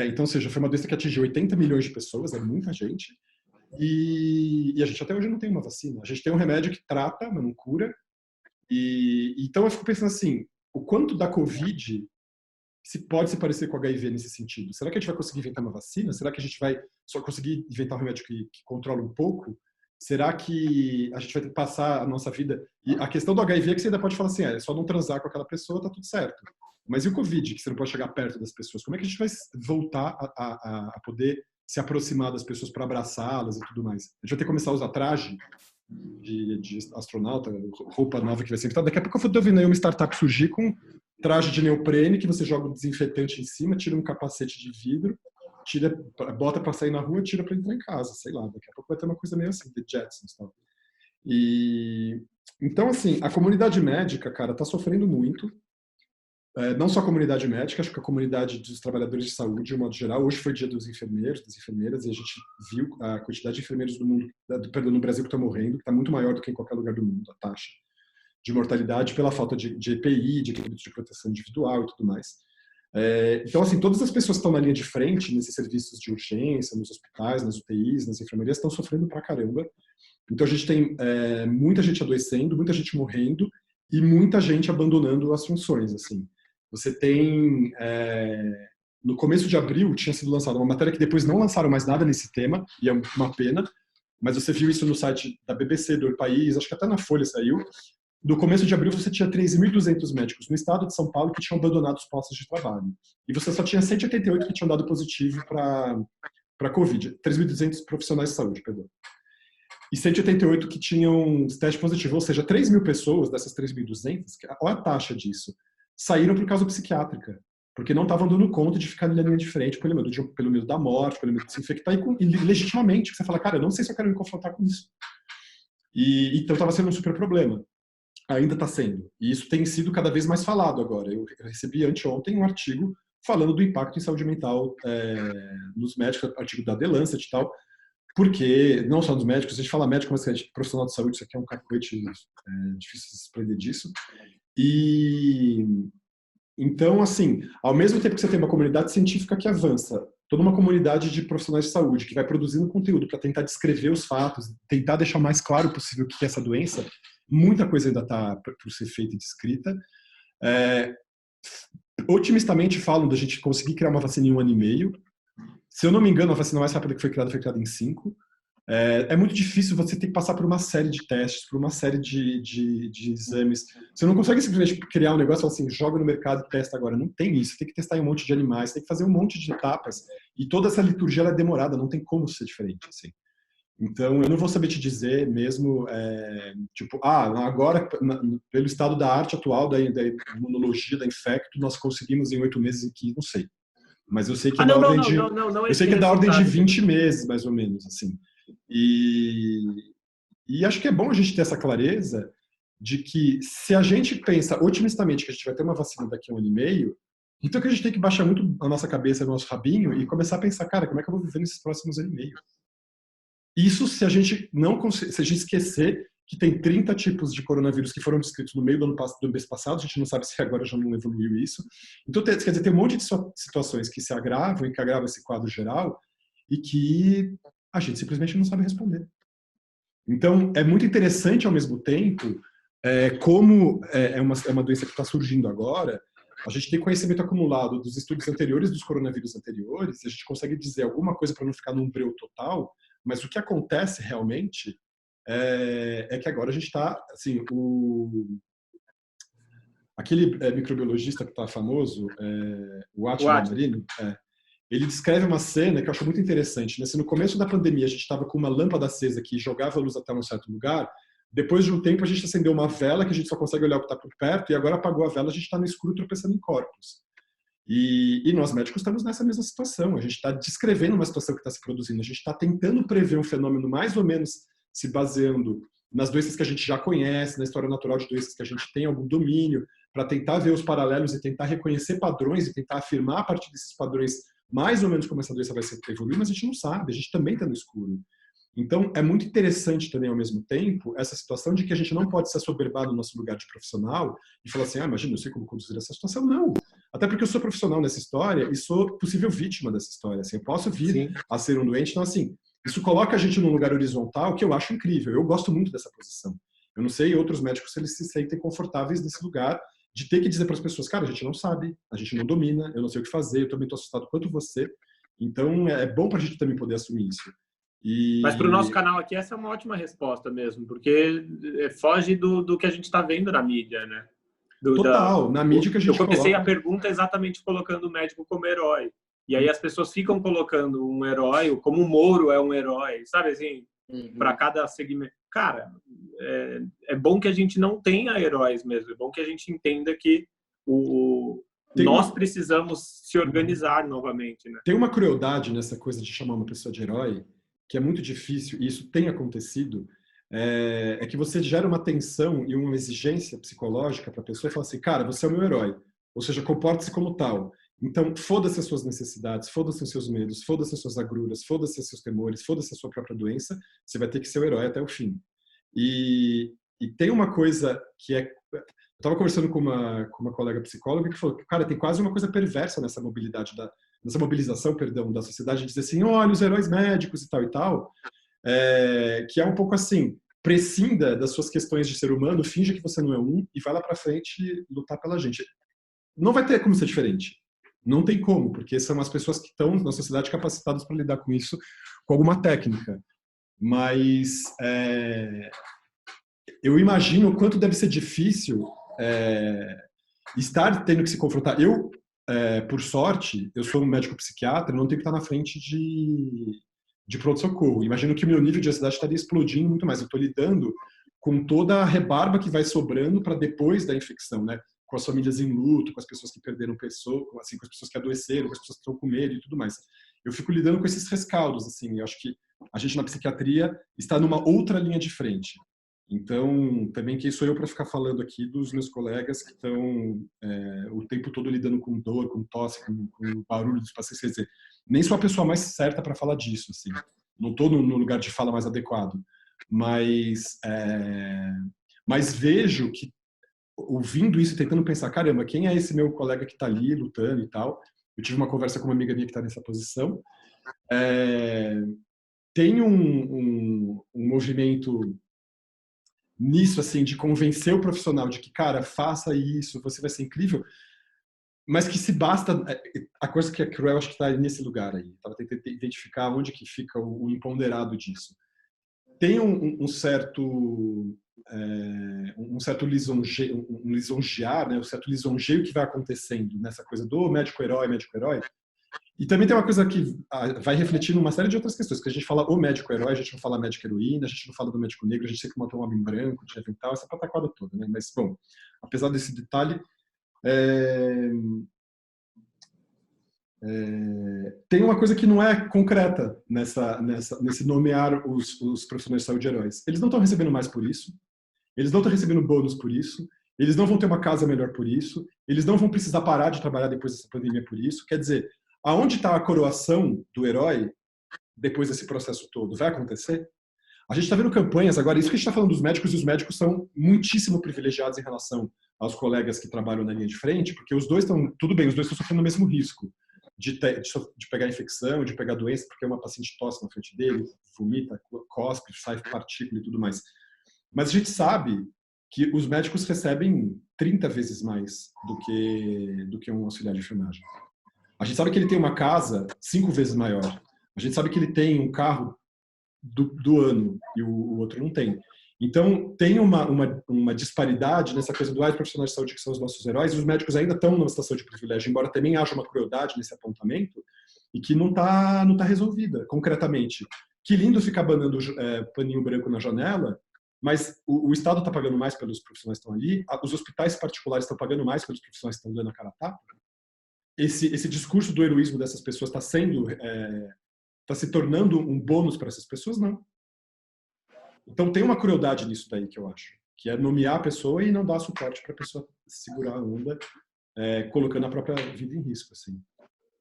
Então, ou seja, foi uma doença que atingiu 80 milhões de pessoas, é muita gente. E a gente até hoje não tem uma vacina. A gente tem um remédio que trata, mas não cura. Então eu fico pensando assim, o quanto da Covid pode se parecer com o HIV nesse sentido? Será que a gente vai conseguir inventar uma vacina? Será que a gente vai só conseguir inventar um remédio que controla um pouco? Será que a gente vai ter que passar a nossa vida... E a questão do HIV é que você ainda pode falar assim, é só não transar com aquela pessoa, tá tudo certo. Mas e o Covid, que você não pode chegar perto das pessoas? Como é que a gente vai voltar a poder se aproximar das pessoas para abraçá-las e tudo mais? A gente vai ter que começar a usar traje de astronauta, roupa nova que vai ser inventada. Daqui a pouco eu tô vendo aí uma startup surgir com traje de neoprene, que você joga um desinfetante em cima, tira um capacete de vidro, bota para sair na rua, tira para entrar em casa, sei lá. Daqui a pouco vai ter uma coisa meio assim, The Jetsons, tal. Então, assim, a comunidade médica, cara, tá sofrendo muito. Não só a comunidade médica, acho que a comunidade dos trabalhadores de saúde, de um modo geral. Hoje foi dia dos enfermeiros, das enfermeiras, e a gente viu a quantidade de enfermeiros no Brasil que estão morrendo, que está muito maior do que em qualquer lugar do mundo, a taxa de mortalidade pela falta de EPI, de equipamentos de proteção individual e tudo mais. Então, assim, todas as pessoas que estão na linha de frente, nesses serviços de urgência, nos hospitais, nas UTIs, nas enfermarias, estão sofrendo pra caramba. Então, a gente tem muita gente adoecendo, muita gente morrendo e muita gente abandonando as funções, assim. Você tem, no começo de abril, tinha sido lançada uma matéria que depois não lançaram mais nada nesse tema, e é uma pena, mas você viu isso no site da BBC, do País, acho que até na Folha saiu. No começo de abril, você tinha 13.200 médicos no estado de São Paulo que tinham abandonado os postos de trabalho. E você só tinha 188 que tinham dado positivo para Covid. 3.200 profissionais de saúde, perdão. E 188 que tinham teste positivo. Ou seja, 3.000 pessoas dessas 3.200, olha a taxa disso, saíram por causa psiquiátrica, porque não estavam dando conta de ficar na linha de frente pelo medo da morte, pelo medo de se infectar, e legitimamente, você fala, cara, eu não sei se eu quero me confrontar com isso. Então estava sendo um super problema. Ainda está sendo. E isso tem sido cada vez mais falado agora. Eu recebi anteontem um artigo falando do impacto em saúde mental nos médicos, artigo da The Lancet e tal, porque, não só dos médicos, a gente fala médico, mas profissional de saúde, isso aqui é um cacoete, difícil de se desprender disso. Então, assim, ao mesmo tempo que você tem uma comunidade científica que avança, toda uma comunidade de profissionais de saúde que vai produzindo conteúdo para tentar descrever os fatos, tentar deixar o mais claro possível o que é essa doença, muita coisa ainda está por ser feita e descrita. Otimistamente falam da gente conseguir criar uma vacina em 1 ano e meio. Se eu não me engano, a vacina mais rápida que foi criada em 5. É muito difícil, você ter que passar por uma série de testes, por uma série de exames. Você não consegue simplesmente criar um negócio e falar assim, joga no mercado e testa agora. Não tem isso. Você tem que testar em um monte de animais, tem que fazer um monte de etapas. E toda essa liturgia ela é demorada, não tem como ser diferente. Assim. Então, eu não vou saber te dizer mesmo, agora, pelo estado da arte atual, da imunologia, da infecto, nós conseguimos em 8 meses aqui, não sei. Mas eu sei que eu sei que é da ordem de 20 meses, mais ou menos, assim. E acho que é bom a gente ter essa clareza de que se a gente pensa otimistamente que a gente vai ter uma vacina daqui a 1 ano e meio, Então que a gente tem que baixar muito a nossa cabeça, o nosso rabinho e começar a pensar, cara, como é que eu vou viver nesses próximos anos e meio? Isso se a gente se a gente esquecer que tem 30 tipos de coronavírus que foram descritos no meio do mês passado, a gente não sabe se agora já não evoluiu isso. Então, quer dizer, tem um monte de situações que se agravam e que agravam esse quadro geral e que a gente simplesmente não sabe responder. Então, é muito interessante ao mesmo tempo, como é uma doença que está surgindo agora, a gente tem conhecimento acumulado dos estudos anteriores, dos coronavírus anteriores, e a gente consegue dizer alguma coisa para não ficar num breu total, mas o que acontece realmente é que agora a gente está, assim, aquele microbiologista que está famoso, o Attila Marino, ele descreve uma cena que eu acho muito interessante. Né? Se no começo da pandemia a gente estava com uma lâmpada acesa que jogava a luz até um certo lugar, depois de um tempo a gente acendeu uma vela que a gente só consegue olhar o que está por perto, e agora apagou a vela, a gente está no escuro tropeçando em corpos. E nós médicos estamos nessa mesma situação. A gente está descrevendo uma situação que está se produzindo, a gente está tentando prever um fenômeno mais ou menos se baseando nas doenças que a gente já conhece, na história natural de doenças que a gente tem algum domínio, para tentar ver os paralelos e tentar reconhecer padrões e tentar afirmar a partir desses padrões mais ou menos como essa doença vai se evoluir, mas a gente não sabe, a gente também está no escuro. Então, é muito interessante também, ao mesmo tempo, essa situação de que a gente não pode se assoberbar no nosso lugar de profissional e falar assim, imagina, eu sei como conduzir essa situação. Não. Até porque eu sou profissional nessa história e sou possível vítima dessa história. Assim, eu posso vir a ser um doente. Então, assim, isso coloca a gente num lugar horizontal que eu acho incrível. Eu gosto muito dessa posição. Eu não sei outros médicos se eles se sentem confortáveis nesse lugar de ter que dizer para as pessoas, cara, a gente não sabe, a gente não domina, eu não sei o que fazer, eu também estou assustado quanto você. Então, é bom para a gente também poder assumir isso. Mas para o nosso canal aqui, essa é uma ótima resposta mesmo, porque foge do que a gente está vendo na mídia, né? Total, na mídia que a gente Eu comecei coloca. a pergunta exatamente colocando o médico como herói. E aí as pessoas ficam colocando um herói, como o Moro é um herói, sabe assim? Para cada segmento. Cara, é bom que a gente não tenha heróis mesmo. É bom que a gente entenda que nós precisamos se organizar novamente, né? Tem uma crueldade nessa coisa de chamar uma pessoa de herói, que é muito difícil, e isso tem acontecido, é que você gera uma tensão e uma exigência psicológica para a pessoa e fala assim, cara, você é o meu herói, ou seja, comporte-se como tal. Então, foda-se as suas necessidades, foda-se os seus medos, foda-se as suas agruras, foda-se os seus temores, foda-se a sua própria doença, você vai ter que ser o herói até o fim. E tem uma coisa que é... Eu estava conversando com uma colega psicóloga que falou que, cara, tem quase uma coisa perversa nessa mobilização, da sociedade, de dizer assim, olha, os heróis médicos e tal, que é um pouco assim, prescinda das suas questões de ser humano, finja que você não é um e vai lá pra frente lutar pela gente. Não vai ter como ser diferente. Não tem como, porque são as pessoas que estão na sociedade capacitadas para lidar com isso com alguma técnica. Mas eu imagino o quanto deve ser difícil estar tendo que se confrontar. Eu, por sorte, eu sou um médico psiquiatra, não tenho que estar na frente de pronto-socorro. Imagino que o meu nível de ansiedade estaria explodindo muito mais. Eu estou lidando com toda a rebarba que vai sobrando para depois da infecção, né? Com as famílias em luto, com as pessoas que perderam pessoas, assim, com as pessoas que adoeceram, com as pessoas que estão com medo e tudo mais. Eu fico lidando com esses rescaldos, assim. Eu acho que a gente na psiquiatria está numa outra linha de frente. Então, também quem sou eu para ficar falando aqui dos meus colegas que estão o tempo todo lidando com dor, com tosse, com barulho dos pacientes. Quer dizer, nem sou a pessoa mais certa para falar disso, assim. Não estou no lugar de fala mais adequado. Mas vejo que, ouvindo isso e tentando pensar, caramba, quem é esse meu colega que está ali lutando e tal? Eu tive uma conversa com uma amiga minha que está nessa posição. Tem um movimento nisso, assim, de convencer o profissional de que, cara, faça isso, você vai ser incrível, mas que se basta... A coisa que é cruel, acho que está nesse lugar aí. Estava tentando identificar onde que fica o imponderado disso. Tem um certo lisonjear, né? Um certo lisonjeio que vai acontecendo nessa coisa do médico-herói. E também tem uma coisa que vai refletir numa série de outras questões, que a gente fala o médico-herói, a gente não fala médico-heroína, a gente não fala do médico negro, a gente sempre monta um homem branco, de avental, essa pataquada toda, né? Mas, bom, apesar desse detalhe, tem uma coisa que não é concreta nesse nomear os profissionais de saúde heróis. Eles não estão recebendo mais por isso, eles não estão recebendo bônus por isso, eles não vão ter uma casa melhor por isso, eles não vão precisar parar de trabalhar depois dessa pandemia por isso. Quer dizer, aonde está a coroação do herói depois desse processo todo? Vai acontecer? A gente está vendo campanhas agora, isso que a gente está falando dos médicos, e os médicos são muitíssimo privilegiados em relação aos colegas que trabalham na linha de frente, porque os dois estão, tudo bem, os dois estão sofrendo o mesmo risco de pegar infecção, de pegar doença, porque uma paciente tosse na frente dele, vomita, cospe, sai partícula e tudo mais. Mas a gente sabe que os médicos recebem 30 vezes mais do que um auxiliar de enfermagem. A gente sabe que ele tem uma casa 5 vezes maior. A gente sabe que ele tem um carro do ano e o outro não tem. Então, tem uma disparidade nessa coisa dos profissionais de saúde que são os nossos heróis, e os médicos ainda estão numa situação de privilégio, embora também haja uma crueldade nesse apontamento, e que não tá resolvida, concretamente. Que lindo ficar banando paninho branco na janela, mas o Estado está pagando mais pelos profissionais que estão ali, os hospitais particulares estão pagando mais pelos profissionais que estão dando a cara a tapa. Esse discurso do heroísmo dessas pessoas está se tornando um bônus para essas pessoas? Não. Então tem uma crueldade nisso daí que eu acho, que é nomear a pessoa e não dar suporte para a pessoa segurar a onda, colocando a própria vida em risco, assim.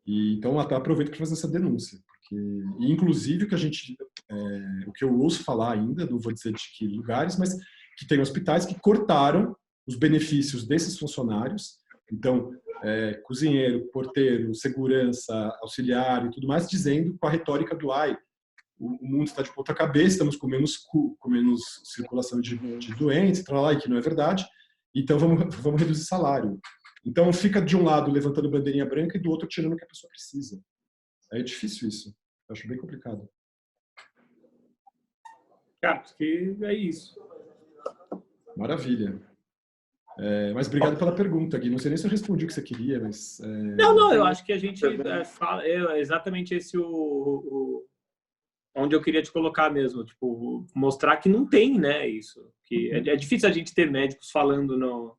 E então até aproveito para fazer essa denúncia, porque e, inclusive o que eu ouço falar ainda, não vou dizer de que lugares, mas que tem hospitais que cortaram os benefícios desses funcionários. Então cozinheiro, porteiro, segurança, auxiliar e tudo mais, dizendo com a retórica do o mundo está de ponta cabeça, estamos com menos circulação de doentes, e que não é verdade, então vamos reduzir salário. Então fica de um lado levantando bandeirinha branca e do outro tirando o que a pessoa precisa. É difícil isso, eu acho bem complicado. Cara, que é isso. Maravilha. Mas obrigado pela pergunta, Gui. Não sei nem se eu respondi o que você queria, mas... Não, eu acho que a gente fala... exatamente esse onde eu queria te colocar mesmo. Tipo, mostrar que não tem, né, isso. Que é difícil a gente ter médicos falando no...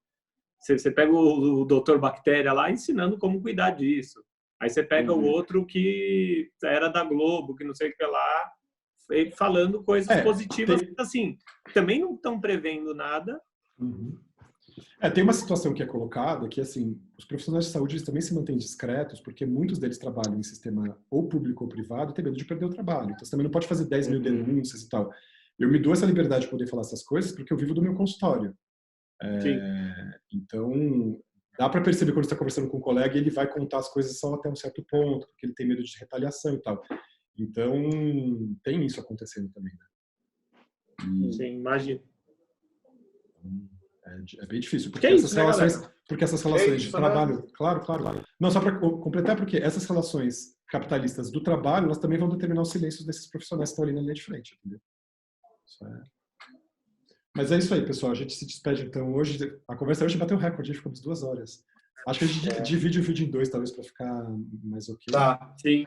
Você pega o doutor Bactéria lá ensinando como cuidar disso. Aí você pega o outro que era da Globo, que não sei o que lá, falando coisas positivas. Assim, também não estão prevendo nada. Tem uma situação que é colocada que, assim, os profissionais de saúde eles também se mantêm discretos, porque muitos deles trabalham em sistema ou público ou privado e têm medo de perder o trabalho. Então, você também não pode fazer 10 mil denúncias e tal. Eu me dou essa liberdade de poder falar essas coisas porque eu vivo do meu consultório. Então, dá para perceber quando você está conversando com um colega, ele vai contar as coisas só até um certo ponto, porque ele tem medo de retaliação e tal. Então, tem isso acontecendo também, né? Sim, imagino. É bem difícil, porque essas relações de trabalho... Claro. Não, só para completar, porque essas relações capitalistas do trabalho, elas também vão determinar os silêncios desses profissionais que estão ali na linha de frente, entendeu? Mas é isso aí, pessoal. A gente se despede, então. Hoje, a conversa hoje bateu recorde, a gente ficou 2 horas. Acho que a gente divide o vídeo em 2, talvez, para ficar mais ok. Tá. Sim.